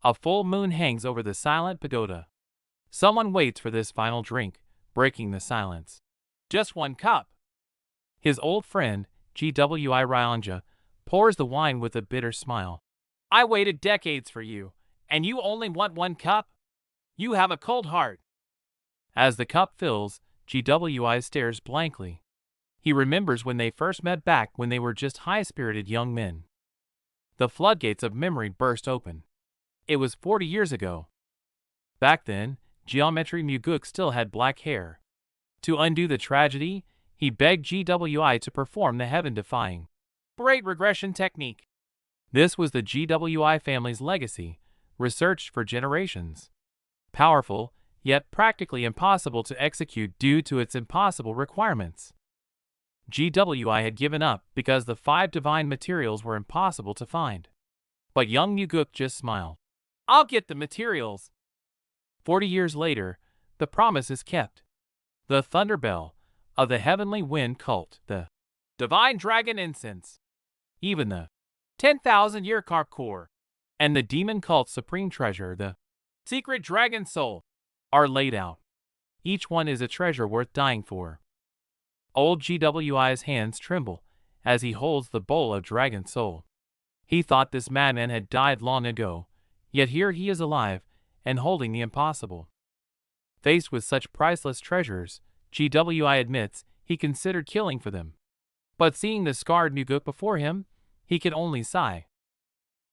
A full moon hangs over the silent pagoda. Someone waits for this final drink, breaking the silence. Just one cup. His old friend, GWI Ryanja, pours the wine with a bitter smile. I waited decades for you, and you only want one cup? You have a cold heart. As the cup fills, GWI stares blankly. He remembers when they first met back when they were just high-spirited young men. The floodgates of memory burst open. It was 40 years ago. Back then, Geometry Muguk still had black hair. To undo the tragedy, he begged GWI to perform the heaven-defying braid regression technique. This was the GWI family's legacy, researched for generations. Powerful, yet practically impossible to execute due to its impossible requirements. GWI had given up because the 5 divine materials were impossible to find. But young Muguk just smiled. I'll get the materials. 40 years later, the promise is kept. The Thunderbell of the Heavenly Wind cult, the Divine Dragon Incense, even the 10,000-year Carp Core, and the Demon Cult's supreme treasure, the Secret Dragon Soul, are laid out. Each one is a treasure worth dying for. Old GWI's hands tremble as he holds the bowl of Dragon Soul. He thought this madman had died long ago, yet here he is alive and holding the impossible. Faced with such priceless treasures, GWI admits he considered killing for them. But seeing the scarred Muguk before him, he can only sigh.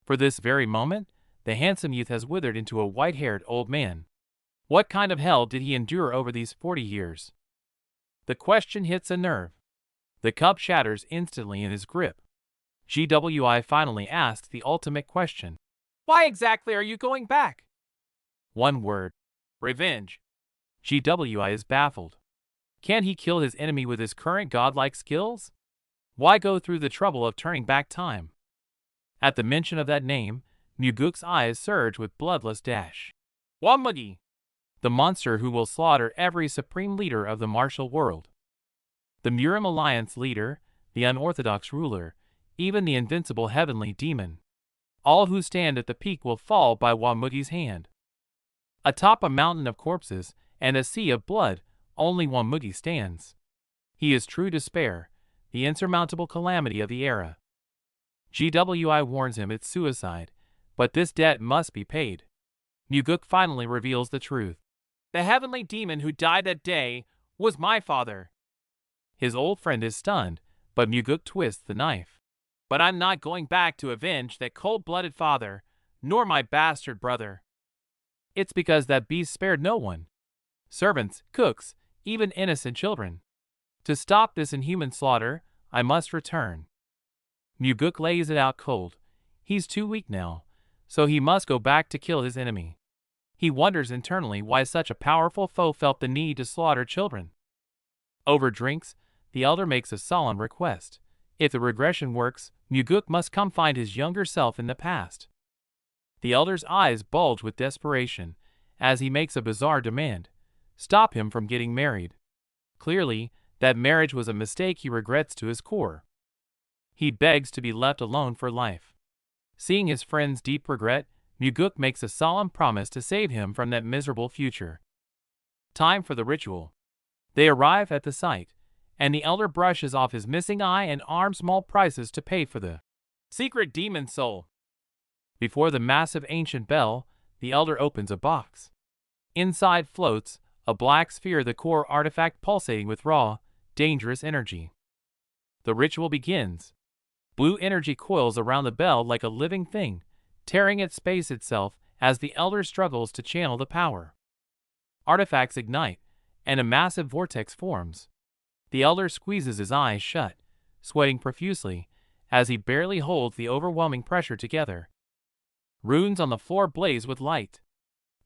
For this very moment, the handsome youth has withered into a white-haired old man. What kind of hell did he endure over these 40 years? The question hits a nerve. The cup shatters instantly in his grip. GWI finally asks the ultimate question. Why exactly are you going back? One word. Revenge. GWI is baffled. Can he kill his enemy with his current godlike skills? Why go through the trouble of turning back time? At the mention of that name, Muguk's eyes surge with bloodless dash. Wamagi, the monster who will slaughter every supreme leader of the martial world. The Murim Alliance leader, the unorthodox ruler, even the invincible heavenly demon. All who stand at the peak will fall by Wamugi's hand. Atop a mountain of corpses and a sea of blood, only Wamugi stands. He is true despair, the insurmountable calamity of the era. GWI warns him it's suicide, but this debt must be paid. Muguk finally reveals the truth. The heavenly demon who died that day was my father. His old friend is stunned, but Muguk twists the knife. But I'm not going back to avenge that cold-blooded father, nor my bastard brother. It's because that beast spared no one. Servants, cooks, even innocent children. To stop this inhuman slaughter, I must return. Muguk lays it out cold. He's too weak now, so he must go back to kill his enemy. He wonders internally why such a powerful foe felt the need to slaughter children. Over drinks, the elder makes a solemn request. If the regression works, Muguk must come find his younger self in the past. The elder's eyes bulge with desperation as he makes a bizarre demand. Stop him from getting married. Clearly, that marriage was a mistake he regrets to his core. He begs to be left alone for life. Seeing his friend's deep regret, Muguk makes a solemn promise to save him from that miserable future. Time for the ritual. They arrive at the site, and the elder brushes off his missing eye and arm small prices to pay for the secret demon soul. Before the massive ancient bell, the elder opens a box. Inside floats a black sphere, the core artifact pulsating with raw, dangerous energy. The ritual begins. Blue energy coils around the bell like a living thing, tearing at space itself as the elder struggles to channel the power. Artifacts ignite, and a massive vortex forms. The elder squeezes his eyes shut, sweating profusely, as he barely holds the overwhelming pressure together. Runes on the floor blaze with light.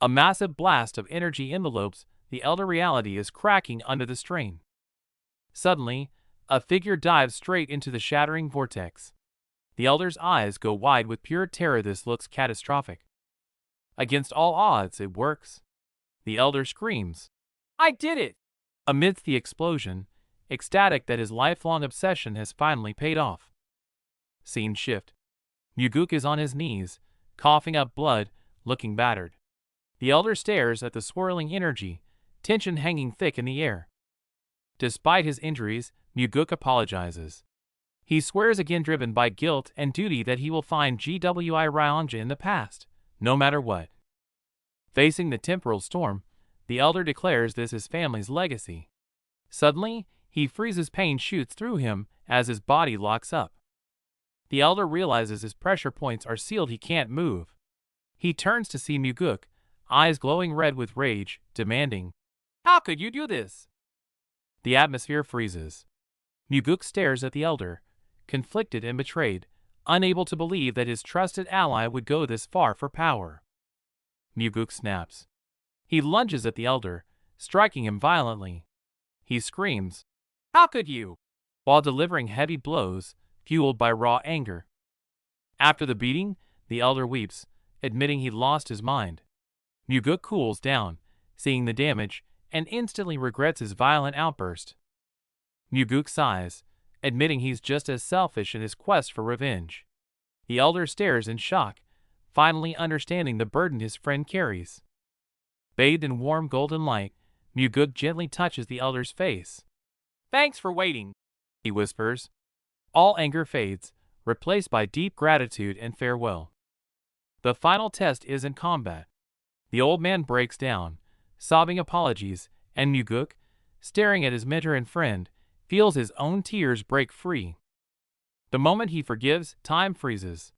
A massive blast of energy envelopes the elder reality is cracking under the strain. Suddenly, a figure dives straight into the shattering vortex. The elder's eyes go wide with pure terror. This looks catastrophic. Against all odds, it works. The elder screams, "I did it!" Amidst the explosion, ecstatic that his lifelong obsession has finally paid off. Scene shift. Muguk is on his knees, coughing up blood, looking battered. The elder stares at the swirling energy, tension hanging thick in the air. Despite his injuries, Muguk apologizes. He swears again, driven by guilt and duty, that he will find GWI Ryanja in the past, no matter what. Facing the temporal storm, the elder declares this is family's legacy. Suddenly, he freezes. Pain shoots through him as his body locks up. The elder realizes his pressure points are sealed. He can't move. He turns to see Muguk, eyes glowing red with rage, demanding, "How could you do this?" The atmosphere freezes. Muguk stares at the elder, conflicted and betrayed, unable to believe that his trusted ally would go this far for power. Muguk snaps. He lunges at the elder, striking him violently. He screams, "How could you?" while delivering heavy blows, fueled by raw anger. After the beating, the elder weeps, admitting he lost his mind. Muguk cools down, seeing the damage, and instantly regrets his violent outburst. Muguk sighs, admitting he's just as selfish in his quest for revenge. The elder stares in shock, finally understanding the burden his friend carries. Bathed in warm golden light, Muguk gently touches the elder's face. "Thanks for waiting," he whispers. All anger fades, replaced by deep gratitude and farewell. The final test is in combat. The old man breaks down, sobbing apologies, and Muguk, staring at his mentor and friend, feels his own tears break free. The moment he forgives, time freezes.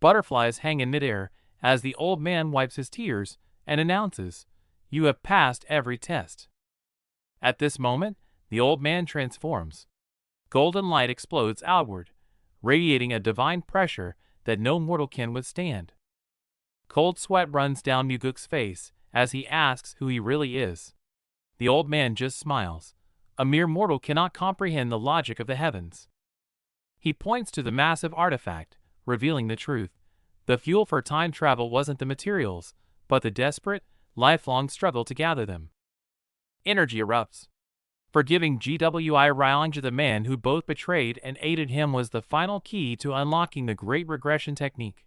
Butterflies hang in midair as the old man wipes his tears and announces, "You have passed every test." At this moment, the old man transforms. Golden light explodes outward, radiating a divine pressure that no mortal can withstand. Cold sweat runs down Muguk's face as he asks who he really is. The old man just smiles. A mere mortal cannot comprehend the logic of the heavens. He points to the massive artifact, revealing the truth. The fuel for time travel wasn't the materials, but the desperate, lifelong struggle to gather them. Energy erupts. Forgiving GWI Ryanja, the man who both betrayed and aided him, was the final key to unlocking the great regression technique.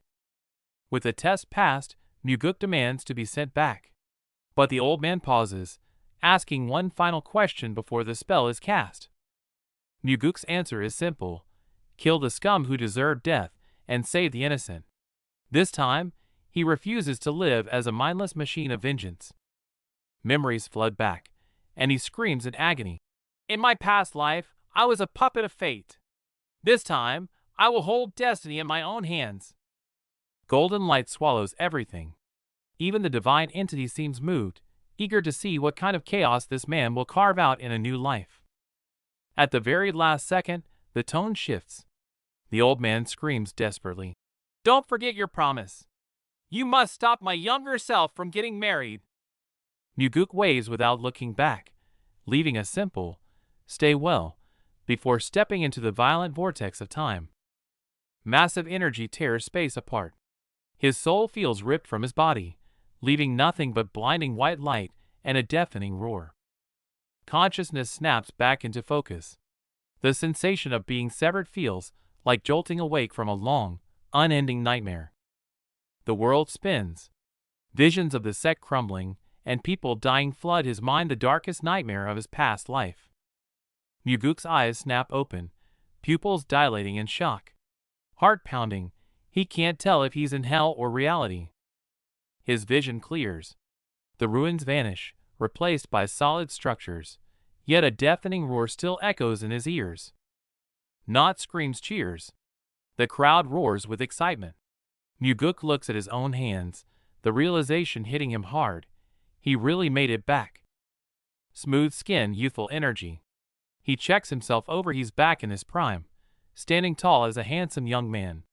With the test passed, Muguk demands to be sent back. But the old man pauses, asking one final question before the spell is cast. Muguk's answer is simple: kill the scum who deserve death and save the innocent. This time, he refuses to live as a mindless machine of vengeance. Memories flood back, and he screams in agony. "In my past life, I was a puppet of fate. This time, I will hold destiny in my own hands." Golden light swallows everything. Even the divine entity seems moved, eager to see what kind of chaos this man will carve out in a new life. At the very last second, the tone shifts. The old man screams desperately, "Don't forget your promise. You must stop my younger self from getting married." Muguk waves without looking back, leaving a simple, "Stay well," before stepping into the violent vortex of time. Massive energy tears space apart. His soul feels ripped from his body, leaving nothing but blinding white light and a deafening roar. Consciousness snaps back into focus. The sensation of being severed feels like jolting awake from a long, unending nightmare. The world spins. Visions of the sect crumbling and people dying flood his mind, the darkest nightmare of his past life. Muguk's eyes snap open, pupils dilating in shock. Heart pounding, he can't tell if he's in hell or reality. His vision clears. The ruins vanish, replaced by solid structures, yet a deafening roar still echoes in his ears. Not screams, cheers. The crowd roars with excitement. Muguk looks at his own hands, the realization hitting him hard. He really made it back. Smooth skin, youthful energy. He checks himself over. He's back in his prime, standing tall as a handsome young man.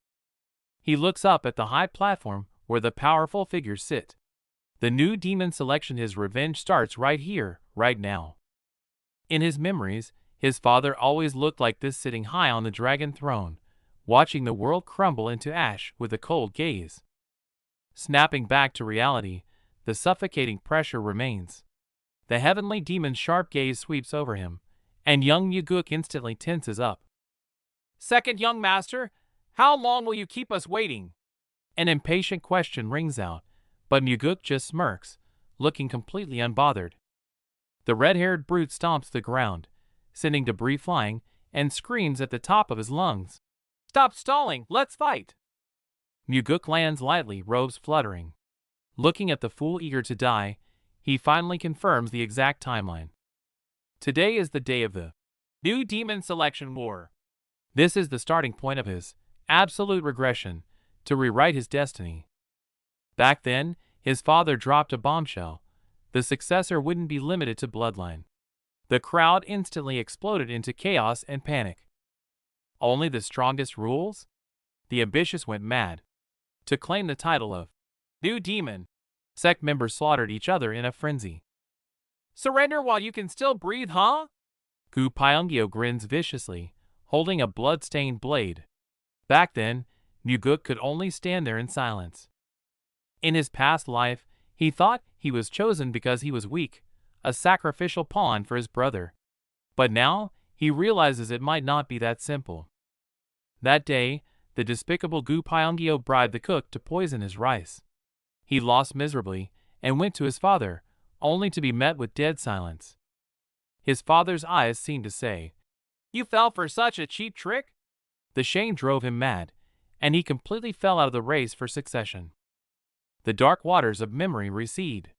He looks up at the high platform where the powerful figures sit. The new demon selection, his revenge starts right here, right now. In his memories, his father always looked like this, sitting high on the dragon throne, watching the world crumble into ash with a cold gaze. Snapping back to reality, the suffocating pressure remains. The heavenly demon's sharp gaze sweeps over him, and young Muguk instantly tenses up. "Second young master, how long will you keep us waiting?" An impatient question rings out, but Muguk just smirks, looking completely unbothered. The red-haired brute stomps the ground, sending debris flying, and screams at the top of his lungs. "Stop stalling, let's fight!" Muguk lands lightly, robes fluttering. Looking at the fool eager to die, he finally confirms the exact timeline. Today is the day of the new demon selection war. This is the starting point of his absolute regression, to rewrite his destiny. Back then, his father dropped a bombshell. The successor wouldn't be limited to bloodline. The crowd instantly exploded into chaos and panic. Only the strongest rules? The ambitious went mad. To claim the title of new demon, sect members slaughtered each other in a frenzy. "Surrender while you can still breathe, huh?" Gu Pyongyo grins viciously, holding a blood-stained blade. Back then, Muguk could only stand there in silence. In his past life, he thought he was chosen because he was weak, a sacrificial pawn for his brother. But now, he realizes it might not be that simple. That day, the despicable Gu Pyongyo bribed the cook to poison his rice. He lost miserably and went to his father, only to be met with dead silence. His father's eyes seemed to say, "You fell for such a cheap trick?" The shame drove him mad, and he completely fell out of the race for succession. The dark waters of memory recede.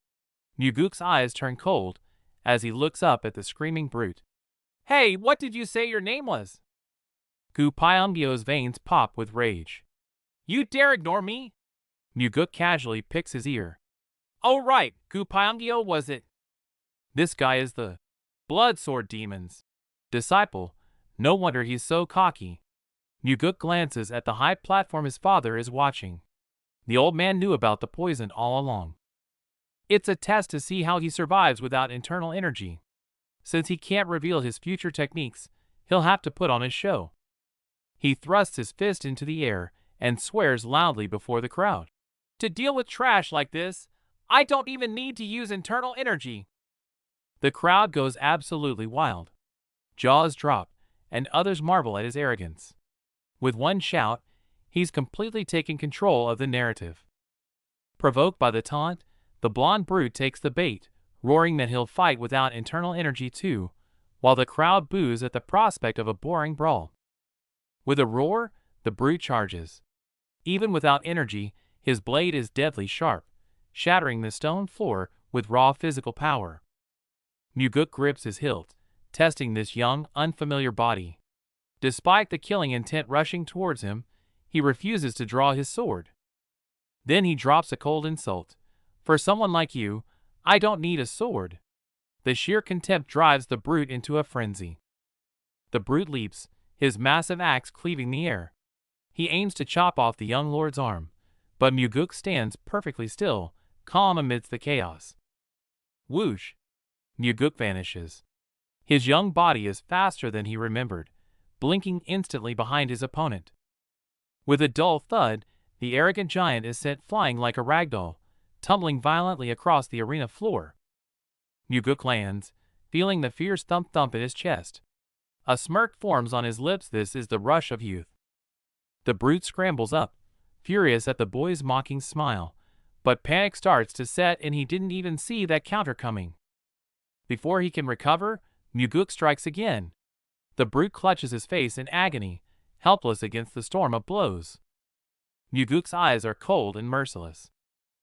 Muguk's eyes turn cold as he looks up at the screaming brute. "Hey, what did you say your name was?" Gu Pyongyo's veins pop with rage. "You dare ignore me?" Muguk casually picks his ear. "Oh right, Gu Pyongyo was it? This guy is the Blood Sword Demon's disciple. No wonder he's so cocky." Muguk glances at the high platform his father is watching. The old man knew about the poison all along. It's a test to see how he survives without internal energy. Since he can't reveal his future techniques, he'll have to put on his show. He thrusts his fist into the air and swears loudly before the crowd. "To deal with trash like this, I don't even need to use internal energy." The crowd goes absolutely wild. Jaws drop, and others marvel at his arrogance. With one shout, he's completely taken control of the narrative. Provoked by the taunt, the blonde brute takes the bait, roaring that he'll fight without internal energy too, while the crowd boos at the prospect of a boring brawl. With a roar, the brute charges. Even without energy, his blade is deadly sharp, shattering the stone floor with raw physical power. Muguk grips his hilt, testing this young, unfamiliar body. Despite the killing intent rushing towards him, he refuses to draw his sword. Then he drops a cold insult. "For someone like you, I don't need a sword." The sheer contempt drives the brute into a frenzy. The brute leaps, his massive axe cleaving the air. He aims to chop off the young lord's arm, but Muguk stands perfectly still, calm amidst the chaos. Whoosh! Muguk vanishes. His young body is faster than he remembered, blinking instantly behind his opponent. With a dull thud, the arrogant giant is sent flying like a ragdoll, tumbling violently across the arena floor. Muguk lands, feeling the fierce thump-thump in his chest. A smirk forms on his lips. This is the rush of youth. The brute scrambles up, furious at the boy's mocking smile, but panic starts to set and he didn't even see that counter coming. Before he can recover, Muguk strikes again. The brute clutches his face in agony, helpless against the storm of blows. Muguk's eyes are cold and merciless.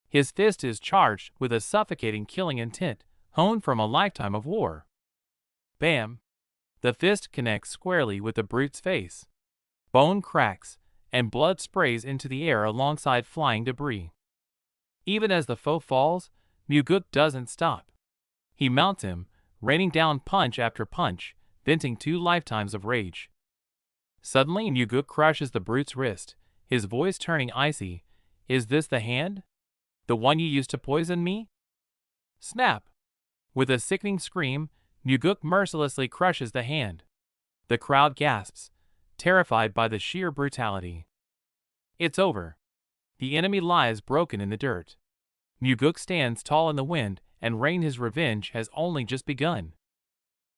His fist is charged with a suffocating killing intent, honed from a lifetime of war. Bam! The fist connects squarely with the brute's face. Bone cracks, and blood sprays into the air alongside flying debris. Even as the foe falls, Muguk doesn't stop. He mounts him, raining down punch after punch, venting 2 lifetimes of rage. Suddenly Muguk crushes the brute's wrist, his voice turning icy. "Is this the hand? The one you used to poison me?" Snap! With a sickening scream, Muguk mercilessly crushes the hand. The crowd gasps, terrified by the sheer brutality. It's over. The enemy lies broken in the dirt. Muguk stands tall in the wind, and his revenge has only just begun.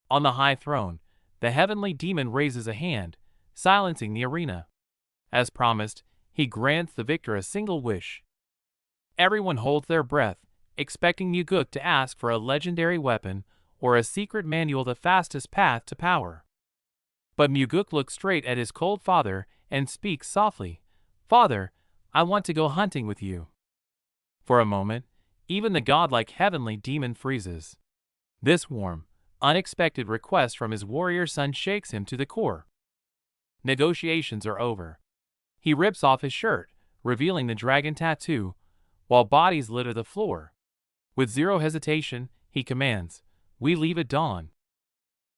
On the high throne, the heavenly demon raises a hand, silencing the arena. As promised, he grants the victor a single wish. Everyone holds their breath, expecting Muguk to ask for a legendary weapon or a secret manual, the fastest path to power. But Muguk looks straight at his cold father and speaks softly. "Father, I want to go hunting with you." For a moment, even the godlike heavenly demon freezes. This warm, unexpected request from his warrior son shakes him to the core. Negotiations are over. He rips off his shirt, revealing the dragon tattoo, while bodies litter the floor. With zero hesitation, he commands, "We leave at dawn."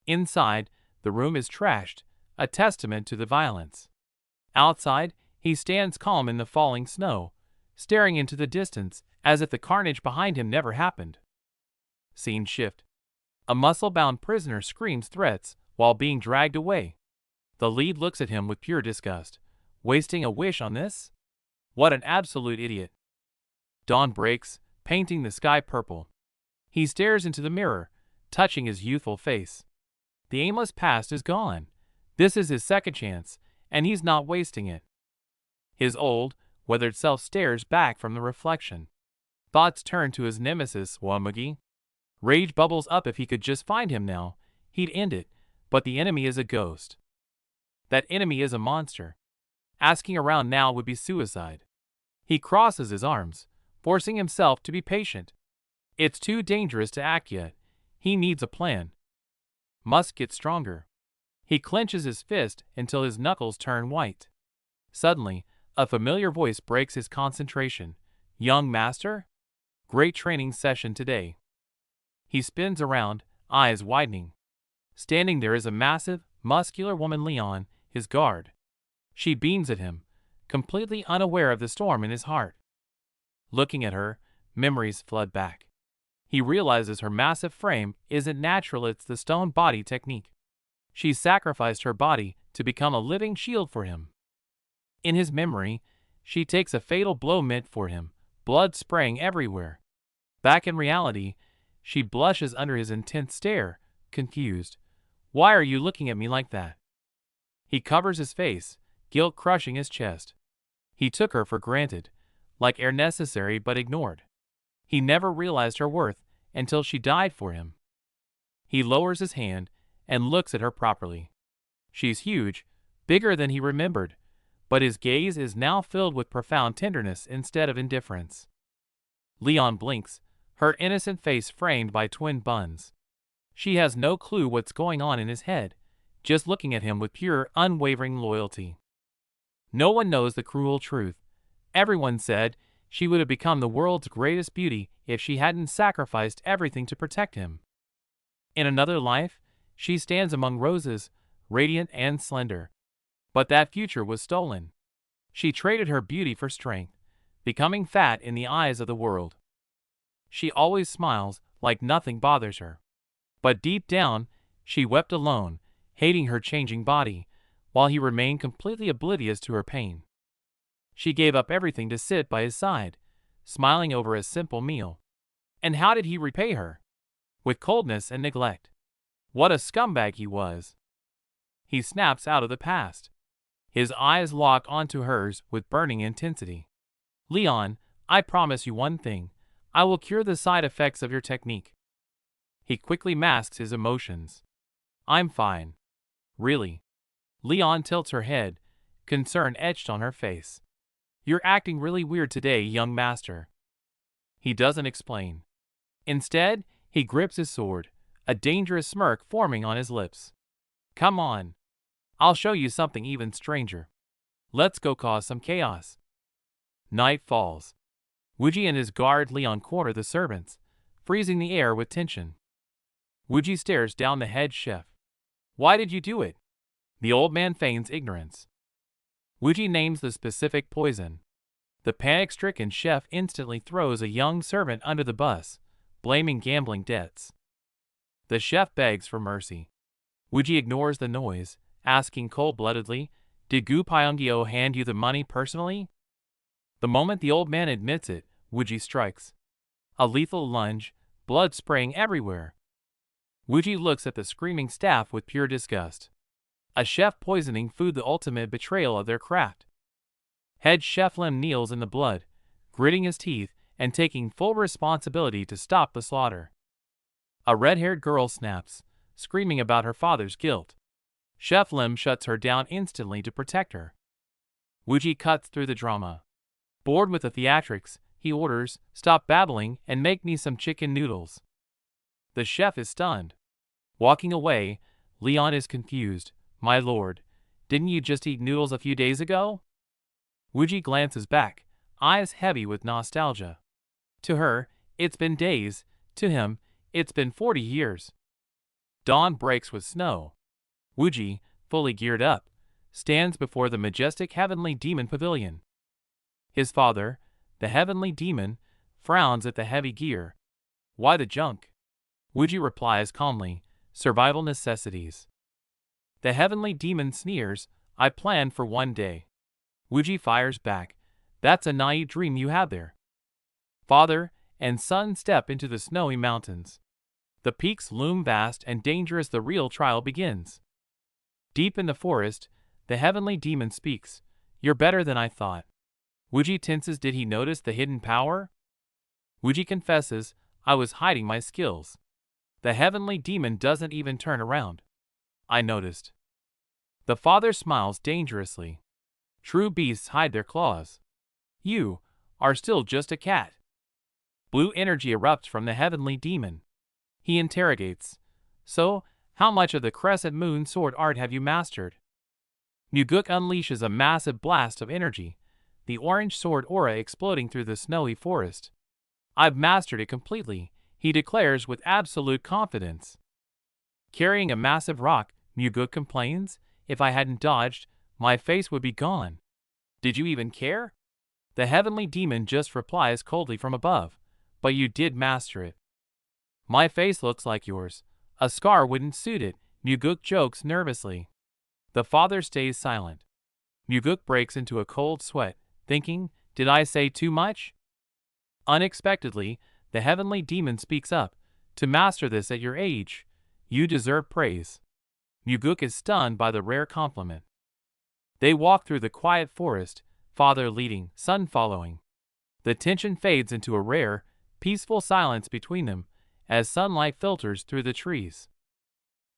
Inside, the room is trashed, a testament to the violence. Outside, he stands calm in the falling snow, staring into the distance as if the carnage behind him never happened. Scene shift. A muscle-bound prisoner screams threats while being dragged away. The lead looks at him with pure disgust. Wasting a wish on this? What an absolute idiot. Dawn breaks, painting the sky purple. He stares into the mirror, touching his youthful face. The aimless past is gone. This is his second chance, and he's not wasting it. His old, weathered self stares back from the reflection. Thoughts turn to his nemesis, Wamugi. Rage bubbles up. If he could just find him now, he'd end it, but the enemy is a ghost. That enemy is a monster. Asking around now would be suicide. He crosses his arms, forcing himself to be patient. It's too dangerous to act yet. He needs a plan. Must get stronger. He clenches his fist until his knuckles turn white. Suddenly, a familiar voice breaks his concentration. "Young master? Great training session today." He spins around, eyes widening. Standing there is a massive, muscular woman, Leon, his guard. She beams at him, completely unaware of the storm in his heart. Looking at her, memories flood back. He realizes her massive frame isn't natural, it's the stone body technique. She sacrificed her body to become a living shield for him. In his memory, she takes a fatal blow meant for him, blood spraying everywhere. Back in reality, she blushes under his intense stare, confused. "Why are you looking at me like that?" He covers his face, guilt crushing his chest. He took her for granted, like air necessary but ignored. He never realized her worth until she died for him. He lowers his hand and looks at her properly. She's huge, bigger than he remembered, but his gaze is now filled with profound tenderness instead of indifference. Leon blinks, her innocent face framed by twin buns. She has no clue what's going on in his head, just looking at him with pure, unwavering loyalty. No one knows the cruel truth. Everyone said she would have become the world's greatest beauty if she hadn't sacrificed everything to protect him. In another life, she stands among roses, radiant and slender. But that future was stolen. She traded her beauty for strength, becoming fat in the eyes of the world. She always smiles like nothing bothers her. But deep down, she wept alone, hating her changing body, while he remained completely oblivious to her pain. She gave up everything to sit by his side, smiling over a simple meal. And how did he repay her? With coldness and neglect. What a scumbag he was. He snaps out of the past. His eyes lock onto hers with burning intensity. "Leon, I promise you one thing. I will cure the side effects of your technique." He quickly masks his emotions. "I'm fine." "Really?" Leon tilts her head, concern etched on her face. "You're acting really weird today, young master." He doesn't explain. Instead, he grips his sword, a dangerous smirk forming on his lips. "Come on. I'll show you something even stranger. Let's go cause some chaos." Night falls. Wuji and his guard Leon corner the servants, freezing the air with tension. Wuji stares down the head chef. "Why did you do it?" The old man feigns ignorance. Wuji names the specific poison. The panic-stricken chef instantly throws a young servant under the bus, blaming gambling debts. The chef begs for mercy. Wuji ignores the noise, asking cold-bloodedly, "Did Gu Pyongyo hand you the money personally?" The moment the old man admits it, Wuji strikes. A lethal lunge, blood spraying everywhere. Wuji looks at the screaming staff with pure disgust. A chef poisoning food, the ultimate betrayal of their craft. Head chef Lim kneels in the blood, gritting his teeth and taking full responsibility to stop the slaughter. A red-haired girl snaps, screaming about her father's guilt. Chef Lim shuts her down instantly to protect her. Wuji cuts through the drama. Bored with the theatrics, he orders, "Stop babbling and make me some chicken noodles." The chef is stunned. Walking away, Leon is confused. "My lord, didn't you just eat noodles a few days ago?" Wuji glances back, eyes heavy with nostalgia. To her, it's been days. To him, it's been 40 years. Dawn breaks with snow. Wuji, fully geared up, stands before the majestic heavenly demon pavilion. His father, the heavenly demon, frowns at the heavy gear. "Why the junk?" Wuji replies calmly, "Survival necessities." The heavenly demon sneers, "I planned for one day." Wuji fires back, "That's a naive dream you have there." Father and son step into the snowy mountains. The peaks loom vast and dangerous. The real trial begins. Deep in the forest, the heavenly demon speaks, "You're better than I thought." Wuji tenses. Did he notice the hidden power? Wuji confesses, "I was hiding my skills." The heavenly demon doesn't even turn around. "I noticed." The father smiles dangerously. "True beasts hide their claws. You are still just a cat." Blue energy erupts from the heavenly demon. He interrogates, "So, how much of the crescent moon sword art have you mastered?" Muguk unleashes a massive blast of energy, the orange sword aura exploding through the snowy forest. "I've mastered it completely," he declares with absolute confidence. Carrying a massive rock, Muguk complains, "If I hadn't dodged, my face would be gone." "Did you even care?" The heavenly demon just replies coldly from above, "But you did master it." "My face looks like yours. A scar wouldn't suit it," Muguk jokes nervously. The father stays silent. Muguk breaks into a cold sweat, thinking, "Did I say too much?" Unexpectedly, the heavenly demon speaks up, "To master this at your age, you deserve praise." Muguk is stunned by the rare compliment. They walk through the quiet forest, father leading, son following. The tension fades into a rare, peaceful silence between them as sunlight filters through the trees.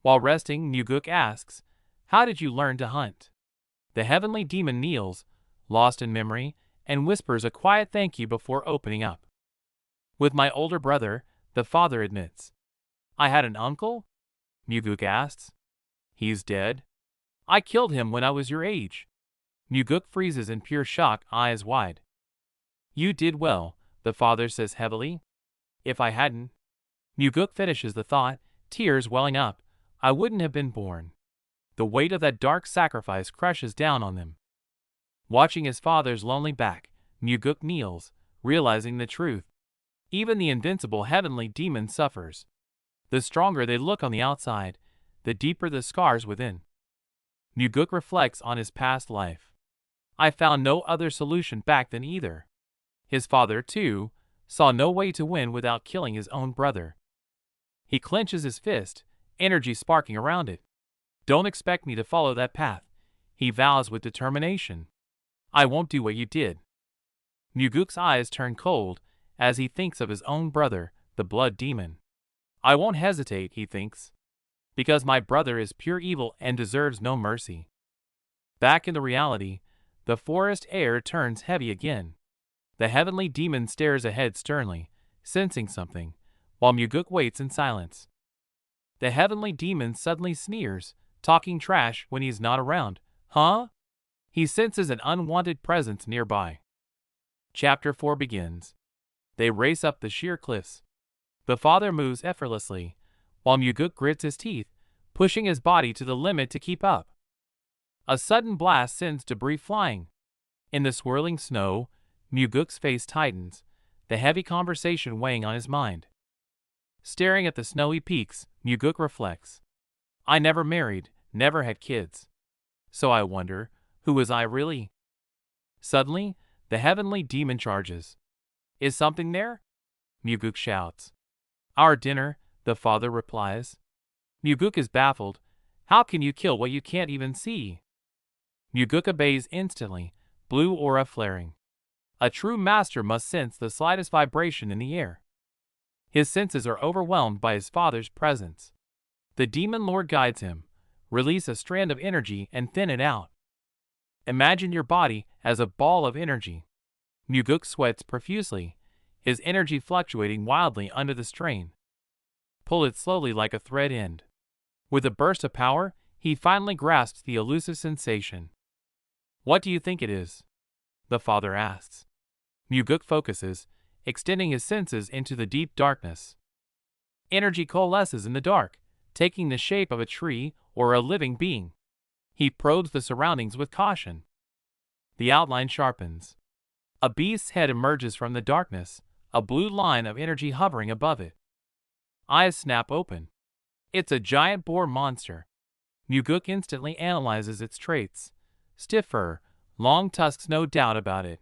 While resting, Muguk asks, "How did you learn to hunt?" The heavenly demon kneels, lost in memory, and whispers a quiet thank you before opening up. "With my older brother," the father admits. "I had an uncle?" Muguk asks. "He's dead. I killed him when I was your age." Muguk freezes in pure shock, eyes wide. "You did well," the father says heavily. "If I hadn't..." Muguk finishes the thought, tears welling up, "I wouldn't have been born." The weight of that dark sacrifice crushes down on them. Watching his father's lonely back, Muguk kneels, realizing the truth. Even the invincible heavenly demon suffers. The stronger they look on the outside, the deeper the scars within. Muguk reflects on his past life. "I found no other solution back then either." His father, too, saw no way to win without killing his own brother. He clenches his fist, energy sparking around it. "Don't expect me to follow that path," he vows with determination. "I won't do what you did." Muguk's eyes turn cold as he thinks of his own brother, the blood demon. "I won't hesitate," he thinks, "because my brother is pure evil and deserves no mercy." Back in the reality, the forest air turns heavy again. The heavenly demon stares ahead sternly, sensing something, while Muguk waits in silence. The heavenly demon suddenly sneers, talking trash when he's not around. "Huh?" He senses an unwanted presence nearby. Chapter 4 begins. They race up the sheer cliffs. The father moves effortlessly, while Muguk grits his teeth, pushing his body to the limit to keep up. A sudden blast sends debris flying. In the swirling snow, Muguk's face tightens, the heavy conversation weighing on his mind. Staring at the snowy peaks, Muguk reflects. "I never married, never had kids. So I wonder, who was I really?" Suddenly, the heavenly demon charges. "Is something there?" Muguk shouts. "Our dinner," the father replies. Muguk is baffled. "How can you kill what you can't even see?" Muguk obeys instantly, blue aura flaring. A true master must sense the slightest vibration in the air. His senses are overwhelmed by his father's presence. The demon lord guides him. Release a strand of energy and thin it out. Imagine your body as a ball of energy. Muguk sweats profusely, his energy fluctuating wildly under the strain. Pull it slowly like a thread end. With a burst of power, he finally grasps the elusive sensation. What do you think it is? The father asks. Muguk focuses, extending his senses into the deep darkness. Energy coalesces in the dark, taking the shape of a tree or a living being. He probes the surroundings with caution. The outline sharpens. A beast's head emerges from the darkness, a blue line of energy hovering above it. Eyes snap open. It's a giant boar monster. Muguk instantly analyzes its traits. Stiff fur, long tusks, no doubt about it.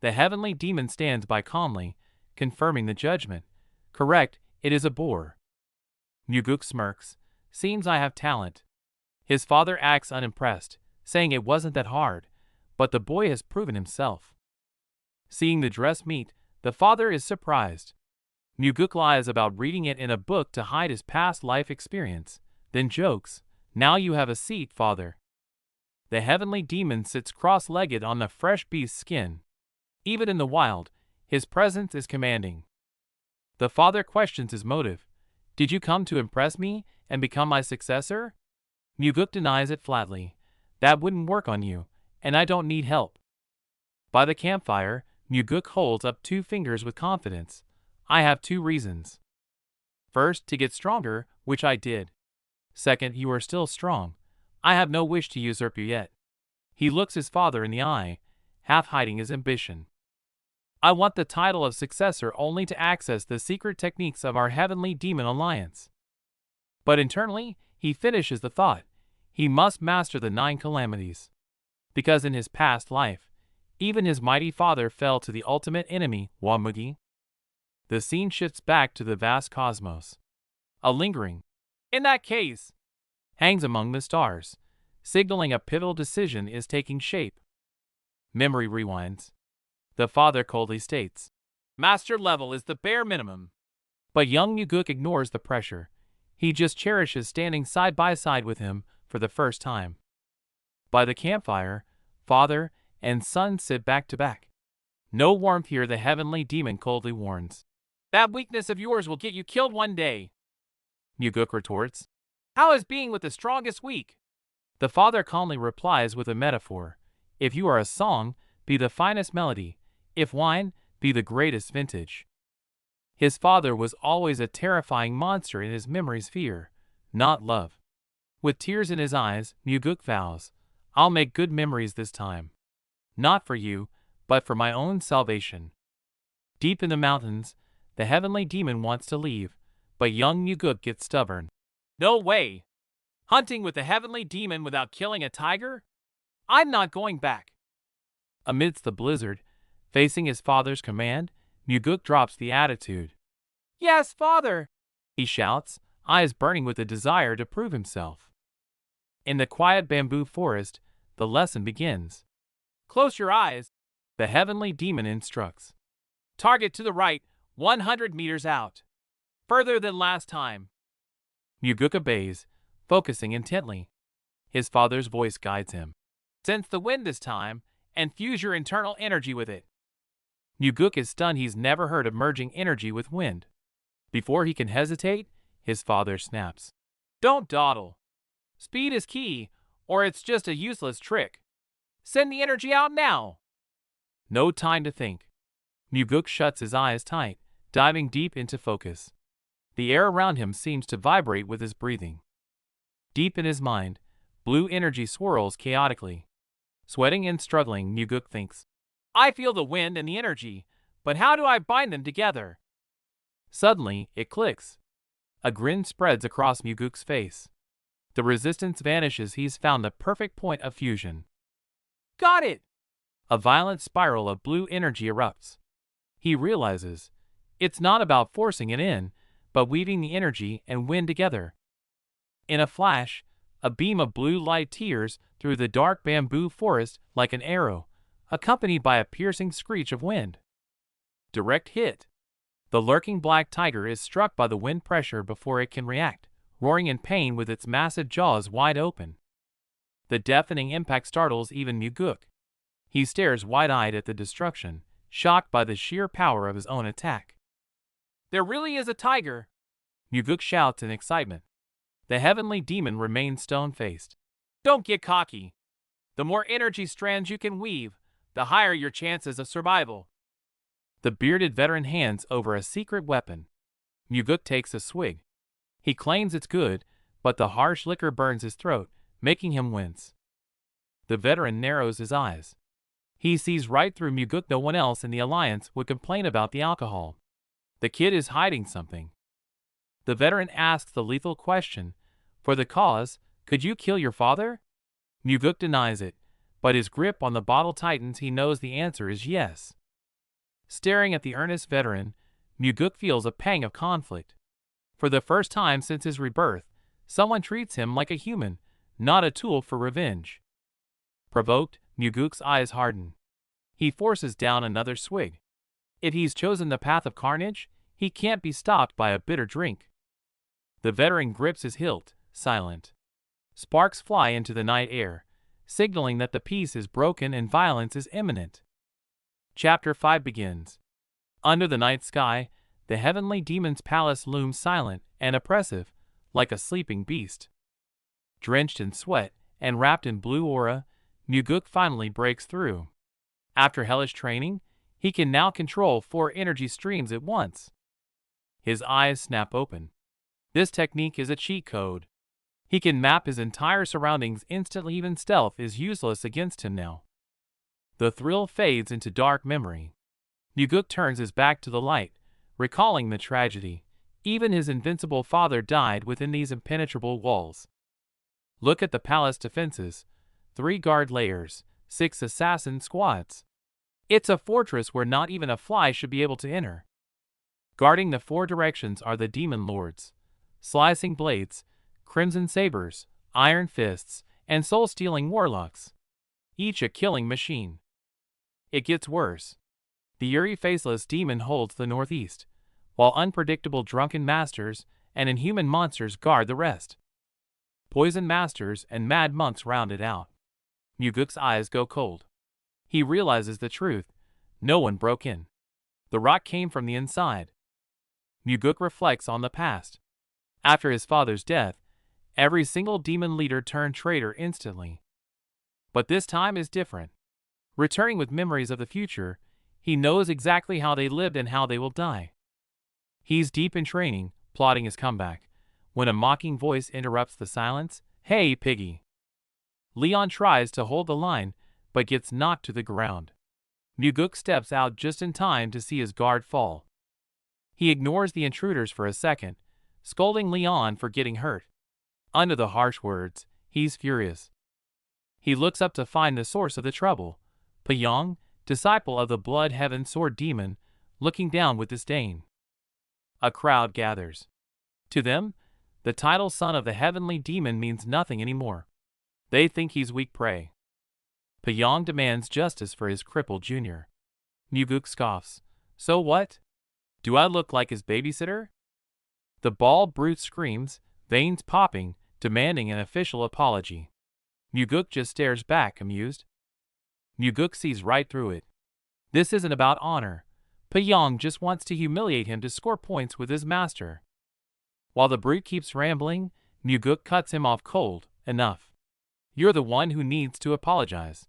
The heavenly demon stands by calmly, confirming the judgment. Correct, it is a boar. Muguk smirks. Seems I have talent. His father acts unimpressed, saying it wasn't that hard, but the boy has proven himself. Seeing the dressed meat, the father is surprised. Muguk lies about reading it in a book to hide his past life experience, then jokes, "Now you have a seat, father." The heavenly demon sits cross-legged on the fresh beast's skin. Even in the wild, his presence is commanding. The father questions his motive. Did you come to impress me and become my successor? Muguk denies it flatly. That wouldn't work on you, and I don't need help. By the campfire, Muguk holds up 2 fingers with confidence. I have 2 reasons. First, to get stronger, which I did. Second, you are still strong. I have no wish to usurp you yet. He looks his father in the eye, half hiding his ambition. I want the title of successor only to access the secret techniques of our heavenly demon alliance. But internally, he finishes the thought. He must master the 9 calamities. Because in his past life, even his mighty father fell to the ultimate enemy, Wamugi. The scene shifts back to the vast cosmos. A lingering, in that case, hangs among the stars, signaling a pivotal decision is taking shape. Memory rewinds. The father coldly states, Master level is the bare minimum. But young Muguk ignores the pressure. He just cherishes standing side by side with him for the first time. By the campfire, father and son sit back to back. No warmth here, the heavenly demon coldly warns. That weakness of yours will get you killed one day. Muguk retorts. How is being with the strongest weak? The father calmly replies with a metaphor. If you are a song, be the finest melody. If wine, be the greatest vintage. His father was always a terrifying monster in his memory's fear, not love. With tears in his eyes, Muguk vows, I'll make good memories this time. Not for you, but for my own salvation. Deep in the mountains, the heavenly demon wants to leave, but young Muguk gets stubborn. No way! Hunting with the heavenly demon without killing a tiger? I'm not going back. Amidst the blizzard, facing his father's command, Muguk drops the attitude. Yes, father! He shouts, eyes burning with a desire to prove himself. In the quiet bamboo forest, the lesson begins. Close your eyes, the heavenly demon instructs. Target to the right, 100 meters out. Further than last time. Muguk obeys, focusing intently. His father's voice guides him. Sense the wind this time, and fuse your internal energy with it. Muguk is stunned. He's never heard of merging energy with wind. Before he can hesitate, his father snaps. Don't dawdle. Speed is key, or it's just a useless trick. Send the energy out now. No time to think. Muguk shuts his eyes tight, diving deep into focus. The air around him seems to vibrate with his breathing. Deep in his mind, blue energy swirls chaotically. Sweating and struggling, Muguk thinks. I feel the wind and the energy, but how do I bind them together? Suddenly, it clicks. A grin spreads across Muguk's face. The resistance vanishes. He's found the perfect point of fusion. Got it! A violent spiral of blue energy erupts. He realizes, it's not about forcing it in, but weaving the energy and wind together. In a flash, a beam of blue light tears through the dark bamboo forest like an arrow, accompanied by a piercing screech of wind. Direct hit. The lurking black tiger is struck by the wind pressure before it can react, roaring in pain with its massive jaws wide open. The deafening impact startles even Muguk. He stares wide-eyed at the destruction, shocked by the sheer power of his own attack. There really is a tiger! Muguk shouts in excitement. The heavenly demon remains stone-faced. Don't get cocky. The more energy strands you can weave, the higher your chances of survival. The bearded veteran hands over a secret weapon. Muguk takes a swig. He claims it's good, but the harsh liquor burns his throat, making him wince. The veteran narrows his eyes. He sees right through Muguk. No one else in the alliance would complain about the alcohol. The kid is hiding something. The veteran asks the lethal question, for the cause, could you kill your father? Muguk denies it, but his grip on the bottle tightens. He knows the answer is yes. Staring at the earnest veteran, Muguk feels a pang of conflict. For the first time since his rebirth, someone treats him like a human, not a tool for revenge. Provoked, Muguk's eyes harden. He forces down another swig. If he's chosen the path of carnage, he can't be stopped by a bitter drink. The veteran grips his hilt, silent. Sparks fly into the night air, signaling that the peace is broken and violence is imminent. Chapter 5 begins. Under the night sky, the heavenly demon's palace looms silent and oppressive, like a sleeping beast. Drenched in sweat and wrapped in blue aura, Muguk finally breaks through. After hellish training, he can now control 4 energy streams at once. His eyes snap open. This technique is a cheat code. He can map his entire surroundings instantly. Even stealth is useless against him now. The thrill fades into dark memory. Muguk turns his back to the light, recalling the tragedy. Even his invincible father died within these impenetrable walls. Look at the palace defenses. 3 guard layers, 6 assassin squads. It's a fortress where not even a fly should be able to enter. Guarding the 4 directions are the demon lords. Slicing blades, crimson sabers, iron fists, and soul-stealing warlocks. Each a killing machine. It gets worse. The eerie faceless demon holds the northeast, while unpredictable drunken masters and inhuman monsters guard the rest. Poison masters and mad monks round it out. Muguk's eyes go cold. He realizes the truth. No one broke in. The rock came from the inside. Muguk reflects on the past. After his father's death, every single demon leader turned traitor instantly. But this time is different. Returning with memories of the future, he knows exactly how they lived and how they will die. He's deep in training, plotting his comeback, when a mocking voice interrupts the silence. Hey, piggy. Leon tries to hold the line, but gets knocked to the ground. Muguk steps out just in time to see his guard fall. He ignores the intruders for a second, scolding Leon for getting hurt. Under the harsh words, he's furious. He looks up to find the source of the trouble. Pyong, disciple of the Blood Heaven Sword Demon, looking down with disdain. A crowd gathers. To them, the title son of the heavenly demon means nothing anymore. They think he's weak prey. Pyong demands justice for his crippled junior. Muguk scoffs. So what? Do I look like his babysitter? The bald brute screams, veins popping, demanding an official apology. Muguk just stares back, amused. Muguk sees right through it. This isn't about honor. Pyong just wants to humiliate him to score points with his master. While the brute keeps rambling, Muguk cuts him off cold. Enough. You're the one who needs to apologize.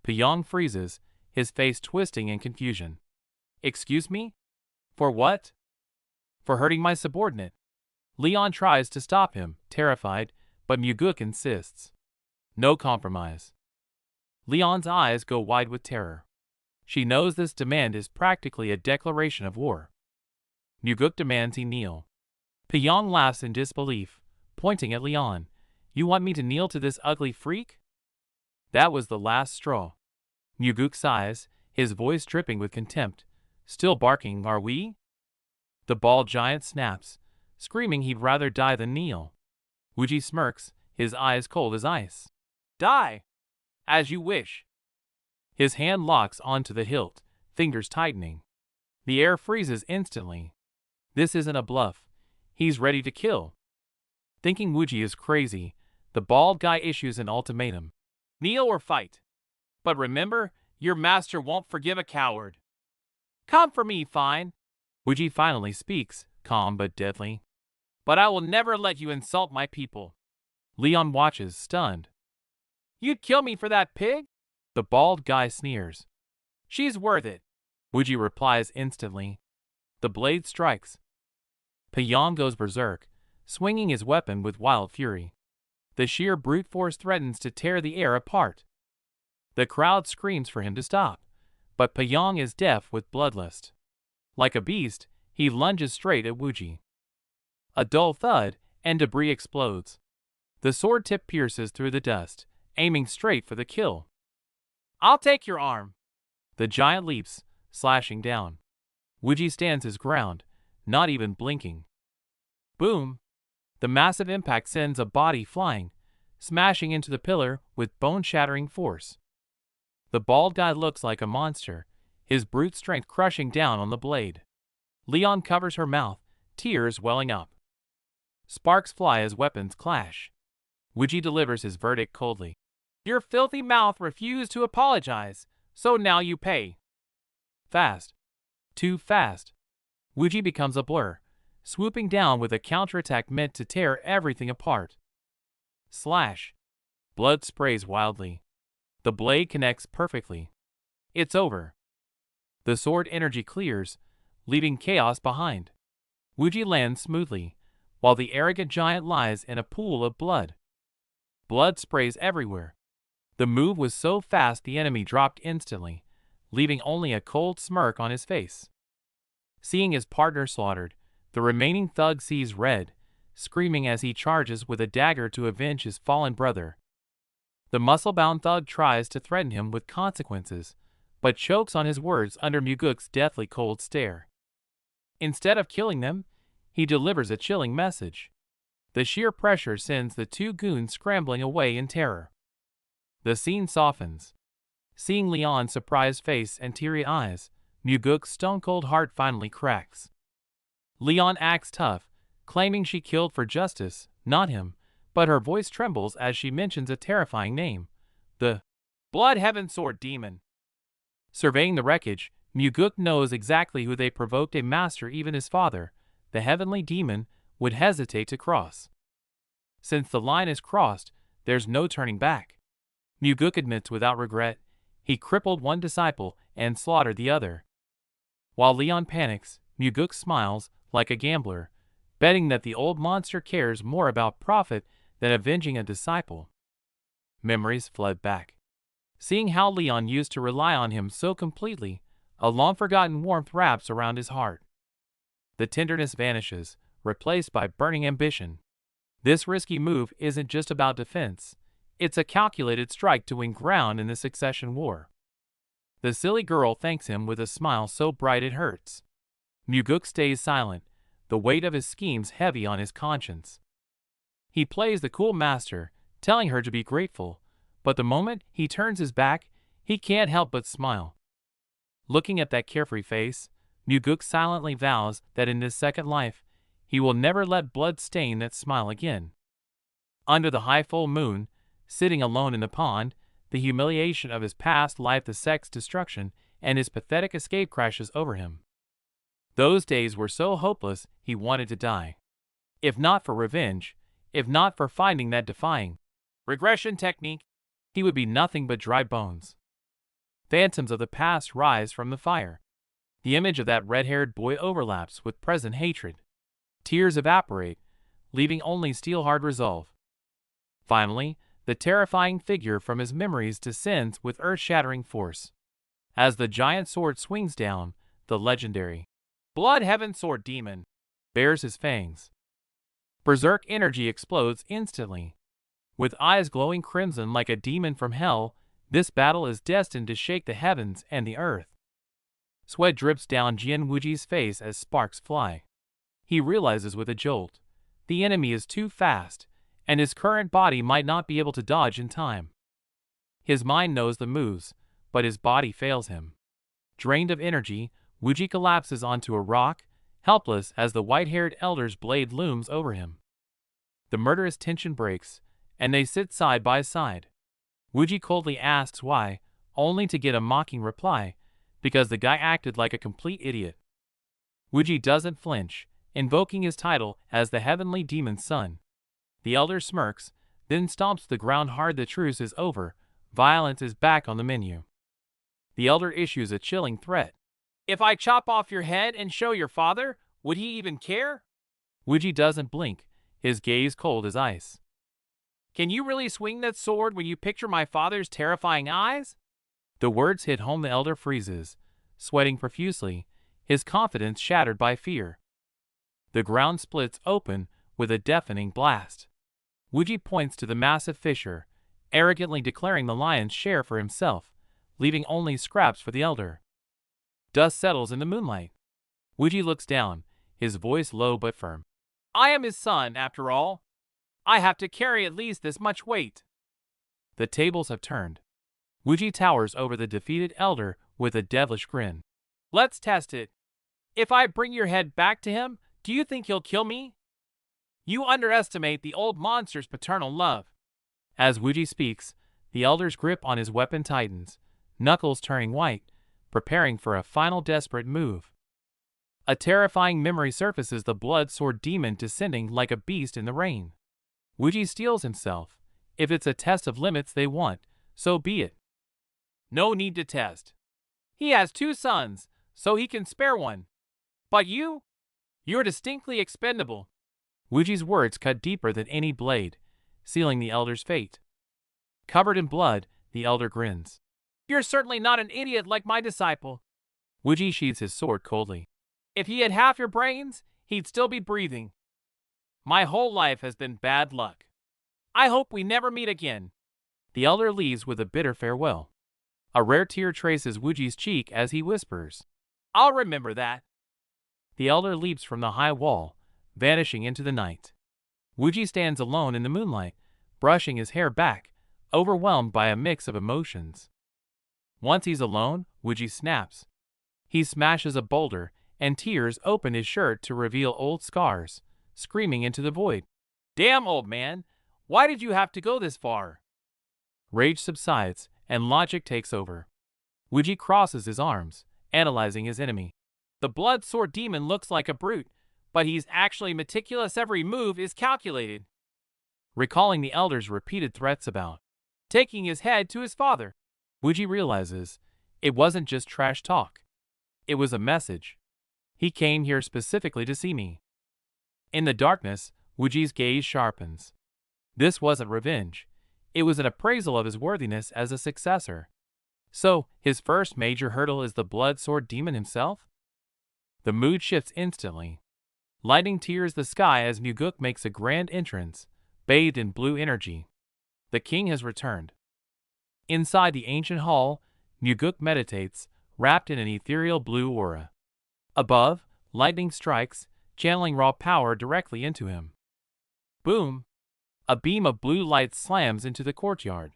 Pyong freezes, his face twisting in confusion. Excuse me? For what? For hurting my subordinate. Leon tries to stop him, terrified, but Muguk insists. No compromise. Leon's eyes go wide with terror. She knows this demand is practically a declaration of war. Muguk demands he kneel. Pyong laughs in disbelief, pointing at Leon. You want me to kneel to this ugly freak? That was the last straw. Muguk sighs, his voice dripping with contempt. Still barking, are we? The bald giant snaps, screaming he'd rather die than kneel. Wuji smirks, his eyes cold as ice. Die! As you wish. His hand locks onto the hilt, fingers tightening. The air freezes instantly. This isn't a bluff. He's ready to kill. Thinking Wuji is crazy, the bald guy issues an ultimatum. Kneel or fight. But remember, your master won't forgive a coward. Come for me, fine. Wuji finally speaks, calm but deadly. But I will never let you insult my people. Leon watches, stunned. You'd kill me for that pig? The bald guy sneers. She's worth it. Wuji replies instantly. The blade strikes. Pyong goes berserk, swinging his weapon with wild fury. The sheer brute force threatens to tear the air apart. The crowd screams for him to stop, but Pyong is deaf with bloodlust. Like a beast, he lunges straight at Wuji. A dull thud, and debris explodes. The sword tip pierces through the dust, aiming straight for the kill. I'll take your arm. The giant leaps, slashing down. Wuji stands his ground, not even blinking. Boom! The massive impact sends a body flying, smashing into the pillar with bone-shattering force. The bald guy looks like a monster, his brute strength crushing down on the blade. Leon covers her mouth, tears welling up. Sparks fly as weapons clash. Wuji delivers his verdict coldly. Your filthy mouth refused to apologize, so now you pay. Fast. Too fast. Wuji becomes a blur, swooping down with a counterattack meant to tear everything apart. Slash. Blood sprays wildly. The blade connects perfectly. It's over. The sword energy clears, leaving chaos behind. Wuji lands smoothly, while the arrogant giant lies in a pool of blood. Blood sprays everywhere. The move was so fast the enemy dropped instantly, leaving only a cold smirk on his face. Seeing his partner slaughtered, the remaining thug sees red, screaming as he charges with a dagger to avenge his fallen brother. The muscle-bound thug tries to threaten him with consequences, but chokes on his words under Muguk's deathly cold stare. Instead of killing them, he delivers a chilling message. The sheer pressure sends the two goons scrambling away in terror. The scene softens. Seeing Leon's surprised face and teary eyes, Muguk's stone-cold heart finally cracks. Leon acts tough, claiming she killed for justice, not him, but her voice trembles as she mentions a terrifying name, the Blood Heaven Sword Demon. Surveying the wreckage, Muguk knows exactly who they provoked. A master even his father, the heavenly demon, would hesitate to cross. Since the line is crossed, there's no turning back. Muguk admits without regret, he crippled one disciple and slaughtered the other. While Leon panics, Muguk smiles, like a gambler, betting that the old monster cares more about profit than avenging a disciple. Memories flood back. Seeing how Leon used to rely on him so completely, a long-forgotten warmth wraps around his heart. The tenderness vanishes, replaced by burning ambition. This risky move isn't just about defense. It's a calculated strike to win ground in the succession war. The silly girl thanks him with a smile so bright it hurts. Muguk stays silent, the weight of his schemes heavy on his conscience. He plays the cool master, telling her to be grateful, but the moment he turns his back, he can't help but smile. Looking at that carefree face, Muguk silently vows that in this second life, he will never let blood stain that smile again. Under the high full moon, sitting alone in the pond, the humiliation of his past life, the sect's destruction, and his pathetic escape crashes over him. Those days were so hopeless he wanted to die. If not for revenge, if not for finding that defying regression technique, he would be nothing but dry bones. Phantoms of the past rise from the fire. The image of that red-haired boy overlaps with present hatred. Tears evaporate, leaving only steel-hard resolve. Finally, the terrifying figure from his memories descends with earth-shattering force. As the giant sword swings down, the legendary Blood Heaven Sword Demon bares his fangs. Berserk energy explodes instantly. With eyes glowing crimson like a demon from hell, this battle is destined to shake the heavens and the earth. Sweat drips down Jian Wuji's face as sparks fly. He realizes with a jolt, the enemy is too fast, and his current body might not be able to dodge in time. His mind knows the moves, but his body fails him. Drained of energy, Wuji collapses onto a rock, helpless as the white-haired elder's blade looms over him. The murderous tension breaks, and they sit side by side. Wuji coldly asks why, only to get a mocking reply, because the guy acted like a complete idiot. Wuji doesn't flinch, invoking his title as the heavenly demon's son. The elder smirks, then stomps the ground hard. The truce is over, violence is back on the menu. The elder issues a chilling threat. If I chop off your head and show your father, would he even care? Wuji doesn't blink, his gaze cold as ice. Can you really swing that sword when you picture my father's terrifying eyes? The words hit home. The elder freezes, sweating profusely, his confidence shattered by fear. The ground splits open with a deafening blast. Wuji points to the massive fissure, arrogantly declaring the lion's share for himself, leaving only scraps for the elder. Dust settles in the moonlight. Wuji looks down, his voice low but firm. I am his son, after all. I have to carry at least this much weight. The tables have turned. Wuji towers over the defeated elder with a devilish grin. Let's test it. If I bring your head back to him, do you think he'll kill me? You underestimate the old monster's paternal love. As Wuji speaks, the elder's grip on his weapon tightens, knuckles turning white, preparing for a final desperate move. A terrifying memory surfaces, the blood sword demon descending like a beast in the rain. Wuji steels himself. If it's a test of limits they want, so be it. No need to test. He has 2 sons, so he can spare one. But you're distinctly expendable. Wuji's words cut deeper than any blade, sealing the elder's fate. Covered in blood, the elder grins. You're certainly not an idiot like my disciple. Wuji sheathes his sword coldly. If he had half your brains, he'd still be breathing. My whole life has been bad luck. I hope we never meet again. The elder leaves with a bitter farewell. A rare tear traces Wuji's cheek as he whispers, I'll remember that. The elder leaps from the high wall, vanishing into the night. Wuji stands alone in the moonlight, brushing his hair back, overwhelmed by a mix of emotions. Once he's alone, Wuji snaps. He smashes a boulder, and tears open his shirt to reveal old scars, screaming into the void. Damn, old man, why did you have to go this far? Rage subsides, and logic takes over. Wuji crosses his arms, analyzing his enemy. The blood sword demon looks like a brute, but he's actually meticulous. Every move is calculated. Recalling the elder's repeated threats about taking his head to his father, Wuji realizes it wasn't just trash talk. It was a message. He came here specifically to see me. In the darkness, Wuji's gaze sharpens. This wasn't revenge. It was an appraisal of his worthiness as a successor. So, his first major hurdle is the blood sword demon himself? The mood shifts instantly. Lightning tears the sky as Muguk makes a grand entrance, bathed in blue energy. The king has returned. Inside the ancient hall, Muguk meditates, wrapped in an ethereal blue aura. Above, lightning strikes, channeling raw power directly into him. Boom! A beam of blue light slams into the courtyard.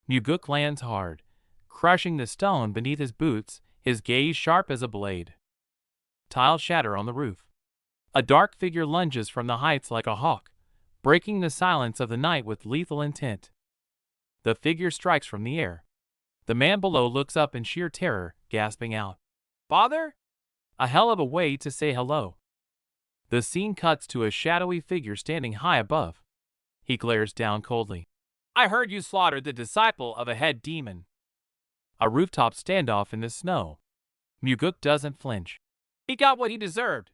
Muguk lands hard, crushing the stone beneath his boots, his gaze sharp as a blade. Tiles shatter on the roof. A dark figure lunges from the heights like a hawk, breaking the silence of the night with lethal intent. The figure strikes from the air. The man below looks up in sheer terror, gasping out, Father? A hell of a way to say hello. The scene cuts to a shadowy figure standing high above. He glares down coldly. I heard you slaughtered the disciple of a head demon. A rooftop standoff in the snow. Muguk doesn't flinch. He got what he deserved.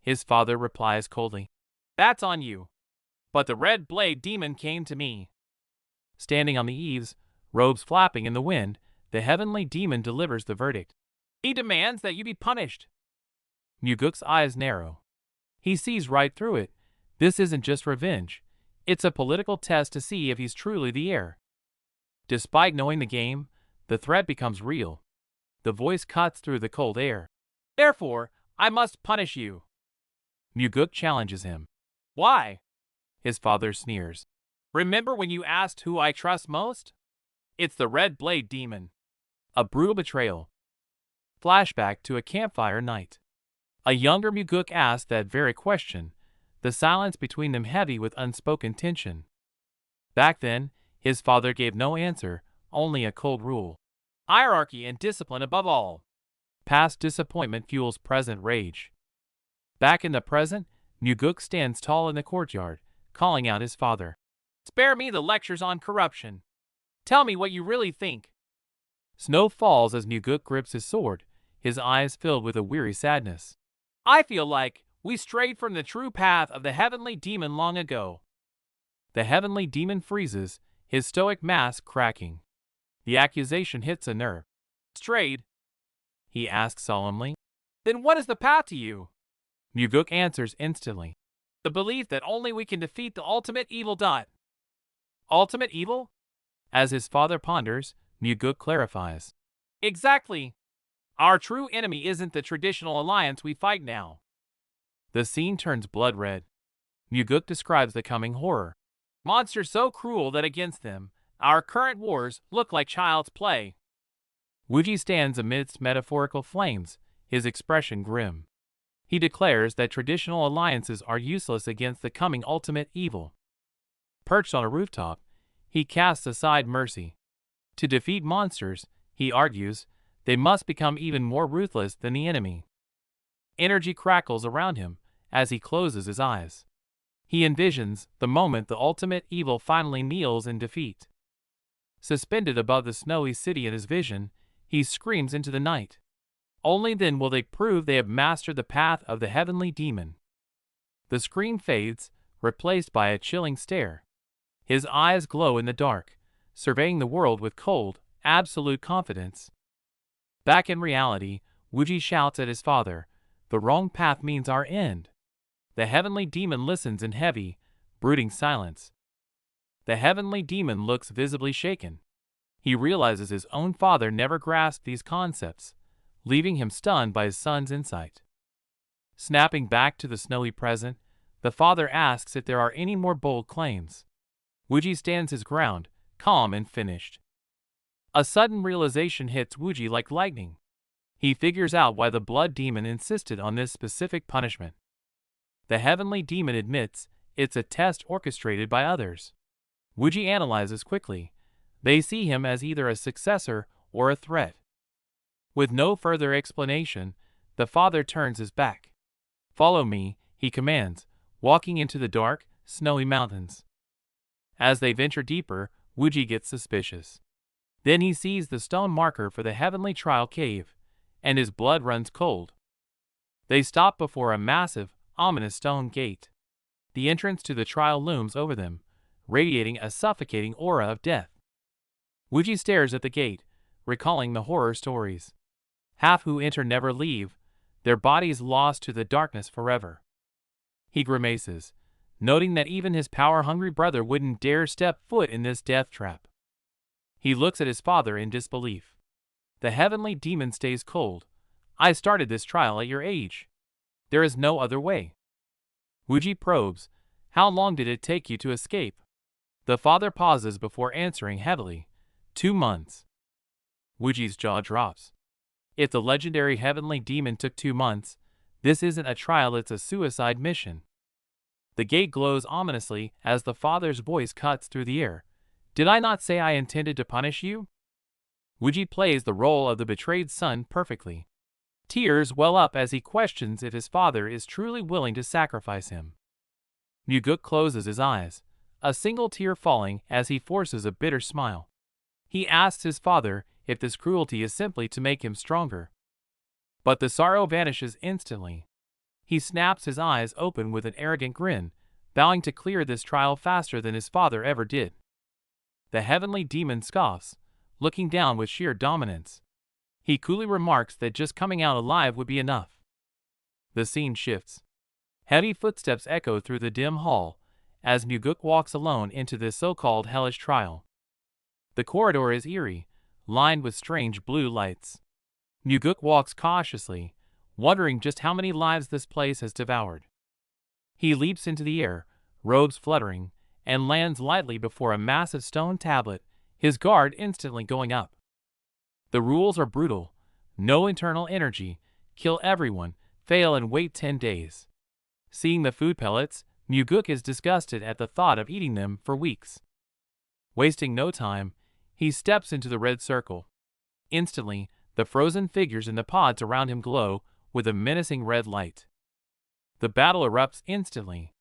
His father replies coldly. That's on you. But the red blade demon came to me. Standing on the eaves, robes flapping in the wind, the heavenly demon delivers the verdict. He demands that you be punished. Muguk's eyes narrow. He sees right through it. This isn't just revenge. It's a political test to see if he's truly the heir. Despite knowing the game, the threat becomes real. The voice cuts through the cold air. Therefore, I must punish you. Muguk challenges him. Why? His father sneers. Remember when you asked who I trust most? It's the red blade demon. A brutal betrayal. Flashback to a campfire night. A younger Muguk asked that very question, the silence between them heavy with unspoken tension. Back then, his father gave no answer, only a cold rule. Hierarchy and discipline above all. Past disappointment fuels present rage. Back in the present, Muguk stands tall in the courtyard, calling out his father. Spare me the lectures on corruption. Tell me what you really think. Snow falls as Muguk grips his sword, his eyes filled with a weary sadness. I feel like we strayed from the true path of the heavenly demon long ago. The heavenly demon freezes, his stoic mask cracking. The accusation hits a nerve. Strayed? He asks solemnly. Then what is the path to you? Muguk answers instantly. The belief that only we can defeat the ultimate evil. Ultimate evil? As his father ponders, Muguk clarifies. Exactly. Our true enemy isn't the traditional alliance we fight now. The scene turns blood red. Muguk describes the coming horror. Monsters so cruel that against them, our current wars look like child's play. Wuji stands amidst metaphorical flames, his expression grim. He declares that traditional alliances are useless against the coming ultimate evil. Perched on a rooftop, he casts aside mercy. To defeat monsters, he argues, they must become even more ruthless than the enemy. Energy crackles around him as he closes his eyes. He envisions the moment the ultimate evil finally kneels in defeat. Suspended above the snowy city in his vision, he screams into the night. Only then will they prove they have mastered the path of the heavenly demon. The scream fades, replaced by a chilling stare. His eyes glow in the dark, surveying the world with cold, absolute confidence. Back in reality, Wuji shouts at his father, the wrong path means our end. The heavenly demon listens in heavy, brooding silence. The heavenly demon looks visibly shaken. He realizes his own father never grasped these concepts, leaving him stunned by his son's insight. Snapping back to the snowy present, the father asks if there are any more bold claims. Wuji stands his ground, calm and finished. A sudden realization hits Wuji like lightning. He figures out why the blood demon insisted on this specific punishment. The heavenly demon admits it's a test orchestrated by others. Wuji analyzes quickly. They see him as either a successor or a threat. With no further explanation, the father turns his back. Follow me, he commands, walking into the dark, snowy mountains. As they venture deeper, Wuji gets suspicious. Then he sees the stone marker for the heavenly trial cave, and his blood runs cold. They stop before a massive, ominous stone gate. The entrance to the trial looms over them, radiating a suffocating aura of death. Wuji stares at the gate, recalling the horror stories. Half who enter never leave, their bodies lost to the darkness forever. He grimaces, noting that even his power-hungry brother wouldn't dare step foot in this death trap. He looks at his father in disbelief. The heavenly demon stays cold. I started this trial at your age. There is no other way. Wuji probes, how long did it take you to escape? The father pauses before answering heavily, 2 months. Wuji's jaw drops. If the legendary heavenly demon took 2 months, this isn't a trial, it's a suicide mission. The gate glows ominously as the father's voice cuts through the air. Did I not say I intended to punish you? Wuji plays the role of the betrayed son perfectly. Tears well up as he questions if his father is truly willing to sacrifice him. Muguk closes his eyes, a single tear falling as he forces a bitter smile. He asks his father if this cruelty is simply to make him stronger. But the sorrow vanishes instantly. He snaps his eyes open with an arrogant grin, vowing to clear this trial faster than his father ever did. The heavenly demon scoffs, looking down with sheer dominance. He coolly remarks that just coming out alive would be enough. The scene shifts. Heavy footsteps echo through the dim hall as Muguk walks alone into this so-called hellish trial. The corridor is eerie, lined with strange blue lights. Muguk walks cautiously, wondering just how many lives this place has devoured. He leaps into the air, robes fluttering, and lands lightly before a massive stone tablet, his guard instantly going up. The rules are brutal. No internal energy, kill everyone, fail and wait 10 days. Seeing the food pellets, Muguk is disgusted at the thought of eating them for weeks. Wasting no time, he steps into the red circle. Instantly, the frozen figures in the pods around him glow with a menacing red light. The battle erupts instantly.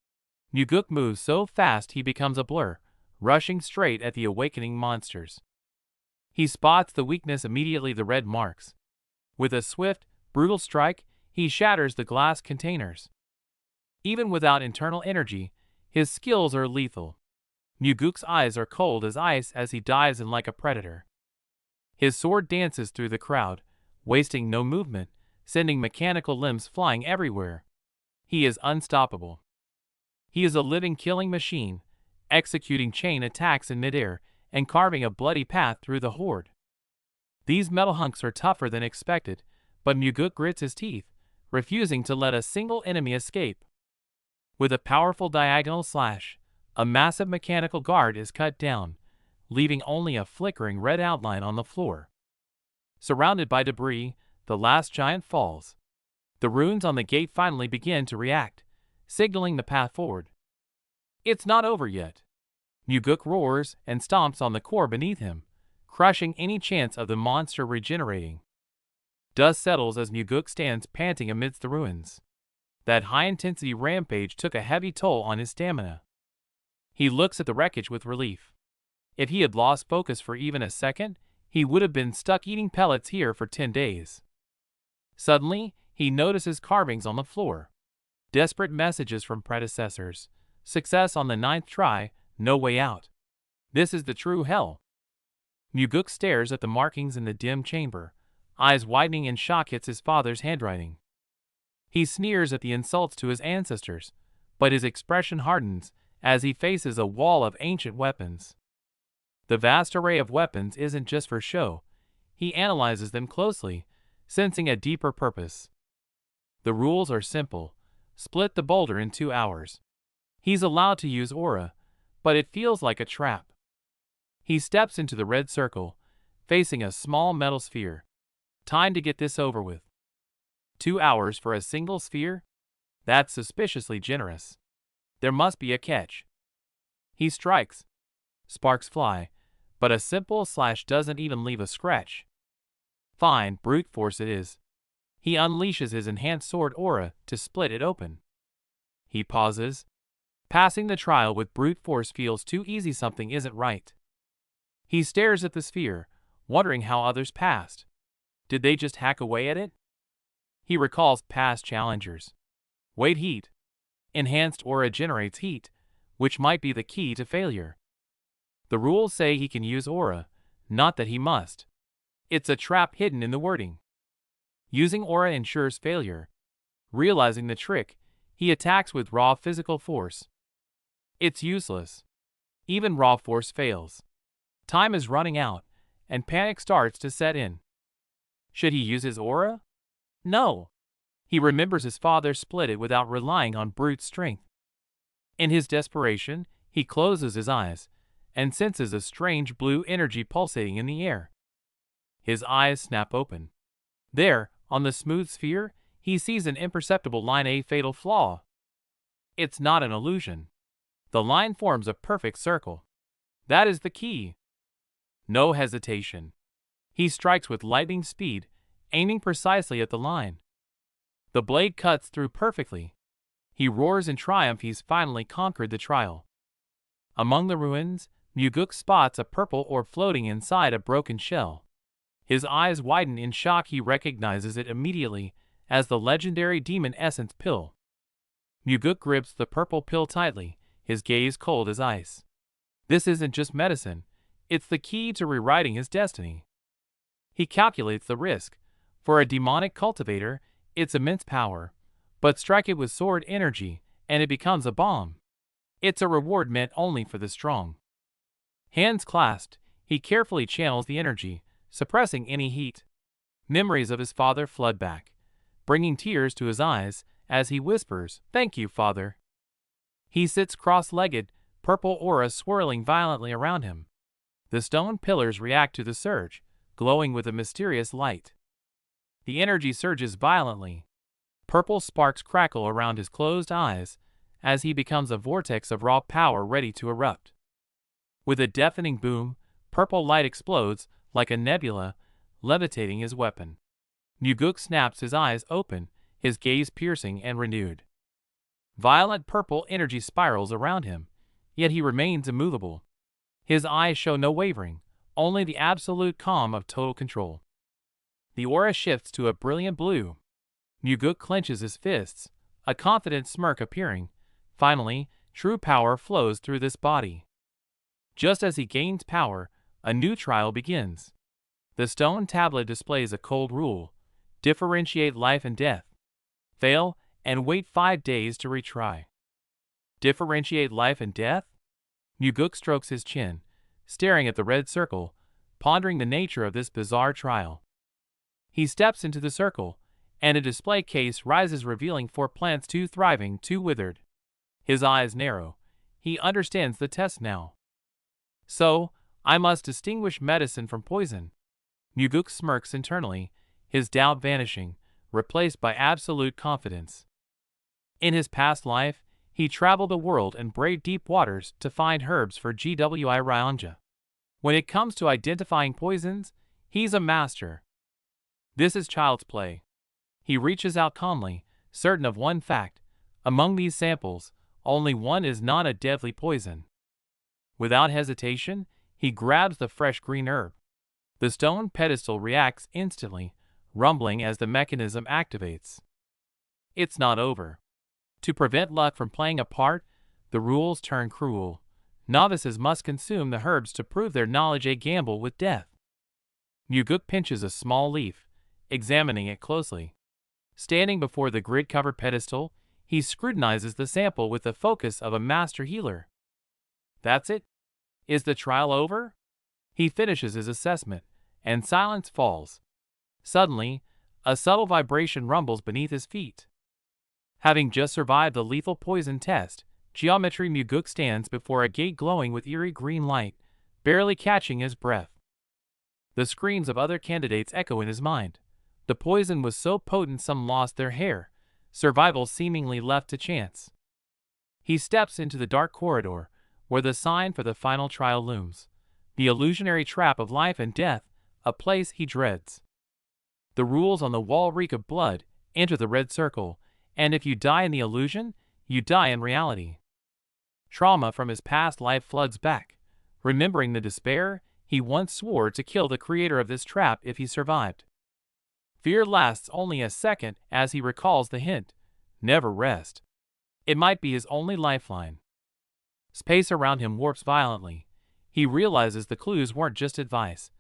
Muguk moves so fast he becomes a blur, rushing straight at the awakening monsters. He spots the weakness immediately, the red marks. With a swift, brutal strike, he shatters the glass containers. Even without internal energy, his skills are lethal. Muguk's eyes are cold as ice as he dives in like a predator. His sword dances through the crowd, wasting no movement, sending mechanical limbs flying everywhere. He is unstoppable. He is a living killing machine, executing chain attacks in midair and carving a bloody path through the horde. These metal hunks are tougher than expected, but Muguk grits his teeth, refusing to let a single enemy escape. With a powerful diagonal slash, a massive mechanical guard is cut down, leaving only a flickering red outline on the floor. Surrounded by debris, the last giant falls. The runes on the gate finally begin to react, signaling the path forward. It's not over yet. Muguk roars and stomps on the core beneath him, crushing any chance of the monster regenerating. Dust settles as Muguk stands panting amidst the ruins. That high-intensity rampage took a heavy toll on his stamina. He looks at the wreckage with relief. If he had lost focus for even a second, he would have been stuck eating pellets here for 10 days. Suddenly, he notices carvings on the floor. Desperate messages from predecessors. Success on the 9th try, no way out. This is the true hell. Muguk stares at the markings in the dim chamber, eyes widening in shock at his father's handwriting. He sneers at the insults to his ancestors, but his expression hardens as he faces a wall of ancient weapons. The vast array of weapons isn't just for show. He analyzes them closely, sensing a deeper purpose. The rules are simple. Split the boulder in 2 hours. He's allowed to use aura, but it feels like a trap. He steps into the red circle, facing a small metal sphere. Time to get this over with. 2 hours for a single sphere? That's suspiciously generous. There must be a catch. He strikes. Sparks fly, but a simple slash doesn't even leave a scratch. Fine, brute force it is. He unleashes his enhanced sword aura to split it open. He pauses. Passing the trial with brute force feels too easy, something isn't right. He stares at the sphere, wondering how others passed. Did they just hack away at it? He recalls past challengers. Wait, heat. Enhanced aura generates heat, which might be the key to failure. The rules say he can use aura, not that he must. It's a trap hidden in the wording. Using aura ensures failure. Realizing the trick, he attacks with raw physical force. It's useless. Even raw force fails. Time is running out, and panic starts to set in. Should he use his aura? No. He remembers his father split it without relying on brute strength. In his desperation, he closes his eyes and senses a strange blue energy pulsating in the air. His eyes snap open. There, on the smooth sphere, he sees an imperceptible line, a fatal flaw. It's not an illusion. The line forms a perfect circle. That is the key. No hesitation. He strikes with lightning speed, aiming precisely at the line. The blade cuts through perfectly. He roars in triumph, he's finally conquered the trial. Among the ruins, Muguk spots a purple orb floating inside a broken shell. His eyes widen in shock, he recognizes it immediately as the legendary demon essence pill. Muguk grips the purple pill tightly, his gaze cold as ice. This isn't just medicine, it's the key to rewriting his destiny. He calculates the risk. For a demonic cultivator, it's immense power, but strike it with sword energy, and it becomes a bomb. It's a reward meant only for the strong. Hands clasped, he carefully channels the energy, suppressing any heat. Memories of his father flood back, bringing tears to his eyes as he whispers, "Thank you, Father." He sits cross-legged, purple aura swirling violently around him. The stone pillars react to the surge, glowing with a mysterious light. The energy surges violently. Purple sparks crackle around his closed eyes as he becomes a vortex of raw power ready to erupt. With a deafening boom, purple light explodes like a nebula, levitating his weapon. Muguk snaps his eyes open, his gaze piercing and renewed. Violent purple energy spirals around him, yet he remains immovable. His eyes show no wavering, only the absolute calm of total control. The aura shifts to a brilliant blue. Muguk clenches his fists, a confident smirk appearing. Finally, true power flows through this body. Just as he gains power, a new trial begins. The stone tablet displays a cold rule: differentiate life and death. Fail, and wait 5 days to retry. Differentiate life and death? Muguk strokes his chin, staring at the red circle, pondering the nature of this bizarre trial. He steps into the circle, and a display case rises revealing 4 plants, 2 thriving, 2 withered. His eyes narrow. He understands the test now. So, I must distinguish medicine from poison. Muguk smirks internally, his doubt vanishing, replaced by absolute confidence. In his past life, he traveled the world and braved deep waters to find herbs for GWI Ryanja. When it comes to identifying poisons, he's a master. This is child's play. He reaches out calmly, certain of one fact: among these samples, only one is not a deadly poison. Without hesitation, he grabs the fresh green herb. The stone pedestal reacts instantly, rumbling as the mechanism activates. It's not over. To prevent luck from playing a part, the rules turn cruel. Novices must consume the herbs to prove their knowledge, a gamble with death. Muguk pinches a small leaf, examining it closely. Standing before the grid-covered pedestal, he scrutinizes the sample with the focus of a master healer. That's it? Is the trial over? He finishes his assessment, and silence falls. Suddenly, a subtle vibration rumbles beneath his feet. Having just survived the lethal poison test, Geometry Muguk stands before a gate glowing with eerie green light, barely catching his breath. The screams of other candidates echo in his mind. The poison was so potent some lost their hair, survival seemingly left to chance. He steps into the dark corridor, where the sign for the final trial looms. The illusionary trap of life and death, a place he dreads. The rules on the wall reek of blood: enter the red circle, and if you die in the illusion, you die in reality. Trauma from his past life floods back. Remembering the despair, he once swore to kill the creator of this trap if he survived. Fear lasts only a second as he recalls the hint: never rest. It might be his only lifeline. Space around him warps violently. He realizes the clues weren't just advice,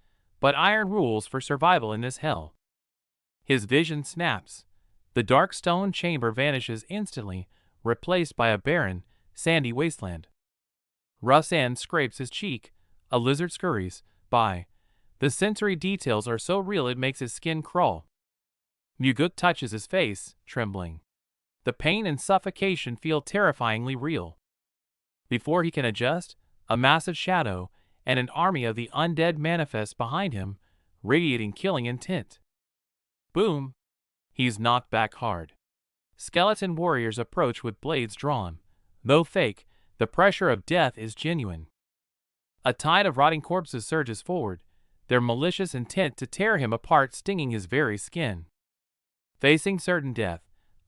but iron rules for survival in this hell. His vision snaps. The dark stone chamber vanishes instantly, replaced by a barren, sandy wasteland. Rough sand scrapes his cheek, a lizard scurries by. The sensory details are so real it makes his skin crawl. Muguk touches his face, trembling. The pain and suffocation feel terrifyingly real. Before he can adjust, a massive shadow and an army of the undead manifests behind him, radiating killing intent. Boom! He's knocked back hard. Skeleton warriors approach with blades drawn. Though fake, the pressure of death is genuine. A tide of rotting corpses surges forward, their malicious intent to tear him apart stinging his very skin. Facing certain death,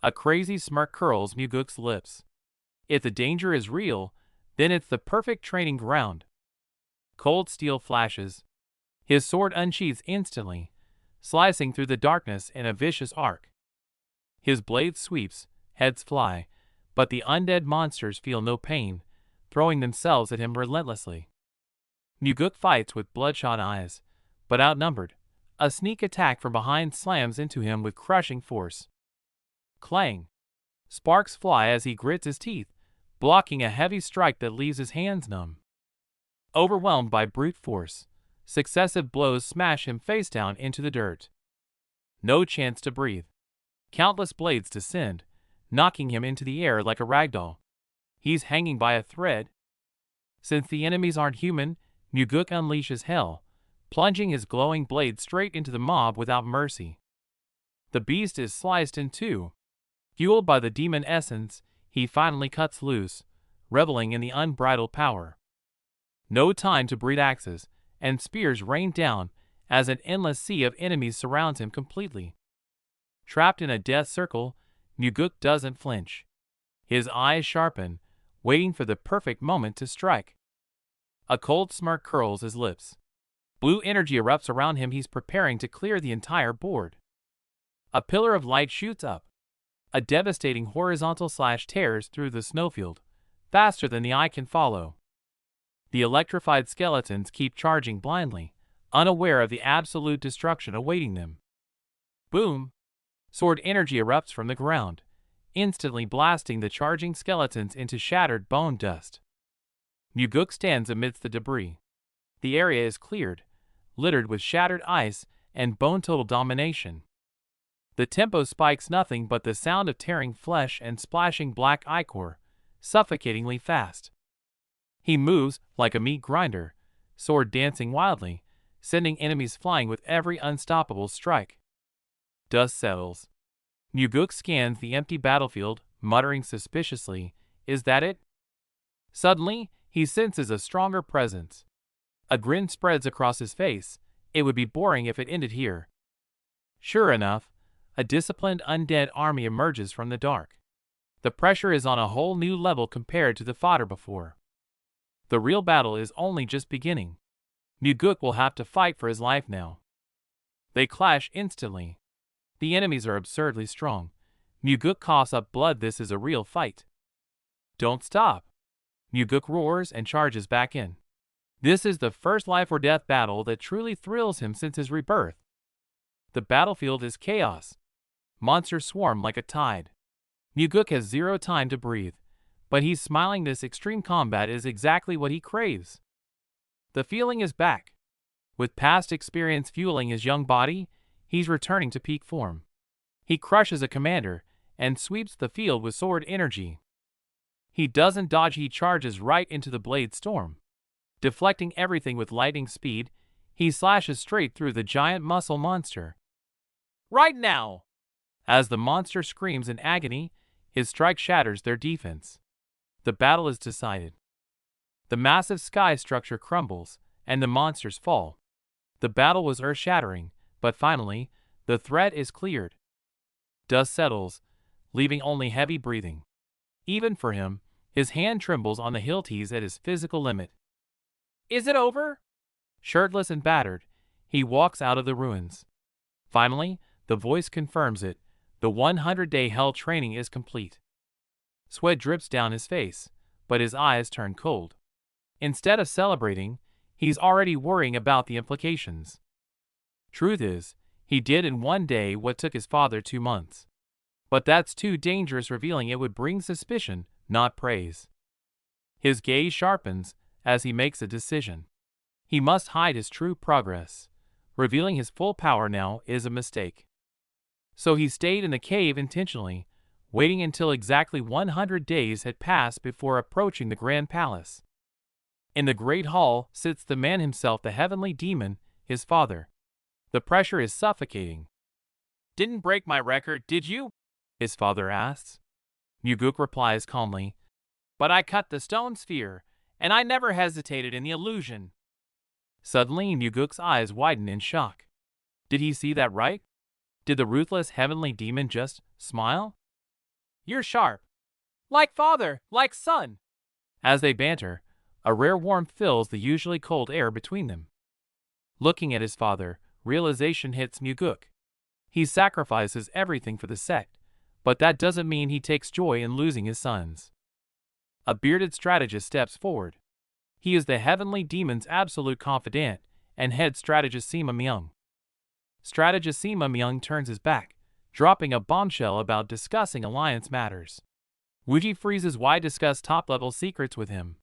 a crazy smirk curls Muguk's lips. If the danger is real, then it's the perfect training ground. Cold steel flashes. His sword unsheathes instantly, slicing through the darkness in a vicious arc. His blade sweeps, heads fly, but the undead monsters feel no pain, throwing themselves at him relentlessly. Muguk fights with bloodshot eyes, but outnumbered. A sneak attack from behind slams into him with crushing force. Clang! Sparks fly as he grits his teeth, blocking a heavy strike that leaves his hands numb. Overwhelmed by brute force, successive blows smash him face down into the dirt. No chance to breathe. Countless blades descend, knocking him into the air like a ragdoll. He's hanging by a thread. Since the enemies aren't human, Muguk unleashes hell, plunging his glowing blade straight into the mob without mercy. The beast is sliced in two. Fueled by the demon essence, he finally cuts loose, reveling in the unbridled power. No time to breed axes, and spears rain down as an endless sea of enemies surrounds him completely. Trapped in a death circle, Muguk doesn't flinch. His eyes sharpen, waiting for the perfect moment to strike. A cold smirk curls his lips. Blue energy erupts around him. He's preparing to clear the entire board. A pillar of light shoots up. A devastating horizontal slash tears through the snowfield, faster than the eye can follow. The electrified skeletons keep charging blindly, unaware of the absolute destruction awaiting them. Boom! Sword energy erupts from the ground, instantly blasting the charging skeletons into shattered bone dust. Muguk stands amidst the debris. The area is cleared, littered with shattered ice and bone total domination. The tempo spikes, nothing but the sound of tearing flesh and splashing black ichor, suffocatingly fast. He moves like a meat grinder, sword dancing wildly, sending enemies flying with every unstoppable strike. Dust settles. Muguk scans the empty battlefield, muttering suspiciously, "Is that it?" Suddenly, he senses a stronger presence. A grin spreads across his face. It would be boring if it ended here. Sure enough, a disciplined undead army emerges from the dark. The pressure is on a whole new level compared to the fodder before. The real battle is only just beginning. Muguk will have to fight for his life now. They clash instantly. The enemies are absurdly strong. Muguk coughs up blood. This is a real fight. Don't stop! Muguk roars and charges back in. This is the first life or death battle that truly thrills him since his rebirth. The battlefield is chaos. Monsters swarm like a tide. Muguk has zero time to breathe, but he's smiling. This extreme combat is exactly what he craves. The feeling is back. With past experience fueling his young body, he's returning to peak form. He crushes a commander and sweeps the field with sword energy. He doesn't dodge, he charges right into the blade storm. Deflecting everything with lightning speed, he slashes straight through the giant muscle monster. Right now! As the monster screams in agony, his strike shatters their defense. The battle is decided. The massive sky structure crumbles, and the monsters fall. The battle was earth-shattering, but finally, the threat is cleared. Dust settles, leaving only heavy breathing. Even for him, his hand trembles on the hilt. He's at his physical limit. Is it over? Shirtless and battered, he walks out of the ruins. Finally, the voice confirms it. The 100-day hell training is complete. Sweat drips down his face, but his eyes turn cold. Instead of celebrating, he's already worrying about the implications. Truth is, he did in one day what took his father 2 months. But that's too dangerous, revealing it would bring suspicion, not praise. His gaze sharpens as he makes a decision. He must hide his true progress. Revealing his full power now is a mistake. So he stayed in the cave intentionally, waiting until exactly 100 days had passed before approaching the Grand Palace. In the Great Hall sits the man himself, the heavenly demon, his father. The pressure is suffocating. Didn't break my record, did you? His father asks. Muguk replies calmly, but I cut the stone sphere, and I never hesitated in the illusion. Suddenly Muguk's eyes widen in shock. Did he see that right? Did the ruthless heavenly demon just smile? You're sharp. Like father, like son. As they banter, a rare warmth fills the usually cold air between them. Looking at his father, realization hits Muguk. He sacrifices everything for the sect, but that doesn't mean he takes joy in losing his sons. A bearded strategist steps forward. He is the heavenly demon's absolute confidant and head strategist Sima Myung. Strategist Sima Myung turns his back, dropping a bombshell about discussing alliance matters. Wuji freezes. Why discuss top-level secrets with him?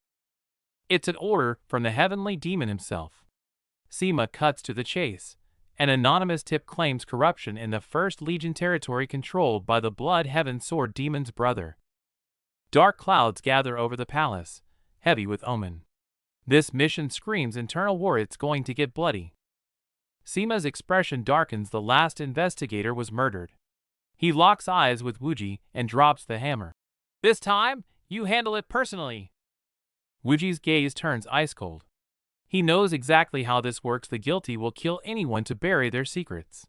It's an order from the heavenly demon himself. Sima cuts to the chase. An anonymous tip claims corruption in the First Legion territory controlled by the Blood Heaven Sword Demon's brother. Dark clouds gather over the palace, heavy with omen. This mission screams internal war. It's going to get bloody. Seema's expression darkens. The last investigator was murdered. He locks eyes with Wuji and drops the hammer. This time, you handle it personally. Wuji's gaze turns ice cold. He knows exactly how this works. The guilty will kill anyone to bury their secrets.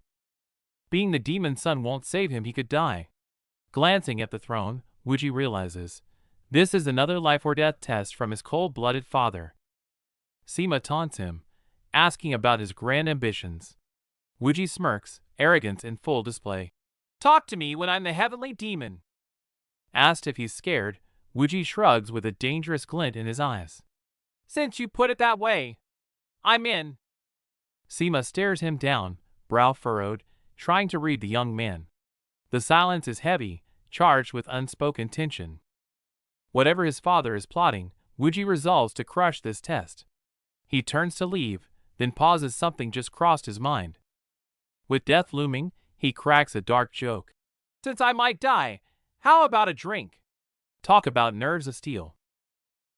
Being the demon's son won't save him. He could die. Glancing at the throne, Wuji realizes this is another life or death test from his cold-blooded father. Seema taunts him, asking about his grand ambitions. Wuji smirks, arrogance in full display. Talk to me when I'm the heavenly demon. Asked if he's scared, Wuji shrugs with a dangerous glint in his eyes. Since you put it that way, I'm in. Seema stares him down, brow furrowed, trying to read the young man. The silence is heavy, charged with unspoken tension. Whatever his father is plotting, Wuji resolves to crush this test. He turns to leave, then pauses. Something just crossed his mind. With death looming, he cracks a dark joke. Since I might die, how about a drink? Talk about nerves of steel.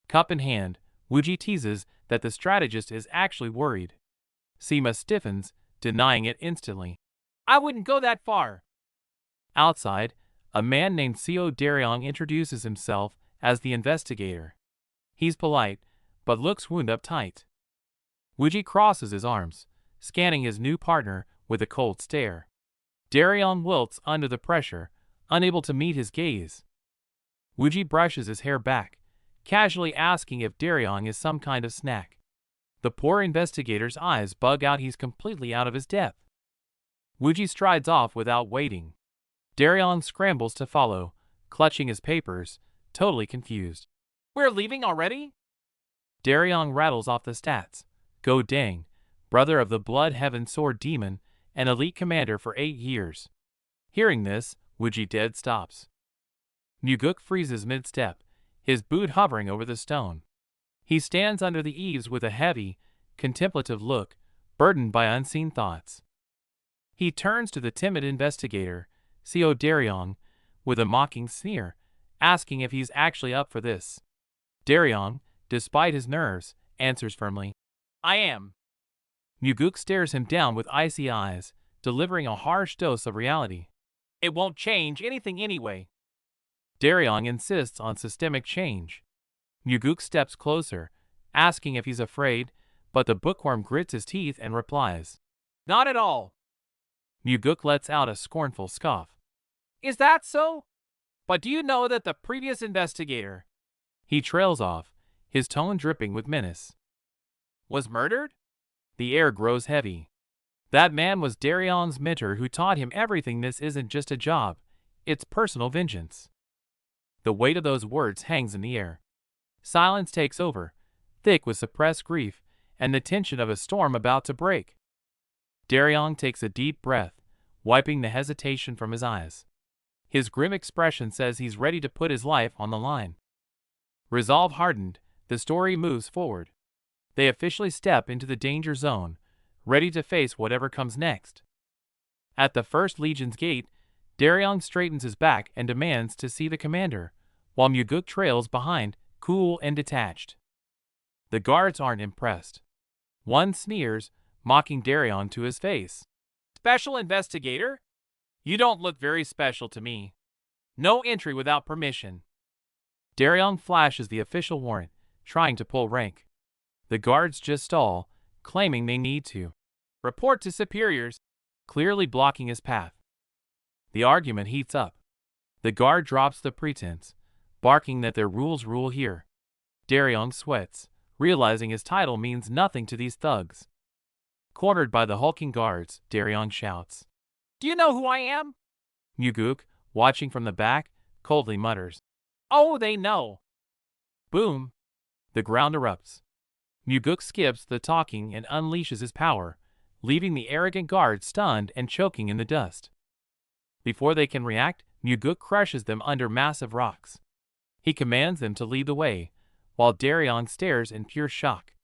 Cup in hand, Wuji teases that the strategist is actually worried. Seema stiffens, denying it instantly. I wouldn't go that far. Outside, a man named Seo Daryong introduces himself as the investigator. He's polite, but looks wound up tight. Wuji crosses his arms, scanning his new partner with a cold stare. Daryong wilts under the pressure, unable to meet his gaze. Wuji brushes his hair back, casually asking if Daryong is some kind of snack. The poor investigator's eyes bug out. He's completely out of his depth. Wuji strides off without waiting. Daryong scrambles to follow, clutching his papers, totally confused. We're leaving already? Daryong rattles off the stats. Go Dang, brother of the Blood Heaven Sword Demon, and elite commander for 8 years. Hearing this, Wuji dead stops. Muguk freezes mid-step, his boot hovering over the stone. He stands under the eaves with a heavy, contemplative look, burdened by unseen thoughts. He turns to the timid investigator, Seo Daryong, with a mocking sneer, asking if he's actually up for this. Daryong, despite his nerves, answers firmly, I am. Muguk stares him down with icy eyes, delivering a harsh dose of reality. It won't change anything anyway. Daryong insists on systemic change. Muguk steps closer, asking if he's afraid, but the bookworm grits his teeth and replies, Not at all. Muguk lets out a scornful scoff. Is that so? But do you know that the previous investigator... He trails off, his tone dripping with menace. Was murdered? The air grows heavy. That man was Daryong's mentor who taught him everything. This isn't just a job, it's personal vengeance. The weight of those words hangs in the air. Silence takes over, thick with suppressed grief and the tension of a storm about to break. Daryong takes a deep breath, wiping the hesitation from his eyes. His grim expression says he's ready to put his life on the line. Resolve hardened, the story moves forward. They officially step into the danger zone, ready to face whatever comes next. At the First Legion's gate, Daryong straightens his back and demands to see the commander, while Muguk trails behind, cool and detached. The guards aren't impressed. One sneers, mocking Daryong to his face. Special investigator? You don't look very special to me. No entry without permission. Daryong flashes the official warrant, trying to pull rank. The guards just stall, claiming they need to. Report to superiors, clearly blocking his path. The argument heats up. The guard drops the pretense, barking that their rules rule here. Daryong sweats, realizing his title means nothing to these thugs. Cornered by the hulking guards, Daryong shouts, Do you know who I am? Muguk, watching from the back, coldly mutters, Oh, they know. Boom. The ground erupts. Muguk skips the talking and unleashes his power, leaving the arrogant guards stunned and choking in the dust. Before they can react, Muguk crushes them under massive rocks. He commands them to lead the way, while Daryong stares in pure shock.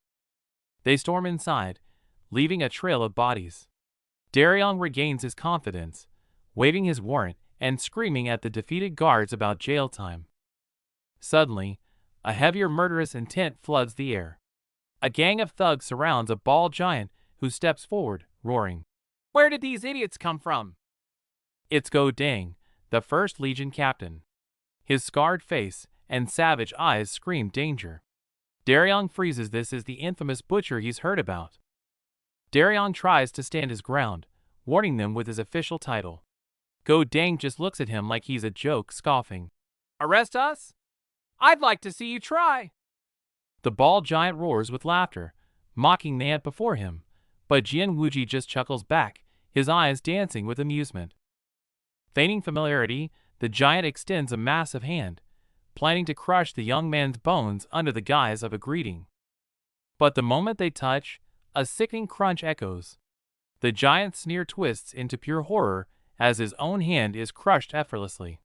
They storm inside, leaving a trail of bodies. Daryong regains his confidence, waving his warrant and screaming at the defeated guards about jail time. Suddenly, a heavier murderous intent floods the air. A gang of thugs surrounds a bald giant who steps forward, roaring. Where did these idiots come from? It's Go Dang, the First Legion captain. His scarred face and savage eyes scream danger. Daryong freezes. This is the infamous butcher he's heard about. Daryong tries to stand his ground, warning them with his official title. Go Dang just looks at him like he's a joke, scoffing. Arrest us? I'd like to see you try. The bald giant roars with laughter, mocking the ant before him, but Jian Wuji just chuckles back, his eyes dancing with amusement. Feigning familiarity, the giant extends a massive hand, planning to crush the young man's bones under the guise of a greeting. But the moment they touch, a sickening crunch echoes. The giant's sneer twists into pure horror as his own hand is crushed effortlessly.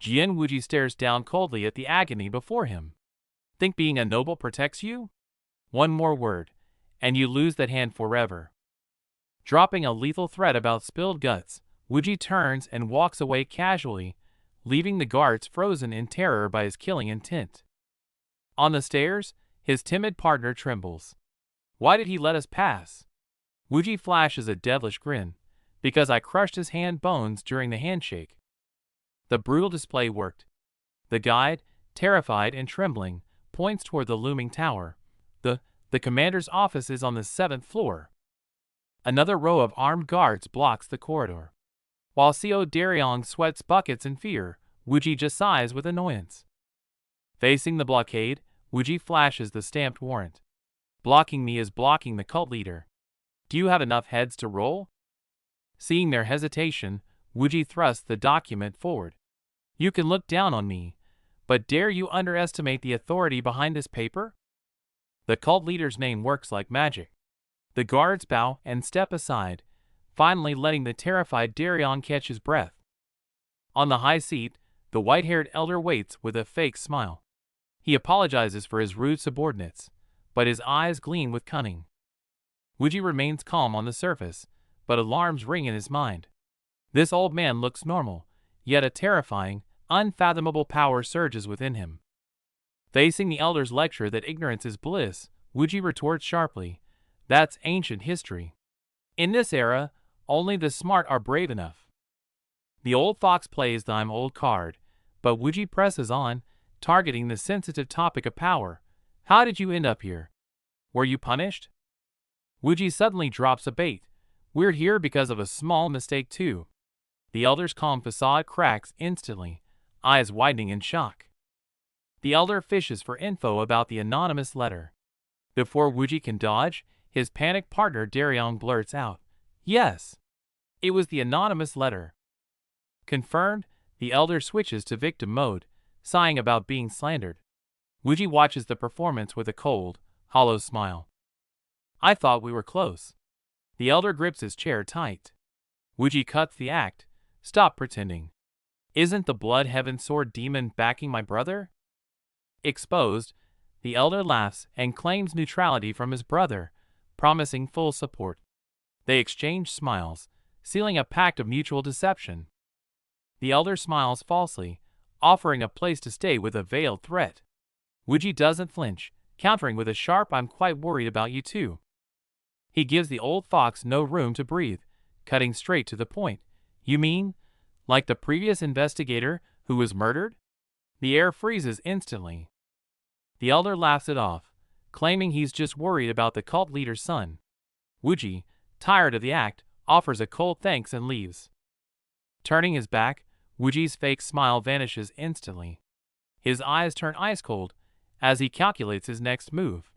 Jian Wuji stares down coldly at the agony before him. Think being a noble protects you? One more word, and you lose that hand forever. Dropping a lethal threat about spilled guts, Wuji turns and walks away casually, leaving the guards frozen in terror by his killing intent. On the stairs, his timid partner trembles. Why did he let us pass? Wuji flashes a devilish grin. Because I crushed his hand bones during the handshake. The brutal display worked. The guide, terrified and trembling, points toward the looming tower. The commander's office is on the 7th floor. Another row of armed guards blocks the corridor. While Co. Daryong sweats buckets in fear, Wuji just sighs with annoyance. Facing the blockade, Wuji flashes the stamped warrant. Blocking me is blocking the cult leader. Do you have enough heads to roll? Seeing their hesitation, Wuji thrusts the document forward. You can look down on me, but dare you underestimate the authority behind this paper? The cult leader's name works like magic. The guards bow and step aside, finally letting the terrified Daryong catch his breath. On the high seat, the white-haired elder waits with a fake smile. He apologizes for his rude subordinates, but his eyes gleam with cunning. Wuji remains calm on the surface, but alarms ring in his mind. This old man looks normal, yet a terrifying, unfathomable power surges within him. Facing the elder's lecture that ignorance is bliss, Wuji retorts sharply, "That's ancient history. In this era, only the smart are brave enough." The old fox plays the "I'm old" card, but Wuji presses on, targeting the sensitive topic of power. How did you end up here? Were you punished? Wuji suddenly drops a bait. We're here because of a small mistake too. The elder's calm facade cracks instantly, eyes widening in shock. The elder fishes for info about the anonymous letter. Before Wuji can dodge, his panicked partner Daryong blurts out, "Yes, it was the anonymous letter." Confirmed, the elder switches to victim mode, sighing about being slandered. Wuji watches the performance with a cold, hollow smile. I thought we were close. The elder grips his chair tight. Wuji cuts the act. Stop pretending. Isn't the blood heaven sword demon backing my brother? Exposed, the elder laughs and claims neutrality from his brother, promising full support. They exchange smiles, sealing a pact of mutual deception. The elder smiles falsely, offering a place to stay with a veiled threat. Wuji doesn't flinch, countering with a sharp "I'm quite worried about you too." He gives the old fox no room to breathe, cutting straight to the point. You mean, like the previous investigator who was murdered? The air freezes instantly. The elder laughs it off, claiming he's just worried about the cult leader's son. Wuji, tired of the act, offers a cold thanks and leaves. Turning his back, Wuji's fake smile vanishes instantly. His eyes turn ice cold as he calculates his next move.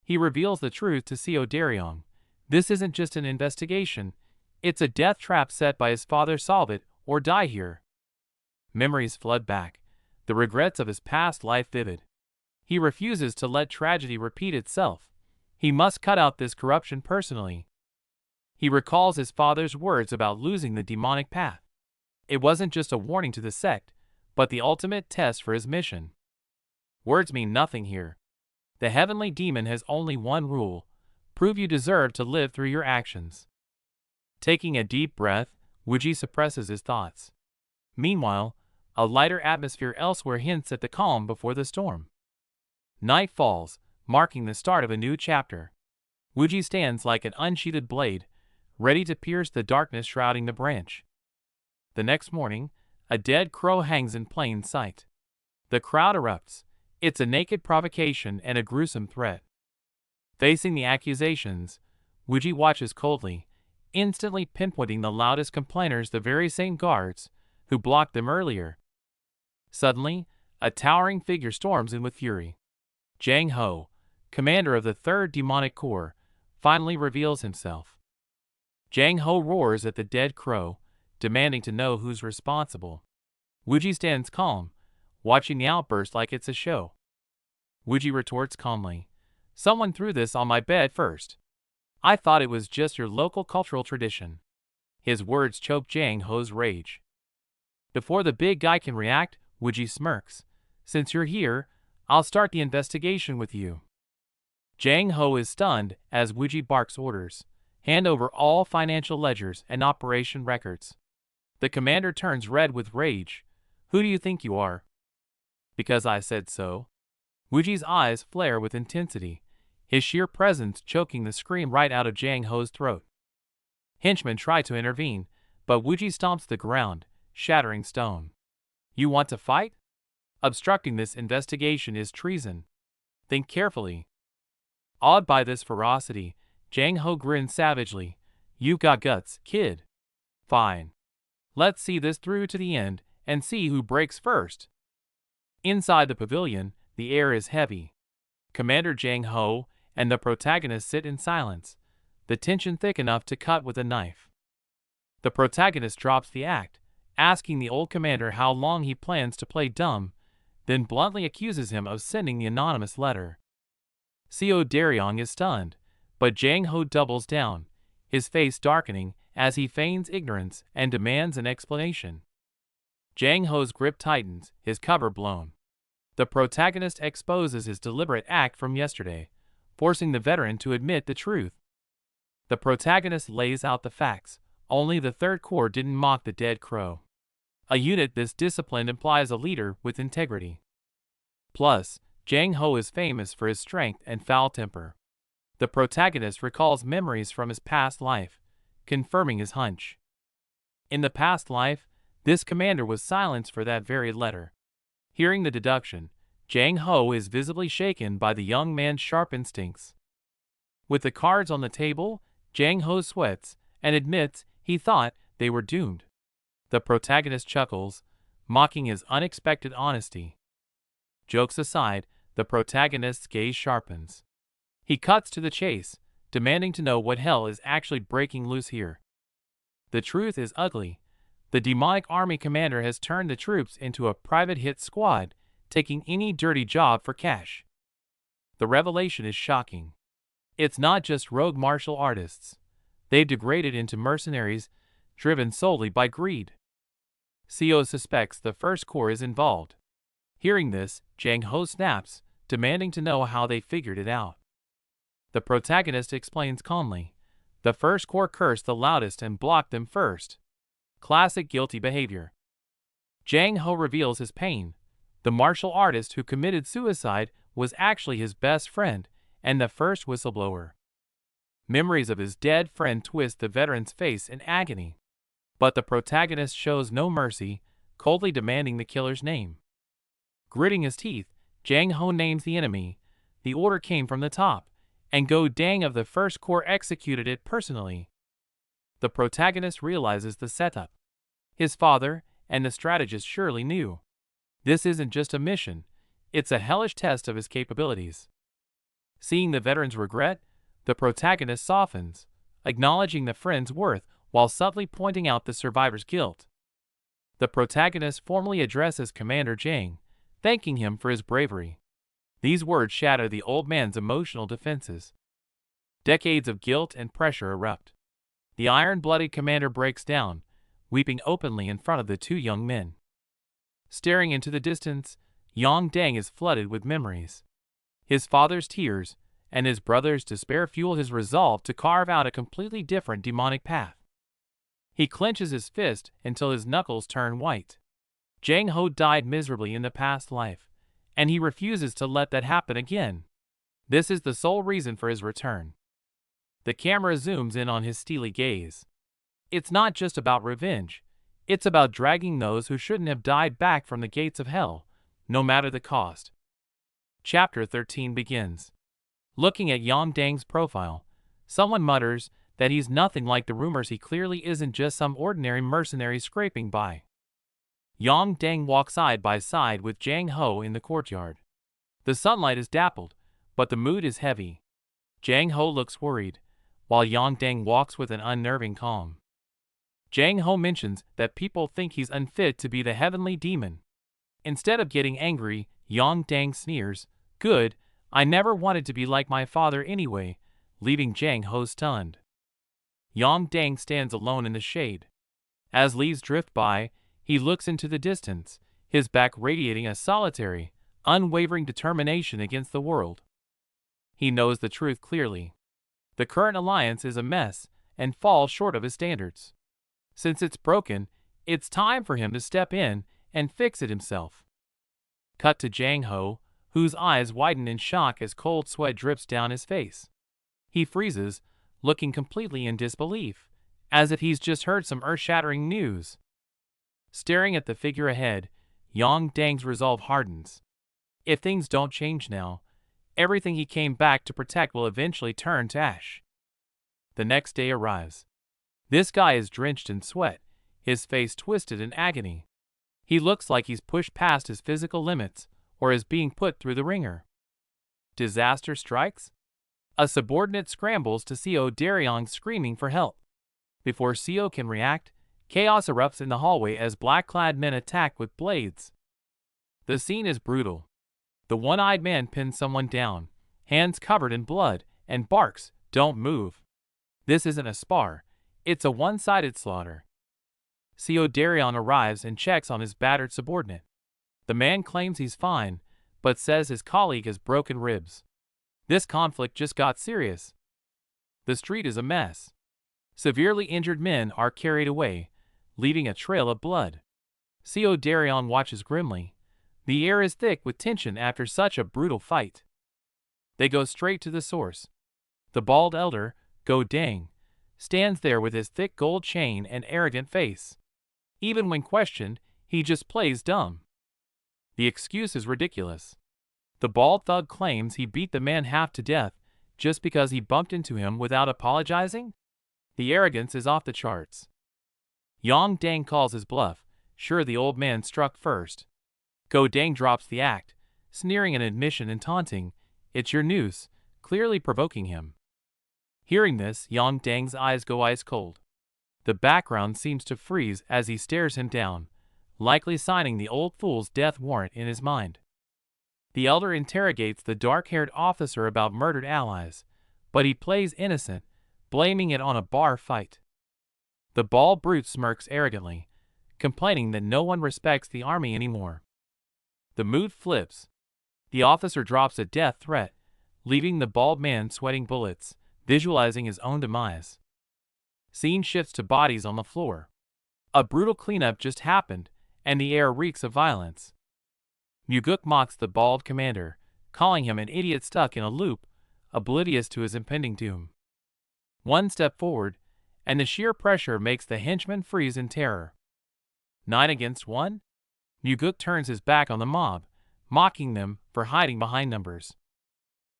He reveals the truth to Co. Daryong. This isn't just an investigation, it's a death trap set by his father. Solve it or die here. Memories flood back, the regrets of his past life vivid. He refuses to let tragedy repeat itself. He must cut out this corruption personally. He recalls his father's words about losing the demonic path. It wasn't just a warning to the sect, but the ultimate test for his mission. Words mean nothing here. The heavenly demon has only one rule: prove you deserve to live through your actions. Taking a deep breath, Wuji suppresses his thoughts. Meanwhile, a lighter atmosphere elsewhere hints at the calm before the storm. Night falls, marking the start of a new chapter. Wuji stands like an unsheathed blade, ready to pierce the darkness shrouding the branch. The next morning, a dead crow hangs in plain sight. The crowd erupts. It's a naked provocation and a gruesome threat. Facing the accusations, Wuji watches coldly, instantly pinpointing the loudest complainers, the very same guards who blocked them earlier. Suddenly, a towering figure storms in with fury. Jang Ho, commander of the 3rd Demonic Corps, finally reveals himself. Jang Ho roars at the dead crow, demanding to know who's responsible. Wuji stands calm, watching the outburst like it's a show. Wuji retorts calmly, "Someone threw this on my bed first. I thought it was just your local cultural tradition." His words choke Jang Ho's rage. Before the big guy can react, Wuji smirks. "Since you're here, I'll start the investigation with you." Jang Ho is stunned as Wuji barks orders. "Hand over all financial ledgers and operation records." The commander turns red with rage. "Who do you think you are?" "Because I said so." Wuji's eyes flare with intensity, his sheer presence choking the scream right out of Jang Ho's throat. Henchmen try to intervene, but Wuji stomps the ground, shattering stone. "You want to fight? Obstructing this investigation is treason. Think carefully." Awed by this ferocity, Jang Ho grins savagely. "You got guts, kid. Fine. Let's see this through to the end and see who breaks first." Inside the pavilion, the air is heavy. Commander Jang Ho and the protagonist sit in silence, the tension thick enough to cut with a knife. The protagonist drops the act, asking the old commander how long he plans to play dumb, then bluntly accuses him of sending the anonymous letter. Seo Daryong is stunned, but Jang Ho doubles down, his face darkening as he feigns ignorance and demands an explanation. Jang Ho's grip tightens, his cover blown. The protagonist exposes his deliberate act from yesterday, forcing the veteran to admit the truth. The protagonist lays out the facts. Only the 3rd Corps didn't mock the dead crow. A unit this disciplined implies a leader with integrity. Plus, Jang Ho is famous for his strength and foul temper. The protagonist recalls memories from his past life, confirming his hunch. In the past life, this commander was silenced for that very letter. Hearing the deduction, Jang Ho is visibly shaken by the young man's sharp instincts. With the cards on the table, Jang Ho sweats and admits he thought they were doomed. The protagonist chuckles, mocking his unexpected honesty. Jokes aside, the protagonist's gaze sharpens. He cuts to the chase, demanding to know what hell is actually breaking loose here. The truth is ugly. The demonic army commander has turned the troops into a private hit squad, taking any dirty job for cash. The revelation is shocking. It's not just rogue martial artists. They've degraded into mercenaries, driven solely by greed. Seo suspects the 1st Corps is involved. Hearing this, Jang Ho snaps, demanding to know how they figured it out. The protagonist explains calmly. The 1st Corps cursed the loudest and blocked them first. Classic guilty behavior. Jang Ho reveals his pain. The martial artist who committed suicide was actually his best friend and the first whistleblower. Memories of his dead friend twist the veteran's face in agony. But the protagonist shows no mercy, coldly demanding the killer's name. Gritting his teeth, Jang Ho names the enemy. The order came from the top, and Go Dang of the 1st Corps executed it personally. The protagonist realizes the setup. His father and the strategist surely knew. This isn't just a mission, it's a hellish test of his capabilities. Seeing the veteran's regret, the protagonist softens, acknowledging the friend's worth while subtly pointing out the survivor's guilt. The protagonist formally addresses Commander Jang, thanking him for his bravery. These words shatter the old man's emotional defenses. Decades of guilt and pressure erupt. The iron-blooded commander breaks down, weeping openly in front of the 2 young men. Staring into the distance, Yang Dang is flooded with memories. His father's tears and his brother's despair fuel his resolve to carve out a completely different demonic path. He clenches his fist until his knuckles turn white. Jang Ho died miserably in the past life, and he refuses to let that happen again. This is the sole reason for his return. The camera zooms in on his steely gaze. It's not just about revenge. It's about dragging those who shouldn't have died back from the gates of hell, no matter the cost. Chapter 13 begins. Looking at Yang Dang's profile, someone mutters that he's nothing like the rumors. He clearly isn't just some ordinary mercenary scraping by. Yang Dang walks side by side with Jang Ho in the courtyard. The sunlight is dappled, but the mood is heavy. Jang Ho looks worried, while Yang Dang walks with an unnerving calm. Jang Ho mentions that people think he's unfit to be the heavenly demon. Instead of getting angry, Yang Dang sneers, "Good, I never wanted to be like my father anyway," leaving Jang Ho stunned. Yang Dang stands alone in the shade. As leaves drift by, he looks into the distance, his back radiating a solitary, unwavering determination against the world. He knows the truth clearly. The current alliance is a mess and falls short of his standards. Since it's broken, it's time for him to step in and fix it himself. Cut to Jang Ho, whose eyes widen in shock as cold sweat drips down his face. He freezes, looking completely in disbelief, as if he's just heard some earth-shattering news. Staring at the figure ahead, Yang Dang's resolve hardens. If things don't change now, everything he came back to protect will eventually turn to ash. The next day arrives. This guy is drenched in sweat, his face twisted in agony. He looks like he's pushed past his physical limits or is being put through the ringer. Disaster strikes? A subordinate scrambles to Seo Daryong screaming for help. Before Seo can react, chaos erupts in the hallway as black-clad men attack with blades. The scene is brutal. The one-eyed man pins someone down, hands covered in blood, and barks, "Don't move." This isn't a spar, it's a one-sided slaughter. Seo Daryong arrives and checks on his battered subordinate. The man claims he's fine, but says his colleague has broken ribs. This conflict just got serious. The street is a mess. Severely injured men are carried away, leaving a trail of blood. Seo Daryong watches grimly. The air is thick with tension after such a brutal fight. They go straight to the source. The bald elder, Go Dang, stands there with his thick gold chain and arrogant face. Even when questioned, he just plays dumb. The excuse is ridiculous. The bald thug claims he beat the man half to death just because he bumped into him without apologizing? The arrogance is off the charts. Yang Dang calls his bluff, sure the old man struck first. Go Dang drops the act, sneering an admission and taunting, "It's your noose," clearly provoking him. Hearing this, Yang Dang's eyes go ice cold. The background seems to freeze as he stares him down, likely signing the old fool's death warrant in his mind. The elder interrogates the dark-haired officer about murdered allies, but he plays innocent, blaming it on a bar fight. The bald brute smirks arrogantly, complaining that no one respects the army anymore. The mood flips. The officer drops a death threat, leaving the bald man sweating bullets, visualizing his own demise. Scene shifts to bodies on the floor. A brutal cleanup just happened, and the air reeks of violence. Muguk mocks the bald commander, calling him an idiot stuck in a loop, oblivious to his impending doom. One step forward, and the sheer pressure makes the henchman freeze in terror. 9 against 1? Muguk turns his back on the mob, mocking them for hiding behind numbers.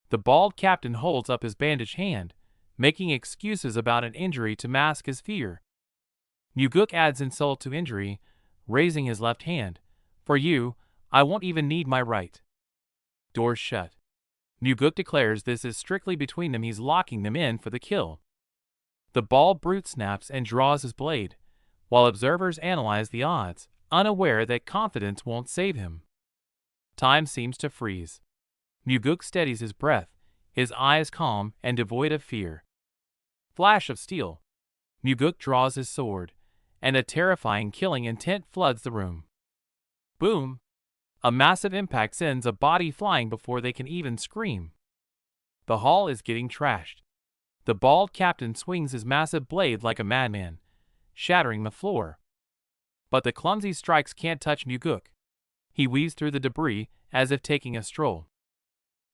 The bald captain holds up his bandaged hand, making excuses about an injury to mask his fear. Muguk adds insult to injury, raising his left hand. "For you, I won't even need my right." Doors shut. Muguk declares this is strictly between them. He's locking them in for the kill. The bald brute snaps and draws his blade, while observers analyze the odds, unaware that confidence won't save him. Time seems to freeze. Muguk steadies his breath, his eyes calm and devoid of fear. Flash of steel. Muguk draws his sword, and a terrifying killing intent floods the room. Boom! A massive impact sends a body flying before they can even scream. The hall is getting trashed. The bald captain swings his massive blade like a madman, shattering the floor. But the clumsy strikes can't touch Muguk. He weaves through the debris as if taking a stroll.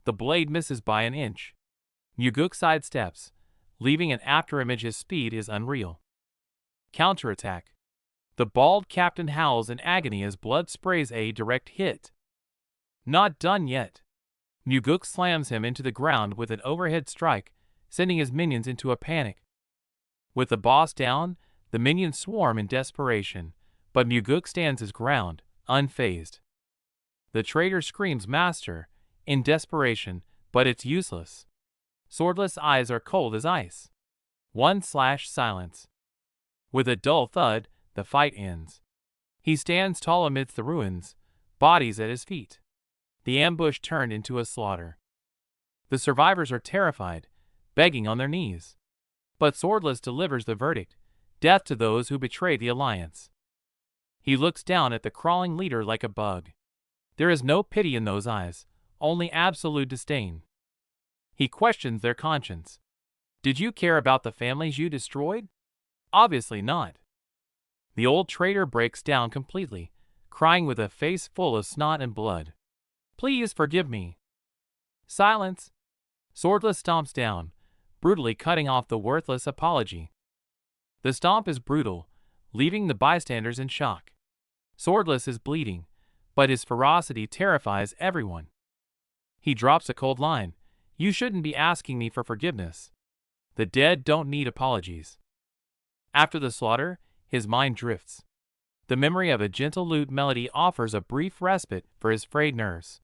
The blade misses by an inch. Muguk sidesteps, leaving an afterimage. His speed is unreal. Counterattack. The bald captain howls in agony as blood sprays a direct hit. Not done yet. Muguk slams him into the ground with an overhead strike, sending his minions into a panic. With the boss down, the minions swarm in desperation, but Muguk stands his ground, unfazed. The traitor screams master, in desperation, but it's useless. Swordless eyes are cold as ice. Silence. With a dull thud, the fight ends. He stands tall amidst the ruins, bodies at his feet. The ambush turned into a slaughter. The survivors are terrified, begging on their knees. But Swordless delivers the verdict: death to those who betray the alliance. He looks down at the crawling leader like a bug. There is no pity in those eyes, only absolute disdain. He questions their conscience. Did you care about the families you destroyed? Obviously not. The old traitor breaks down completely, crying with a face full of snot and blood. Please forgive me. Silence. Swordless stomps down, brutally cutting off the worthless apology. The stomp is brutal, leaving the bystanders in shock. Swordless is bleeding, but his ferocity terrifies everyone. He drops a cold line: "You shouldn't be asking me for forgiveness. The dead don't need apologies." After the slaughter, his mind drifts. The memory of a gentle lute melody offers a brief respite for his frayed nerves.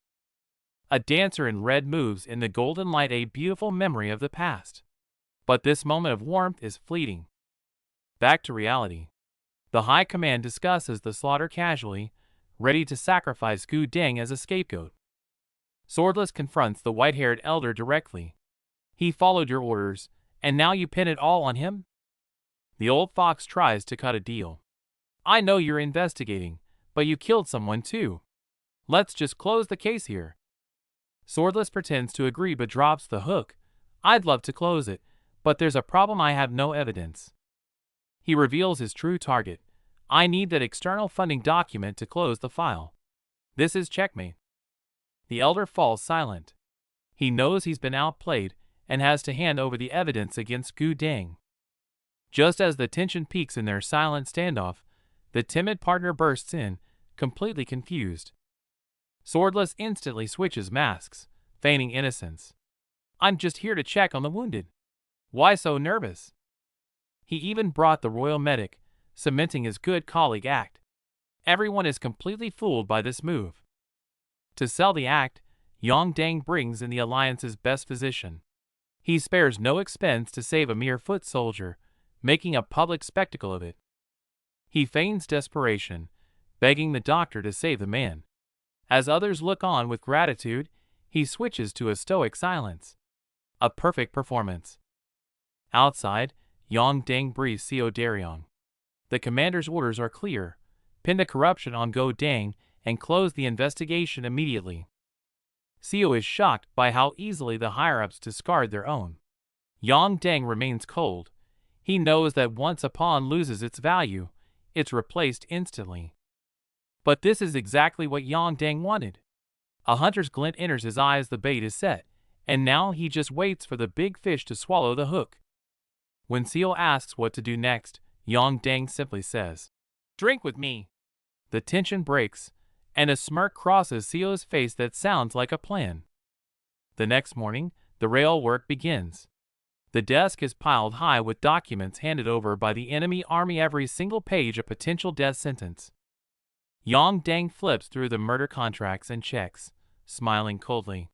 A dancer in red moves in the golden light, a beautiful memory of the past. But this moment of warmth is fleeting. Back to reality. The High Command discusses the slaughter casually, ready to sacrifice Gu Deng as a scapegoat. Swordless confronts the white-haired elder directly. He followed your orders, and now you pin it all on him? The old fox tries to cut a deal. I know you're investigating, but you killed someone too. Let's just close the case here. Swordless pretends to agree but drops the hook. I'd love to close it, but there's a problem: I have no evidence. He reveals his true target. I need that external funding document to close the file. This is checkmate. The elder falls silent. He knows he's been outplayed and has to hand over the evidence against Gu Deng. Just as the tension peaks in their silent standoff, the timid partner bursts in, completely confused. Swordless instantly switches masks, feigning innocence. I'm just here to check on the wounded. Why so nervous? He even brought the royal medic, cementing his good colleague act. Everyone is completely fooled by this move. To sell the act, Yang Deng brings in the alliance's best physician. He spares no expense to save a mere foot soldier, making a public spectacle of it. He feigns desperation, begging the doctor to save the man. As others look on with gratitude, he switches to a stoic silence. A perfect performance. Outside, Yang Deng briefs Seo Daryong. The commander's orders are clear: pin the corruption on Go Deng and close the investigation immediately. Seo is shocked by how easily the higher-ups discard their own. Yang Deng remains cold. He knows that once a pawn loses its value, it's replaced instantly. But this is exactly what Yang Deng wanted. A hunter's glint enters his eyes. The bait is set, and now he just waits for the big fish to swallow the hook. When Seo asks what to do next, Yang Deng simply says, "Drink with me." The tension breaks, and a smirk crosses Seo's face that sounds like a plan. The next morning, the rail work begins. The desk is piled high with documents handed over by the enemy army, every single page a potential death sentence. Yang Deng flips through the murder contracts and checks, smiling coldly.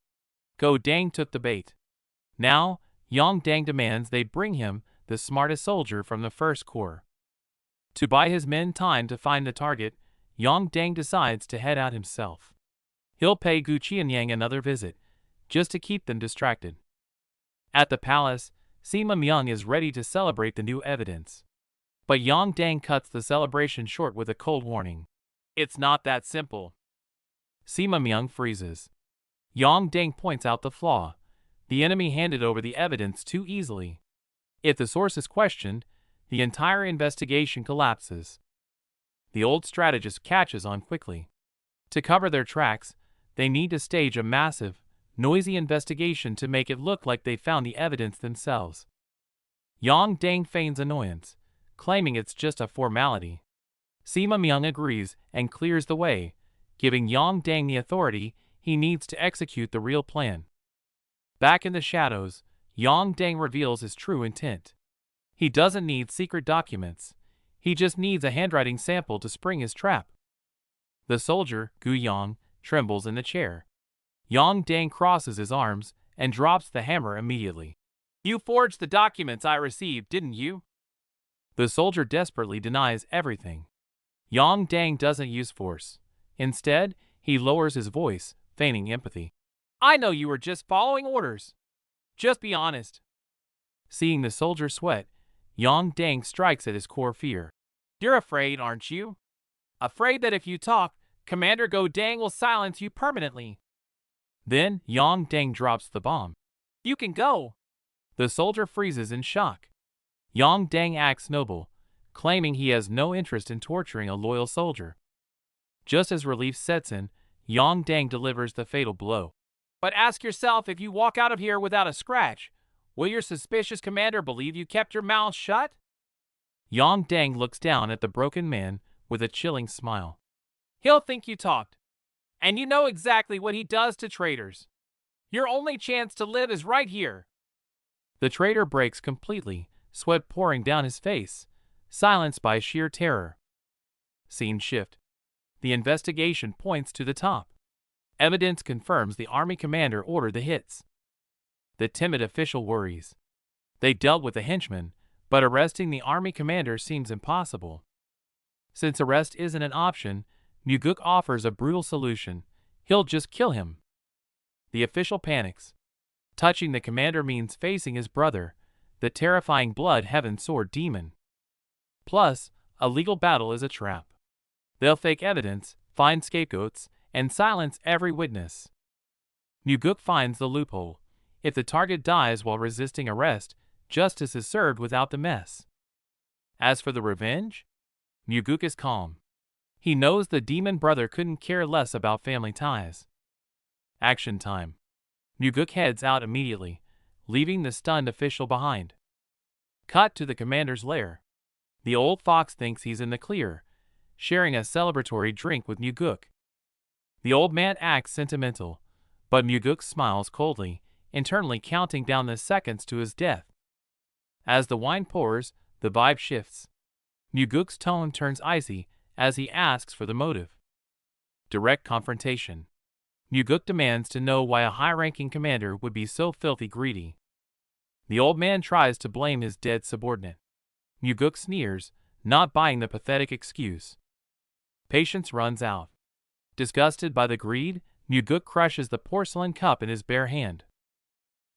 Go Deng took the bait. Now, Yang Deng demands they bring him the smartest soldier from the First Corps. To buy his men time to find the target, Yang Deng decides to head out himself. He'll pay Gu Qianyang another visit, just to keep them distracted. At the palace, Sima Myung is ready to celebrate the new evidence. But Yang Deng cuts the celebration short with a cold warning. It's not that simple. Sima Myung freezes. Yang Deng points out the flaw. The enemy handed over the evidence too easily. If the source is questioned, the entire investigation collapses. The old strategist catches on quickly. To cover their tracks, they need to stage a massive, noisy investigation to make it look like they found the evidence themselves. Yang Dang feigns annoyance, claiming it's just a formality. Sima Myung agrees and clears the way, giving Yang Dang the authority he needs to execute the real plan. Back in the shadows, Yang Dang reveals his true intent. He doesn't need secret documents. He just needs a handwriting sample to spring his trap. The soldier, Gu Yang, trembles in the chair. Yang Dang crosses his arms and drops the hammer immediately. "You forged the documents I received, didn't you?" The soldier desperately denies everything. Yang Dang doesn't use force. Instead, he lowers his voice, feigning empathy. "I know you were just following orders. Just be honest." Seeing the soldier sweat, Yang Dang strikes at his core fear. "You're afraid, aren't you? Afraid that if you talk, Commander Go Dang will silence you permanently." Then Yang Dang drops the bomb. "You can go." The soldier freezes in shock. Yang Dang acts noble, claiming he has no interest in torturing a loyal soldier. Just as relief sets in, Yang Dang delivers the fatal blow. "But ask yourself, if you walk out of here without a scratch, will your suspicious commander believe you kept your mouth shut?" Yang Dang looks down at the broken man with a chilling smile. "He'll think you talked. And you know exactly what he does to traitors. Your only chance to live is right here." The traitor breaks completely, sweat pouring down his face, silenced by sheer terror. Scene shift. The investigation points to the top. Evidence confirms the army commander ordered the hits. The timid official worries. They dealt with the henchman, but arresting the army commander seems impossible. Since arrest isn't an option, Muguk offers a brutal solution. He'll just kill him. The official panics. Touching the commander means facing his brother, the terrifying blood heaven sword demon. Plus, a legal battle is a trap. They'll fake evidence, find scapegoats, and silence every witness. Muguk finds the loophole. If the target dies while resisting arrest, justice is served without the mess. As for the revenge, Muguk is calm. He knows the demon brother couldn't care less about family ties. Action time. Muguk heads out immediately, leaving the stunned official behind. Cut to the commander's lair. The old fox thinks he's in the clear, sharing a celebratory drink with Muguk. The old man acts sentimental, but Muguk smiles coldly, internally counting down the seconds to his death. As the wine pours, the vibe shifts. Muguk's tone turns icy as he asks for the motive. Direct confrontation. Muguk demands to know why a high-ranking commander would be so filthy greedy. The old man tries to blame his dead subordinate. Muguk sneers, not buying the pathetic excuse. Patience runs out. Disgusted by the greed, Muguk crushes the porcelain cup in his bare hand.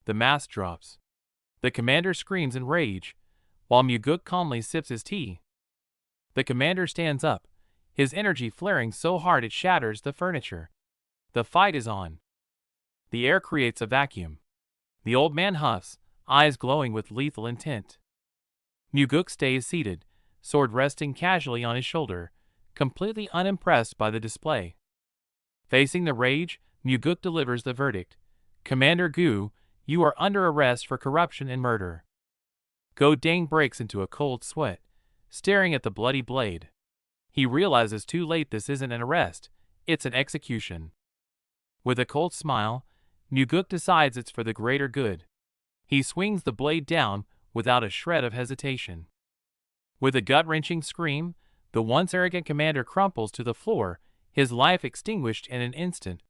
The mask drops. The commander screams in rage, while Muguk calmly sips his tea. The commander stands up, his energy flaring so hard it shatters the furniture. The fight is on. The air creates a vacuum. The old man huffs, eyes glowing with lethal intent. Muguk stays seated, sword resting casually on his shoulder, completely unimpressed by the display. Facing the rage, Muguk delivers the verdict. "Commander Gu, you are under arrest for corruption and murder." Go Dang breaks into a cold sweat, staring at the bloody blade. He realizes too late this isn't an arrest, it's an execution. With a cold smile, Muguk decides it's for the greater good. He swings the blade down without a shred of hesitation. With a gut-wrenching scream, the once arrogant commander crumples to the floor, his life extinguished in an instant.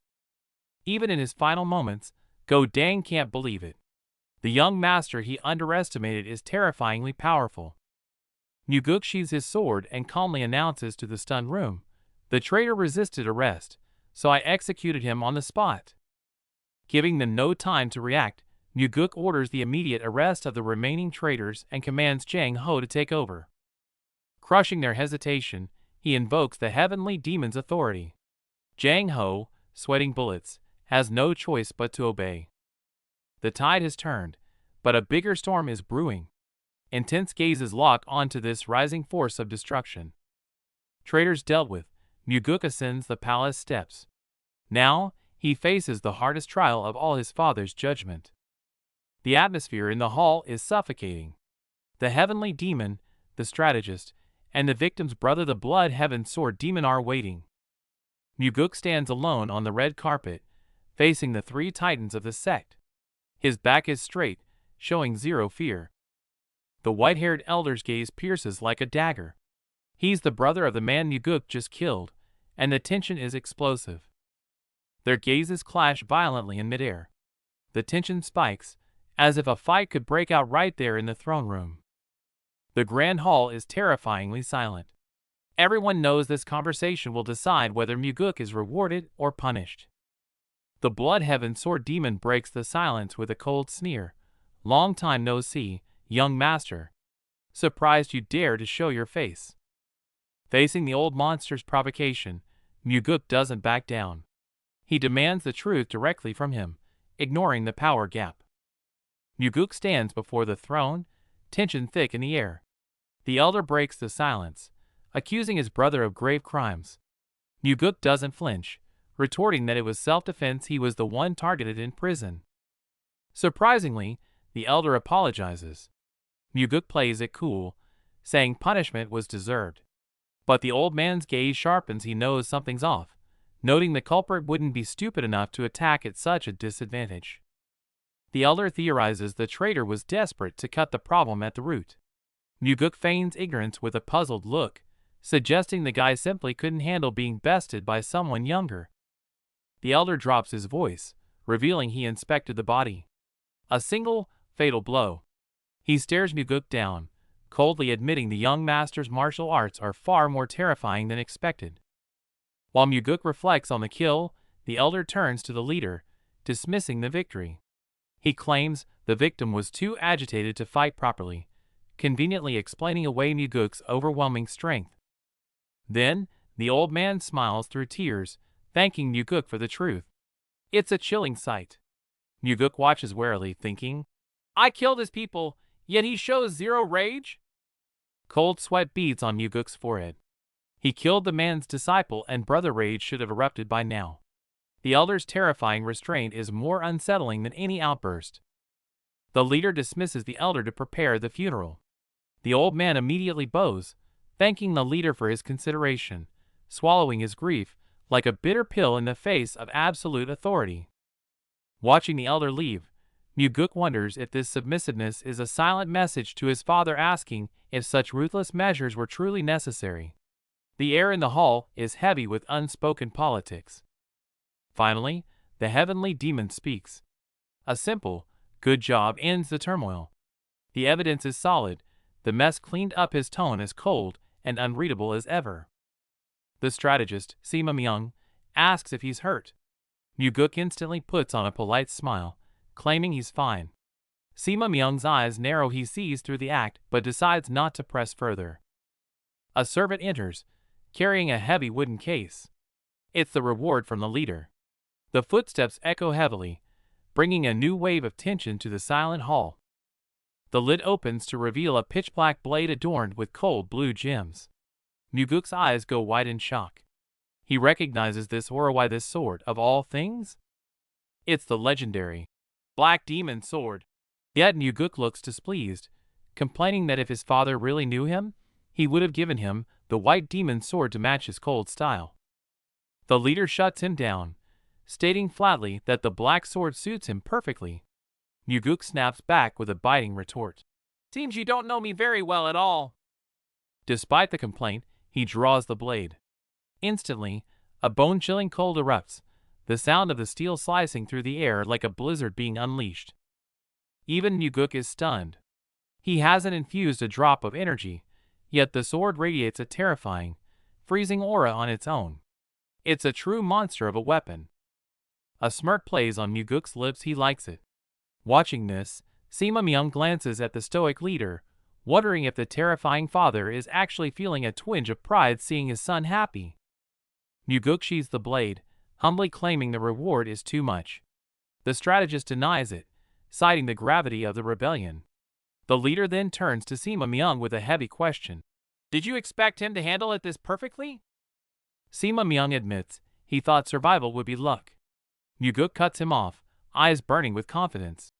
Even in his final moments, Go Dang can't believe it. The young master he underestimated is terrifyingly powerful. Muguk sheathes his sword and calmly announces to the stunned room, "The traitor resisted arrest, so I executed him on the spot." Giving them no time to react, Muguk orders the immediate arrest of the remaining traitors and commands Jang Ho to take over. Crushing their hesitation, he invokes the heavenly demon's authority. Jang Ho, sweating bullets, has no choice but to obey. The tide has turned, but a bigger storm is brewing. Intense gazes lock onto this rising force of destruction. Traitors dealt with, Muguk ascends the palace steps. Now, he faces the hardest trial of all his father's judgment. The atmosphere in the hall is suffocating. The heavenly demon, the strategist, and the victim's brother the blood heaven sword demon are waiting. Muguk stands alone on the red carpet, facing the three titans of the sect. His back is straight, showing zero fear. The white-haired elder's gaze pierces like a dagger. He's the brother of the man Muguk just killed, and the tension is explosive. Their gazes clash violently in midair. The tension spikes, as if a fight could break out right there in the throne room. The grand hall is terrifyingly silent. Everyone knows this conversation will decide whether Muguk is rewarded or punished. The blood heaven sword demon breaks the silence with a cold sneer. Long time no see, young master. Surprised you dare to show your face. Facing the old monster's provocation, Muguk doesn't back down. He demands the truth directly from him, ignoring the power gap. Muguk stands before the throne, tension thick in the air. The elder breaks the silence, accusing his brother of grave crimes. Muguk doesn't flinch, retorting that it was self-defense, he was the one targeted in prison. Surprisingly, the elder apologizes. Muguk plays it cool, saying punishment was deserved. But the old man's gaze sharpens, he knows something's off, noting the culprit wouldn't be stupid enough to attack at such a disadvantage. The elder theorizes the traitor was desperate to cut the problem at the root. Muguk feigns ignorance with a puzzled look, suggesting the guy simply couldn't handle being bested by someone younger. The elder drops his voice, revealing he inspected the body. A single, fatal blow. He stares Muguk down, coldly admitting the young master's martial arts are far more terrifying than expected. While Muguk reflects on the kill, the elder turns to the leader, dismissing the victory. He claims the victim was too agitated to fight properly, conveniently explaining away Muguk's overwhelming strength. Then, the old man smiles through tears, thanking Muguk for the truth. It's a chilling sight. Muguk watches warily, thinking, I killed his people, yet he shows zero rage? Cold sweat beads on Muguk's forehead. He killed the man's disciple, and brother rage should have erupted by now. The elder's terrifying restraint is more unsettling than any outburst. The leader dismisses the elder to prepare the funeral. The old man immediately bows, thanking the leader for his consideration, swallowing his grief like a bitter pill in the face of absolute authority. Watching the elder leave, Muguk wonders if this submissiveness is a silent message to his father, asking if such ruthless measures were truly necessary. The air in the hall is heavy with unspoken politics. Finally, the heavenly demon speaks. A simple, good job ends the turmoil. The evidence is solid, the mess cleaned up, his tone as cold and unreadable as ever. The strategist, Sima Myung, asks if he's hurt. Muguk instantly puts on a polite smile, claiming he's fine. Sima Myung's eyes narrow, he sees through the act but decides not to press further. A servant enters, carrying a heavy wooden case. It's the reward from the leader. The footsteps echo heavily, bringing a new wave of tension to the silent hall. The lid opens to reveal a pitch-black blade adorned with cold blue gems. Muguk's eyes go wide in shock. He recognizes this horror. Why this sword, of all things? It's the legendary Black Demon Sword. Yet Muguk looks displeased, complaining that if his father really knew him, he would have given him the White Demon Sword to match his cold style. The leader shuts him down, stating flatly that the black sword suits him perfectly. Muguk snaps back with a biting retort. Seems you don't know me very well at all. Despite the complaint, he draws the blade. Instantly, a bone-chilling cold erupts, the sound of the steel slicing through the air like a blizzard being unleashed. Even Muguk is stunned. He hasn't infused a drop of energy, yet the sword radiates a terrifying, freezing aura on its own. It's a true monster of a weapon. A smirk plays on Muguk's lips, he likes it. Watching this, Sima Myung glances at the stoic leader, wondering if the terrifying father is actually feeling a twinge of pride seeing his son happy. Muguk sheathes the blade, humbly claiming the reward is too much. The strategist denies it, citing the gravity of the rebellion. The leader then turns to Sima Myung with a heavy question. Did you expect him to handle it this perfectly? Sima Myung admits he thought survival would be luck. Muguk cuts him off, eyes burning with confidence.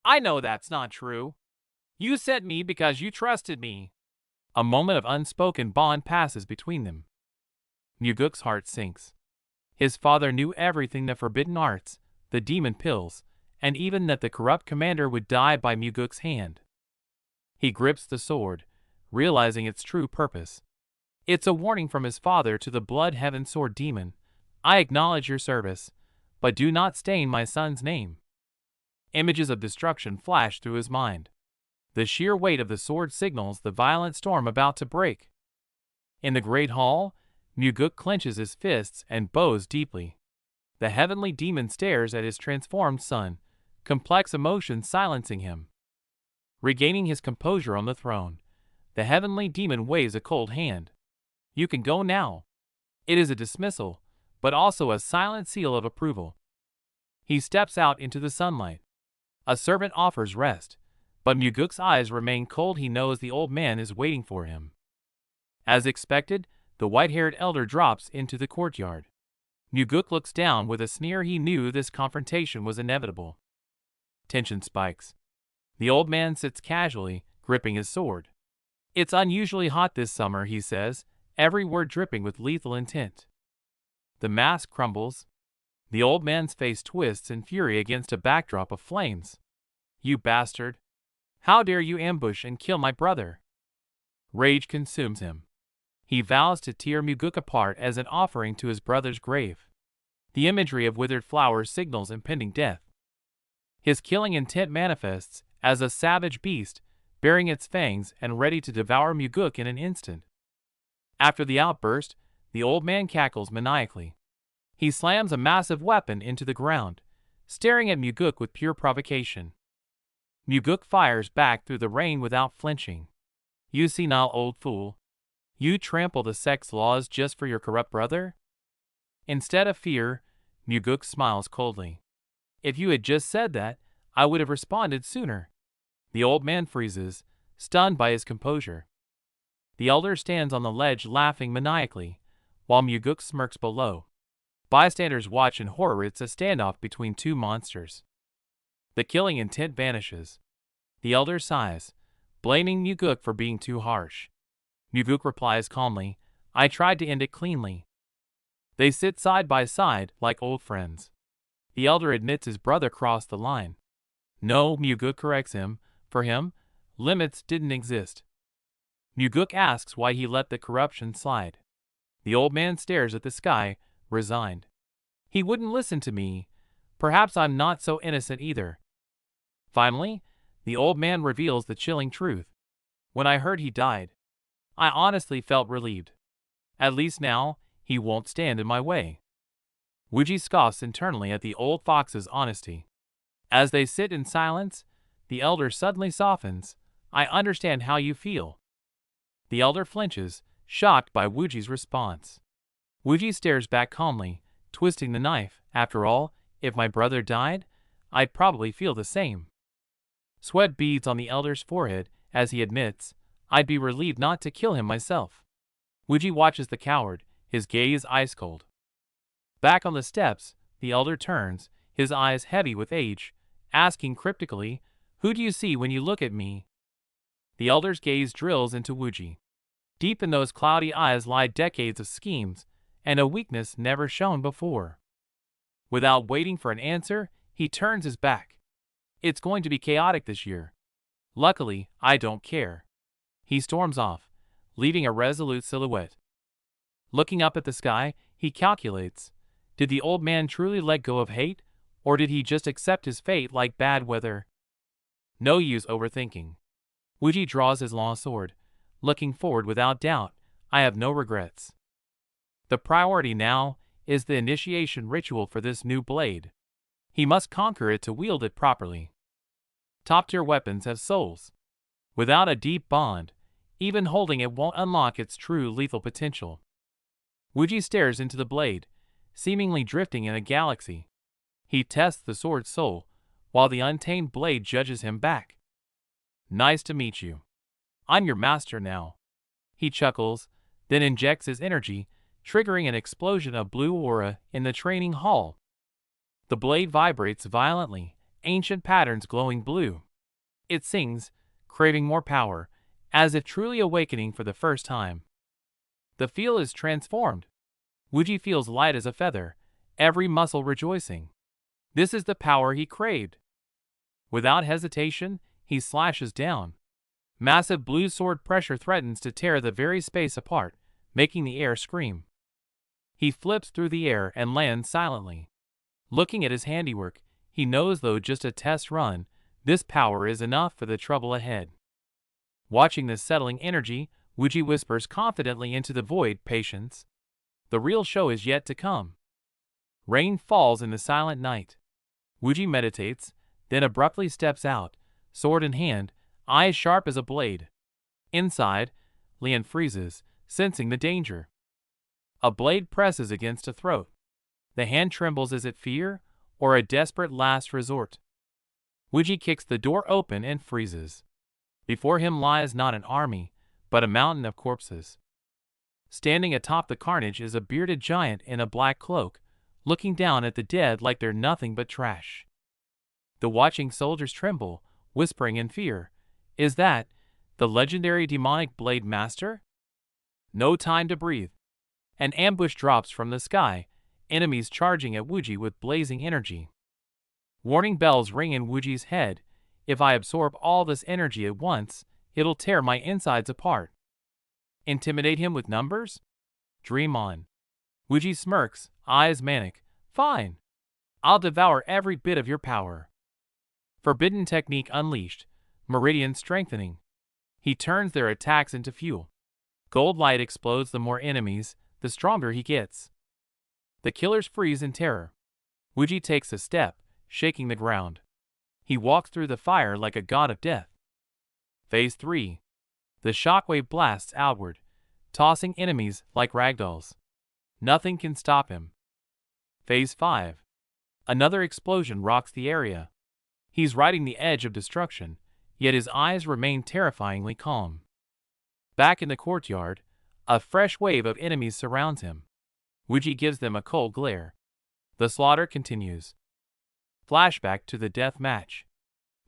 I know that's not true. You sent me because you trusted me. A moment of unspoken bond passes between them. Muguk's heart sinks. His father knew everything: the forbidden arts, the demon pills, and even that the corrupt commander would die by Muguk's hand. He grips the sword, realizing its true purpose. It's a warning from his father to the Blood Heaven Sword Demon. I acknowledge your service, but do not stain my son's name. Images of destruction flash through his mind. The sheer weight of the sword signals the violent storm about to break. In the great hall, Muguk clenches his fists and bows deeply. The heavenly demon stares at his transformed son, complex emotions silencing him. Regaining his composure on the throne, the heavenly demon waves a cold hand. You can go now. It is a dismissal, but also a silent seal of approval. He steps out into the sunlight. A servant offers rest, but Muguk's eyes remain cold. He knows the old man is waiting for him. As expected, the white-haired elder drops into the courtyard. Muguk looks down with a sneer. He knew this confrontation was inevitable. Tension spikes. The old man sits casually, gripping his sword. It's unusually hot this summer, he says, every word dripping with lethal intent. The mask crumbles. The old man's face twists in fury against a backdrop of flames. You bastard! How dare you ambush and kill my brother? Rage consumes him. He vows to tear Muguk apart as an offering to his brother's grave. The imagery of withered flowers signals impending death. His killing intent manifests as a savage beast, baring its fangs and ready to devour Muguk in an instant. After the outburst, the old man cackles maniacally. He slams a massive weapon into the ground, staring at Muguk with pure provocation. Muguk fires back through the rain without flinching. You senile old fool. You trample the sex laws just for your corrupt brother? Instead of fear, Muguk smiles coldly. If you had just said that, I would have responded sooner. The old man freezes, stunned by his composure. The elder stands on the ledge laughing maniacally, while Muguk smirks below. Bystanders watch in horror. It's a standoff between two monsters. The killing intent vanishes. The elder sighs, blaming Muguk for being too harsh. Muguk replies calmly, I tried to end it cleanly. They sit side by side like old friends. The elder admits his brother crossed the line. No, Muguk corrects him. For him, limits didn't exist. Muguk asks why he let the corruption slide. The old man stares at the sky, resigned. He wouldn't listen to me. Perhaps I'm not so innocent either. Finally, the old man reveals the chilling truth. When I heard he died, I honestly felt relieved. At least now, he won't stand in my way. Wuji scoffs internally at the old fox's honesty. As they sit in silence, the elder suddenly softens. I understand how you feel. The elder flinches, shocked by Wuji's response. Wuji stares back calmly, twisting the knife. After all, if my brother died, I'd probably feel the same. Sweat beads on the elder's forehead as he admits, I'd be relieved not to kill him myself. Wuji watches the coward, his gaze ice cold. Back on the steps, the elder turns, his eyes heavy with age, asking cryptically, who do you see when you look at me? The elder's gaze drills into Wuji. Deep in those cloudy eyes lie decades of schemes, and a weakness never shown before. Without waiting for an answer, he turns his back. It's going to be chaotic this year. Luckily, I don't care. He storms off, leaving a resolute silhouette. Looking up at the sky, he calculates. Did the old man truly let go of hate, or did he just accept his fate like bad weather? No use overthinking. Wuji draws his long sword, looking forward without doubt. I have no regrets. The priority now is the initiation ritual for this new blade. He must conquer it to wield it properly. Top-tier weapons have souls. Without a deep bond, even holding it won't unlock its true lethal potential. Wuji stares into the blade, seemingly drifting in a galaxy. He tests the sword's soul, while the untamed blade judges him back. Nice to meet you. I'm your master now. He chuckles, then injects his energy, triggering an explosion of blue aura in the training hall. The blade vibrates violently, ancient patterns glowing blue. It sings, craving more power, as if truly awakening for the first time. The feel is transformed. Wuji feels light as a feather, every muscle rejoicing. This is the power he craved. Without hesitation, he slashes down. Massive blue sword pressure threatens to tear the very space apart, making the air scream. He flips through the air and lands silently. Looking at his handiwork, he knows though just a test run, this power is enough for the trouble ahead. Watching this settling energy, Wuji whispers confidently into the void, patience. The real show is yet to come. Rain falls in the silent night. Wuji meditates, then abruptly steps out, sword in hand, eyes sharp as a blade. Inside, Lian freezes, sensing the danger. A blade presses against a throat. The hand trembles. Is it fear, or a desperate last resort? Wuji kicks the door open and freezes. Before him lies not an army, but a mountain of corpses. Standing atop the carnage is a bearded giant in a black cloak, looking down at the dead like they're nothing but trash. The watching soldiers tremble, whispering in fear, "Is that the legendary demonic blade master?" No time to breathe. An ambush drops from the sky, enemies charging at Wuji with blazing energy. Warning bells ring in Wuji's head. If I absorb all this energy at once, it'll tear my insides apart. Intimidate him with numbers? Dream on. Wuji smirks, eyes manic. Fine. I'll devour every bit of your power. Forbidden technique unleashed, meridian strengthening. He turns their attacks into fuel. Gold light explodes. The more enemies, the stronger he gets. The killers freeze in terror. Wuji takes a step, shaking the ground. He walks through the fire like a god of death. Phase 3. The shockwave blasts outward, tossing enemies like ragdolls. Nothing can stop him. Phase 5. Another explosion rocks the area. He's riding the edge of destruction, yet his eyes remain terrifyingly calm. Back in the courtyard, a fresh wave of enemies surrounds him. Wuji gives them a cold glare. The slaughter continues. Flashback to the death match.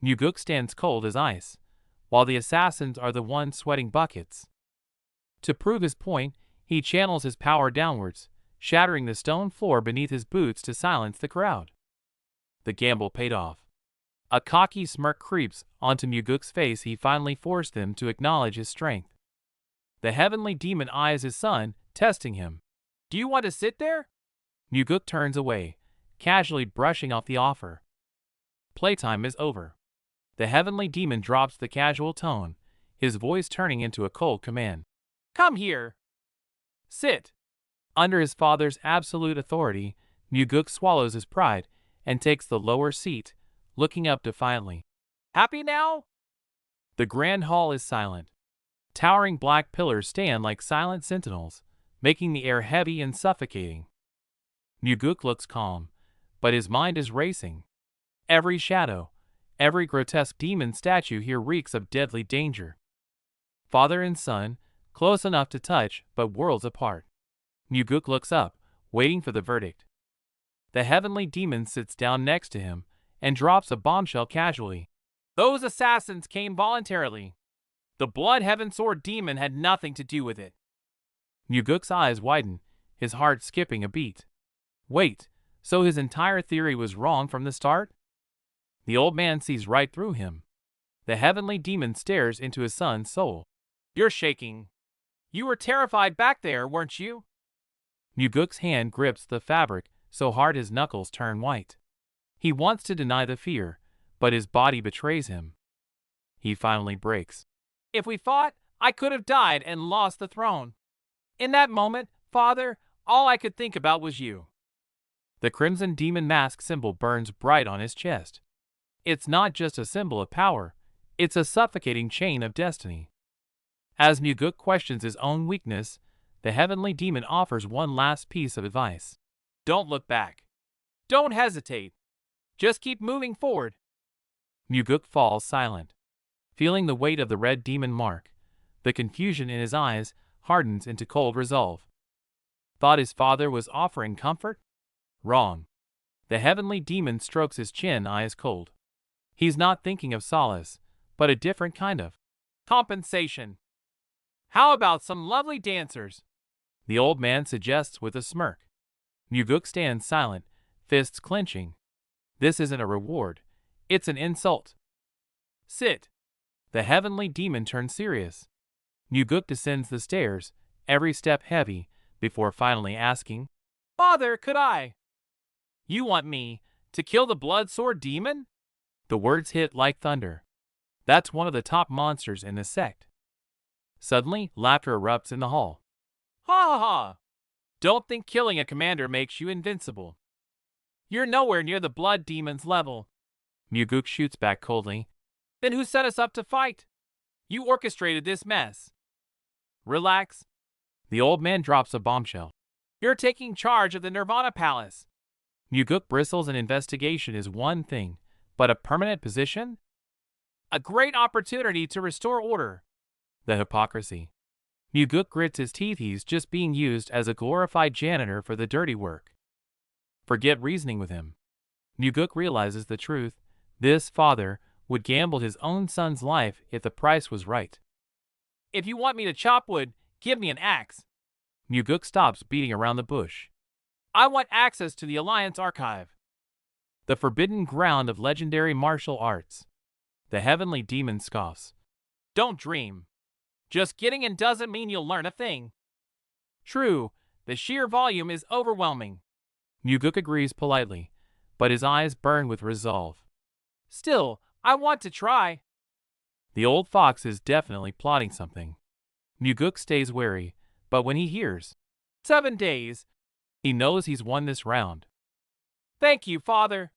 Muguk stands cold as ice, while the assassins are the ones sweating buckets. To prove his point, he channels his power downwards, shattering the stone floor beneath his boots to silence the crowd. The gamble paid off. A cocky smirk creeps onto Muguk's face. He finally forced them to acknowledge his strength. The heavenly demon eyes his son, testing him. Do you want to sit there? Muguk turns away, casually brushing off the offer. Playtime is over. The heavenly demon drops the casual tone, his voice turning into a cold command. Come here. Sit. Under his father's absolute authority, Muguk swallows his pride and takes the lower seat, looking up defiantly. Happy now? The grand hall is silent. Towering black pillars stand like silent sentinels, making the air heavy and suffocating. Muguk looks calm, but his mind is racing. Every shadow, every grotesque demon statue here reeks of deadly danger. Father and son, close enough to touch, but worlds apart. Muguk looks up, waiting for the verdict. The heavenly demon sits down next to him and drops a bombshell casually. Those assassins came voluntarily. The Blood Heaven Sword demon had nothing to do with it. Muguk's eyes widen, his heart skipping a beat. Wait, so his entire theory was wrong from the start? The old man sees right through him. The heavenly demon stares into his son's soul. You're shaking. You were terrified back there, weren't you? Muguk's hand grips the fabric so hard his knuckles turn white. He wants to deny the fear, but his body betrays him. He finally breaks. If we fought, I could have died and lost the throne. In that moment, Father, all I could think about was you. The crimson demon mask symbol burns bright on his chest. It's not just a symbol of power, it's a suffocating chain of destiny. As Muguk questions his own weakness, the heavenly demon offers one last piece of advice. Don't look back. Don't hesitate. Just keep moving forward. Muguk falls silent. Feeling the weight of the red demon mark, the confusion in his eyes hardens into cold resolve. Thought his father was offering comfort? Wrong. The heavenly demon strokes his chin, eyes cold. He's not thinking of solace, but a different kind of compensation. How about some lovely dancers? The old man suggests with a smirk. Muguk stands silent, fists clenching. This isn't a reward, it's an insult. Sit. The heavenly demon turns serious. Muguk descends the stairs, every step heavy, before finally asking, Father, could I? You want me to kill the blood sword demon? The words hit like thunder. That's one of the top monsters in the sect. Suddenly, laughter erupts in the hall. Ha ha ha! Don't think killing a commander makes you invincible. You're nowhere near the blood demon's level. Muguk shoots back coldly. Then who set us up to fight? You orchestrated this mess. Relax. The old man drops a bombshell. You're taking charge of the Nirvana Palace. Muguk bristles. An investigation is one thing, but a permanent position? A great opportunity to restore order. The hypocrisy. Muguk grits his teeth. He's just being used as a glorified janitor for the dirty work. Forget reasoning with him. Muguk realizes the truth. This father would gamble his own son's life if the price was right. If you want me to chop wood, give me an axe. Muguk stops beating around the bush. I want access to the Alliance Archive. The forbidden ground of legendary martial arts. The heavenly demon scoffs. Don't dream. Just getting in doesn't mean you'll learn a thing. True, the sheer volume is overwhelming. Muguk agrees politely, but his eyes burn with resolve. Still, I want to try. The old fox is definitely plotting something. Muguk stays wary, but when he hears 7 days, he knows he's won this round. Thank you, father.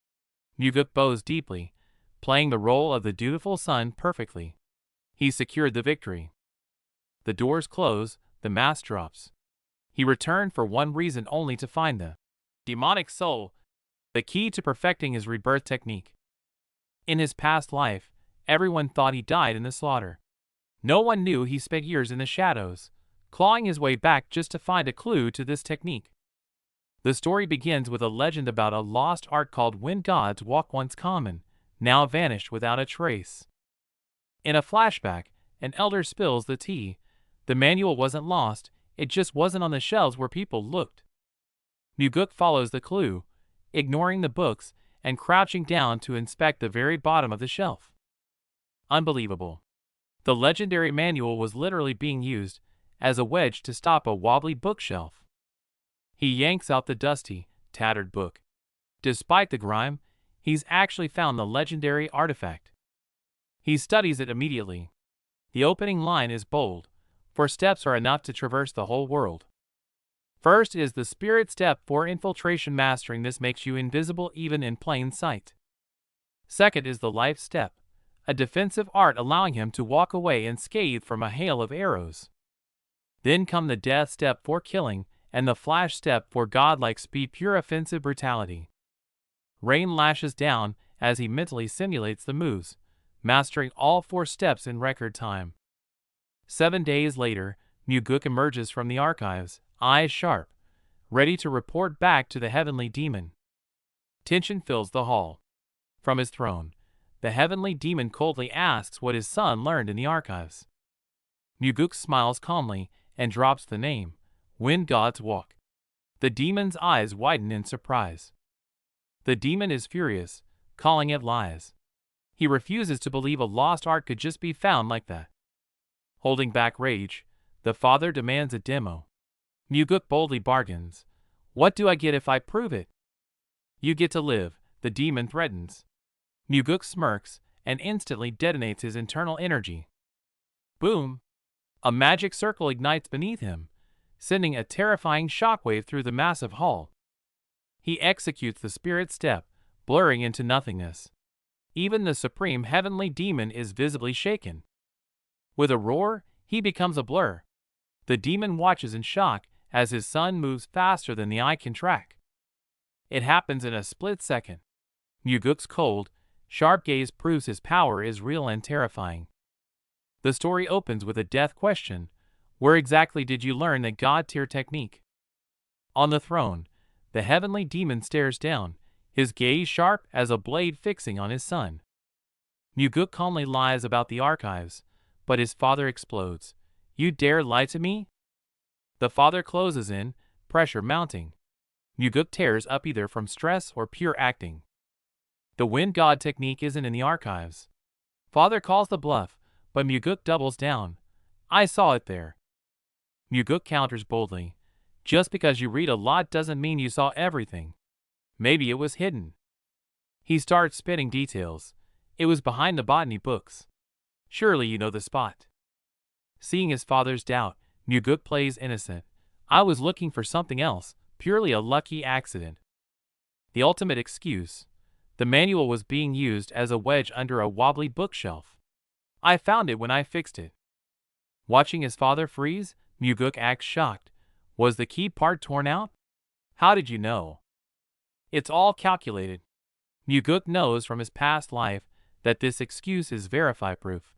Muguk bows deeply, playing the role of the dutiful son perfectly. He secured the victory. The doors close, the mask drops. He returned for one reason only, to find the demonic soul, the key to perfecting his rebirth technique. In his past life, everyone thought he died in the slaughter. No one knew he spent years in the shadows, clawing his way back just to find a clue to this technique. The story begins with a legend about a lost art called When Gods Walk, once common, now vanished without a trace. In a flashback, an elder spills the tea. The manual wasn't lost, it just wasn't on the shelves where people looked. Muguk follows the clue, ignoring the books and crouching down to inspect the very bottom of the shelf. Unbelievable. The legendary manual was literally being used as a wedge to stop a wobbly bookshelf. He yanks out the dusty, tattered book. Despite the grime, he's actually found the legendary artifact. He studies it immediately. The opening line is bold. 4 steps are enough to traverse the whole world. First is the spirit step for infiltration. Mastering this makes you invisible even in plain sight. Second is the life step, a defensive art allowing him to walk away unscathed from a hail of arrows. Then come the death step for killing, and the flash step for godlike speed, pure offensive brutality. Rain lashes down as he mentally simulates the moves, mastering all 4 steps in record time. 7 days later, Muguk emerges from the archives, eyes sharp, ready to report back to the heavenly demon. Tension fills the hall. From his throne, the heavenly demon coldly asks what his son learned in the archives. Muguk smiles calmly and drops the name, When Gods Walk. The demon's eyes widen in surprise. The demon is furious, calling it lies. He refuses to believe a lost art could just be found like that. Holding back rage, the father demands a demo. Muguk boldly bargains. What do I get if I prove it? You get to live, the demon threatens. Muguk smirks and instantly detonates his internal energy. Boom! A magic circle ignites beneath him, sending a terrifying shockwave through the massive hall. He executes the spirit step, blurring into nothingness. Even the supreme heavenly demon is visibly shaken. With a roar, he becomes a blur. The demon watches in shock as his son moves faster than the eye can track. It happens in a split second. Muguk's cold, sharp gaze proves his power is real and terrifying. The story opens with a death question. Where exactly did you learn the god-tier technique? On the throne, the heavenly demon stares down, his gaze sharp as a blade fixing on his son. Muguk calmly lies about the archives, but his father explodes. You dare lie to me? The father closes in, pressure mounting. Muguk tears up either from stress or pure acting. The wind god technique isn't in the archives. Father calls the bluff, but Muguk doubles down. I saw it there. Muguk counters boldly. Just because you read a lot doesn't mean you saw everything. Maybe it was hidden. He starts spitting details. It was behind the botany books. Surely you know the spot. Seeing his father's doubt, Muguk plays innocent. I was looking for something else, purely a lucky accident. The ultimate excuse. The manual was being used as a wedge under a wobbly bookshelf. I found it when I fixed it. Watching his father freeze, Muguk acts shocked. Was the key part torn out? How did you know? It's all calculated. Muguk knows from his past life that this excuse is verify proof.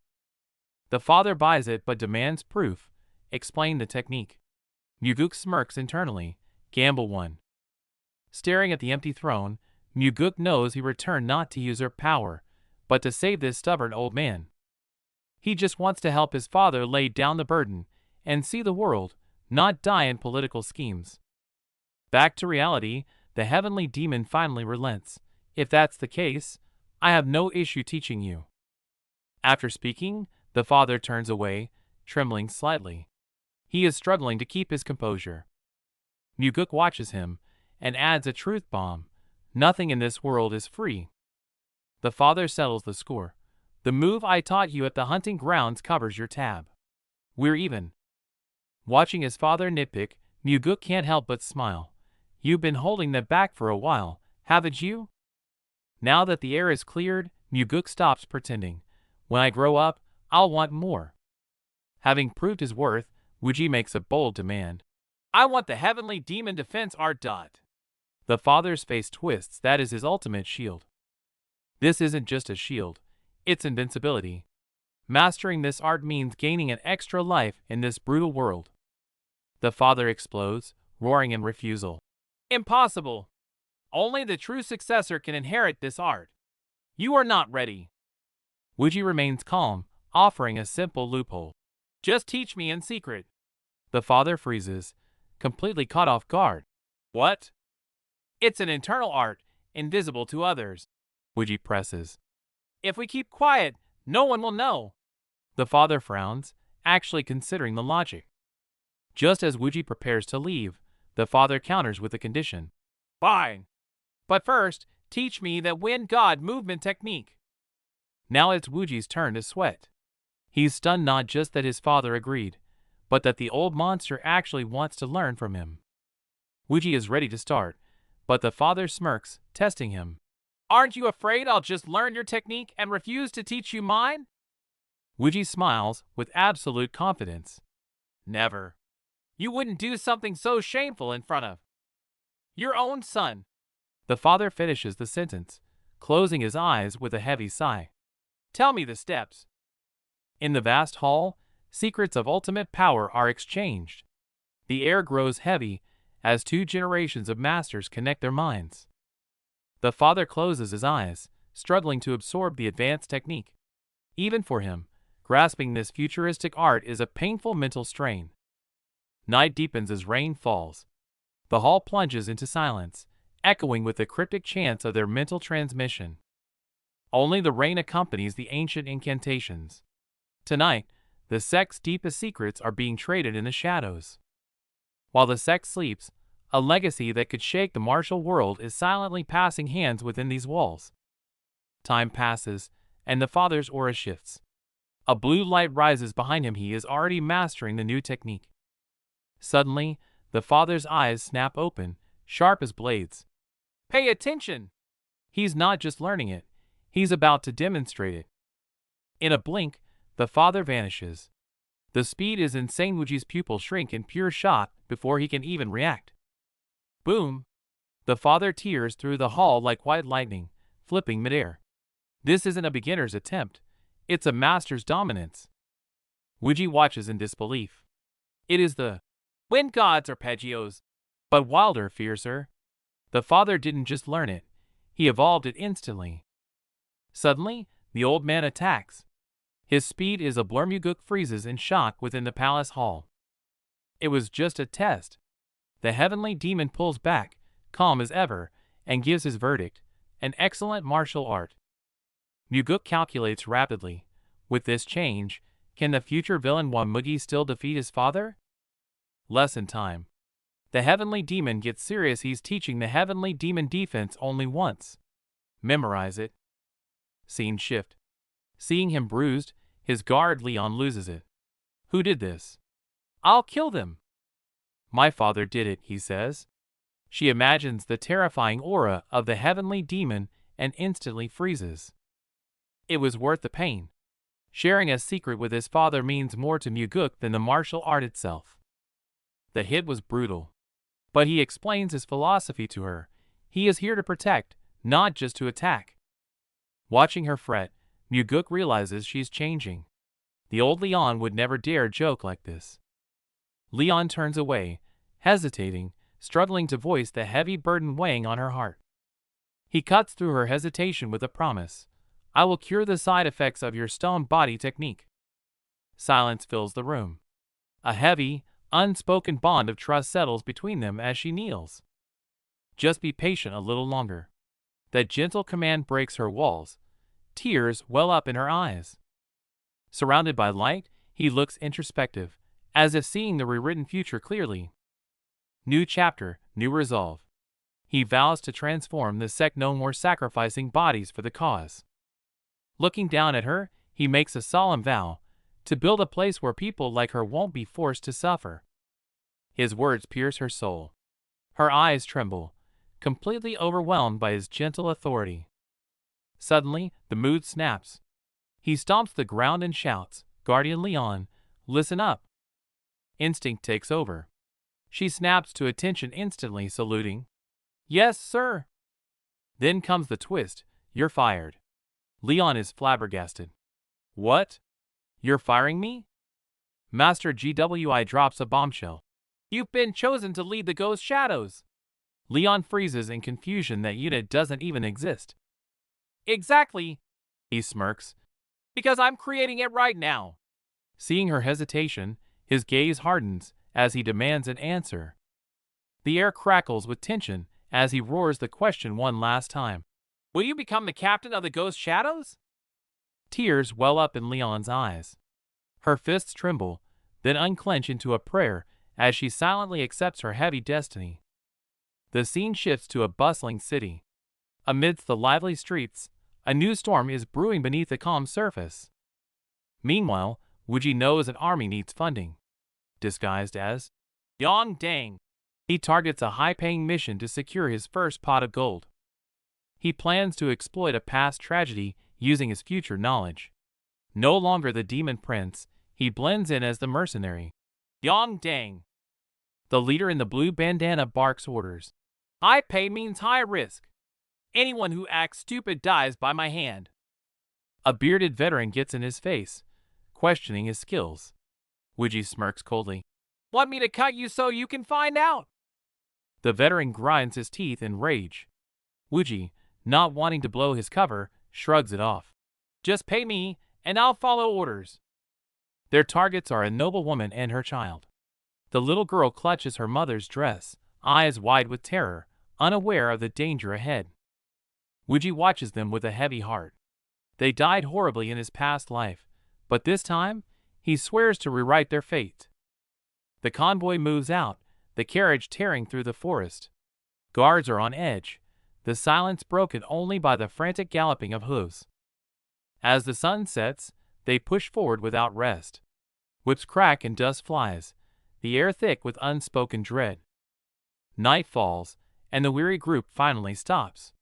The father buys it but demands proof. Explain the technique. Muguk smirks internally. Gamble won. Staring at the empty throne, Muguk knows he returned not to usurp power, but to save this stubborn old man. He just wants to help his father lay down the burden and see the world, not die in political schemes. Back to reality, the heavenly demon finally relents. If that's the case, I have no issue teaching you. After speaking, the father turns away, trembling slightly. He is struggling to keep his composure. Muguk watches him and adds a truth bomb. Nothing in this world is free. The father settles the score. The move I taught you at the hunting grounds covers your tab. We're even. Watching his father nitpick, Muguk can't help but smile. You've been holding that back for a while, haven't you? Now that the air is cleared, Muguk stops pretending. When I grow up, I'll want more. Having proved his worth, Wuji makes a bold demand. I want the heavenly demon defense art. The father's face twists. That is his ultimate shield. This isn't just a shield, it's invincibility. Mastering this art means gaining an extra life in this brutal world. The father explodes, roaring in refusal. Impossible! Only the true successor can inherit this art. You are not ready. Wuji remains calm, offering a simple loophole. Just teach me in secret. The father freezes, completely caught off guard. What? It's an internal art, invisible to others. Wuji presses. If we keep quiet, no one will know. The father frowns, actually considering the logic. Just as Wuji prepares to leave, the father counters with a condition. Fine. But first, teach me that wind god movement technique. Now it's Wuji's turn to sweat. He's stunned not just that his father agreed, but that the old monster actually wants to learn from him. Wuji is ready to start, but the father smirks, testing him. Aren't you afraid I'll just learn your technique and refuse to teach you mine? Wuji smiles with absolute confidence. Never. You wouldn't do something so shameful in front of your own son. The father finishes the sentence, closing his eyes with a heavy sigh. Tell me the steps. In the vast hall, secrets of ultimate power are exchanged. The air grows heavy as two generations of masters connect their minds. The father closes his eyes, struggling to absorb the advanced technique. Even for him, grasping this futuristic art is a painful mental strain. Night deepens as rain falls. The hall plunges into silence, echoing with the cryptic chants of their mental transmission. Only the rain accompanies the ancient incantations. Tonight, the sect's deepest secrets are being traded in the shadows. While the sect sleeps, a legacy that could shake the martial world is silently passing hands within these walls. Time passes, and the father's aura shifts. A blue light rises behind him. He is already mastering the new technique. Suddenly, the father's eyes snap open, sharp as blades. Pay attention! He's not just learning it, he's about to demonstrate it. In a blink, the father vanishes. The speed is insane. Wuji's pupils shrink in pure shock before he can even react. Boom! The father tears through the hall like white lightning, flipping midair. This isn't a beginner's attempt, it's a master's dominance. Wuji watches in disbelief. It is the wind god's arpeggios, but wilder, fiercer. The father didn't just learn it, he evolved it instantly. Suddenly, The old man attacks. His speed is a blur. Muguk freezes in shock within the palace hall. It was just a test. The heavenly demon pulls back, calm as ever, and gives his verdict, an excellent martial art. Muguk calculates rapidly. With this change, can the future villain Wamugi still defeat his father? Lesson time. The heavenly demon gets serious. He's teaching the heavenly demon defense only once. Memorize it. Scene shift. Seeing him bruised, his guard Leon loses it. Who did this? I'll kill them. My father did it, he says. She imagines the terrifying aura of the heavenly demon and instantly freezes. It was worth the pain. Sharing a secret with his father means more to Muguk than the martial art itself. The hit was brutal. But he explains his philosophy to her. He is here to protect, not just to attack. Watching her fret, Muguk realizes she's changing. The old Leon would never dare joke like this. Leon turns away, hesitating, struggling to voice the heavy burden weighing on her heart. He cuts through her hesitation with a promise. I will cure the side effects of your stone body technique. Silence fills the room. A heavy, unspoken bond of trust settles between them as she kneels. Just be patient a little longer. That gentle command breaks her walls. Tears well up in her eyes. Surrounded by light, he looks introspective, as if seeing the rewritten future clearly. New chapter, new resolve. He vows to transform the sect, no more sacrificing bodies for the cause. Looking down at her, he makes a solemn vow to build a place where people like her won't be forced to suffer. His words pierce her soul. Her eyes tremble, completely overwhelmed by his gentle authority. Suddenly, the mood snaps. He stomps the ground and shouts, Guardian Leon, listen up. Instinct takes over. She snaps to attention instantly, saluting. Yes, sir. Then comes the twist. You're fired. Leon is flabbergasted. What? You're firing me? Master GWI drops a bombshell. You've been chosen to lead the Ghost Shadows. Leon freezes in confusion. That unit doesn't even exist. Exactly, he smirks. Because I'm creating it right now. Seeing her hesitation, his gaze hardens as he demands an answer. The air crackles with tension as he roars the question one last time. Will you become the captain of the Ghost Shadows? Tears well up in Leon's eyes. Her fists tremble, then unclench into a prayer as she silently accepts her heavy destiny. The scene shifts to a bustling city. Amidst the lively streets, a new storm is brewing beneath the calm surface. Meanwhile, Wuji knows an army needs funding. Disguised as Yong Dang, he targets a high-paying mission to secure his first pot of gold. He plans to exploit a past tragedy using his future knowledge. No longer the demon prince, he blends in as the mercenary. Yong Dang. The leader in the blue bandana barks orders. High pay means high risk. Anyone who acts stupid dies by my hand. A bearded veteran gets in his face, questioning his skills. Wuji smirks coldly. Want me to cut you so you can find out? The veteran grinds his teeth in rage. Wuji, not wanting to blow his cover, shrugs it off. Just pay me, and I'll follow orders. Their targets are a noble woman and her child. The little girl clutches her mother's dress, eyes wide with terror, unaware of the danger ahead. Wuji watches them with a heavy heart. They died horribly in his past life, but this time, he swears to rewrite their fate. The convoy moves out, the carriage tearing through the forest. Guards are on edge, the silence broken only by the frantic galloping of hooves. As the sun sets, they push forward without rest. Whips crack and dust flies, the air thick with unspoken dread. Night falls, and the weary group finally stops.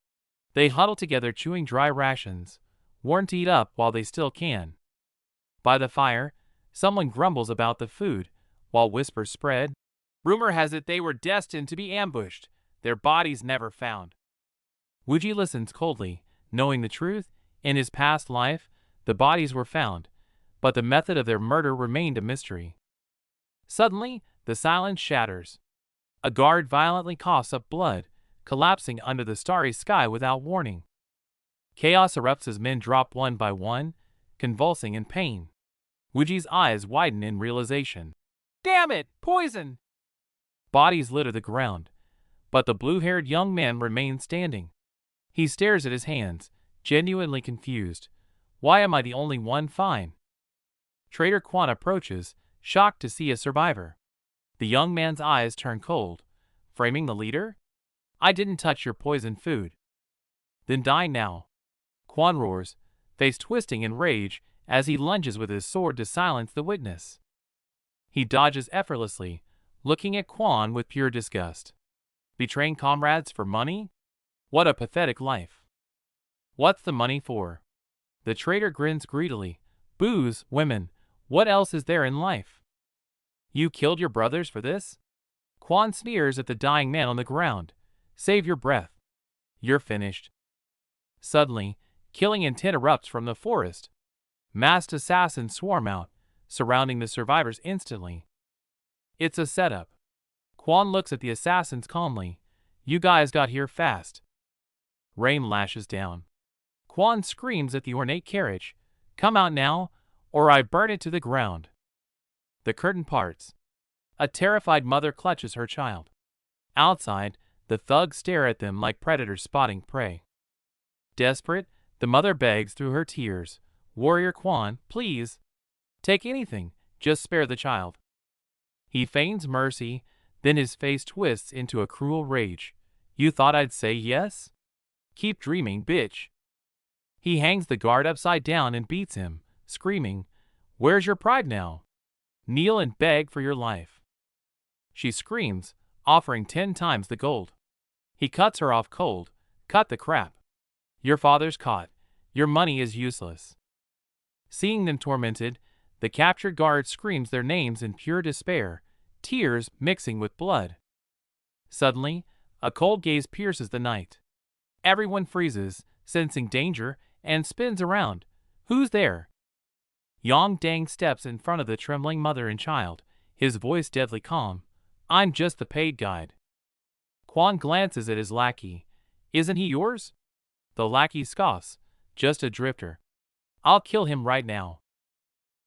They huddle together chewing dry rations, worn to eat up while they still can. By the fire, someone grumbles about the food, while whispers spread. Rumor has it they were destined to be ambushed, their bodies never found. Wuji listens coldly, knowing the truth. In his past life, the bodies were found, but the method of their murder remained a mystery. Suddenly, the silence shatters. A guard violently coughs up blood, collapsing under the starry sky without warning. Chaos erupts as men drop one by one, convulsing in pain. Wuji's eyes widen in realization. Damn it! Poison! Bodies litter the ground, but the blue-haired young man remains standing. He stares at his hands, genuinely confused. Why am I the only one fine? Trader Quan approaches, shocked to see a survivor. The young man's eyes turn cold. Framing the leader? I didn't touch your poisoned food. Then die now. Quan roars, face twisting in rage as he lunges with his sword to silence the witness. He dodges effortlessly, looking at Quan with pure disgust. Betraying comrades for money? What a pathetic life. What's the money for? The trader grins greedily. Booze, women, what else is there in life? You killed your brothers for this? Quan sneers at the dying man on the ground. Save your breath. You're finished. Suddenly, killing intent erupts from the forest. Masked assassins swarm out, surrounding the survivors instantly. It's a setup. Quan looks at the assassins calmly. You guys got here fast. Rain lashes down. Quan screams at the ornate carriage. Come out now, or I burn it to the ground. The curtain parts. A terrified mother clutches her child. Outside, the thugs stare at them like predators spotting prey. Desperate, the mother begs through her tears. Warrior Quan, please. Take anything, just spare the child. He feigns mercy, then his face twists into a cruel rage. You thought I'd say yes? Keep dreaming, bitch. He hangs the guard upside down and beats him, screaming, Where's your pride now? Kneel and beg for your life. She screams, offering 10 times the gold. He cuts her off cold. Cut the crap. Your father's caught. Your money is useless. Seeing them tormented, the captured guard screams their names in pure despair, tears mixing with blood. Suddenly, a cold gaze pierces the night. Everyone freezes, sensing danger, and spins around. Who's there? Yang Dang steps in front of the trembling mother and child, his voice deadly calm. I'm just the paid guide. Quan glances at his lackey. Isn't he yours? The lackey scoffs. Just a drifter. I'll kill him right now.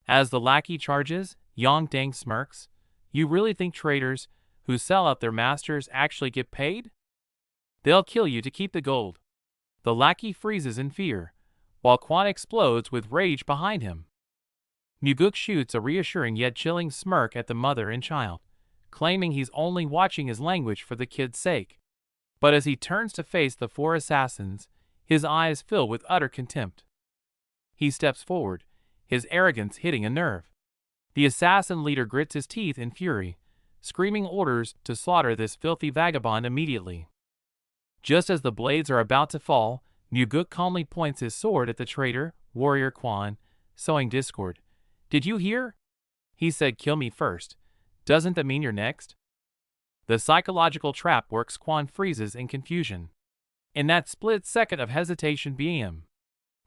As the lackey charges, Yang Dang smirks. You really think traders who sell out their masters actually get paid? They'll kill you to keep the gold. The lackey freezes in fear, while Quan explodes with rage behind him. Muguk shoots a reassuring yet chilling smirk at the mother and child, claiming he's only watching his language for the kid's sake. But as he turns to face the 4 assassins, his eyes fill with utter contempt. He steps forward, his arrogance hitting a nerve. The assassin leader grits his teeth in fury, screaming orders to slaughter this filthy vagabond immediately. Just as the blades are about to fall, Muguk calmly points his sword at the traitor, Warrior Quan, sowing discord. Did you hear? He said kill me first. Doesn't that mean you're next? The psychological trap works. Quan freezes in confusion. In that split second of hesitation BM,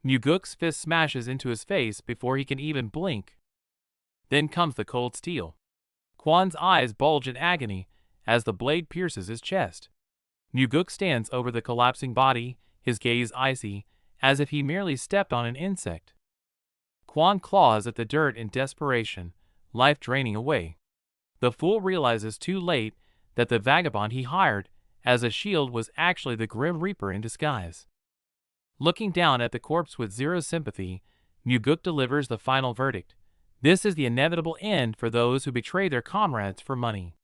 Muguk's fist smashes into his face before he can even blink. Then comes the cold steel. Quan's eyes bulge in agony as the blade pierces his chest. Muguk stands over the collapsing body, his gaze icy, as if he merely stepped on an insect. Quan claws at the dirt in desperation, life draining away. The fool realizes too late that the vagabond he hired as a shield was actually the Grim Reaper in disguise. Looking down at the corpse with zero sympathy, Muguk delivers the final verdict. This is the inevitable end for those who betray their comrades for money.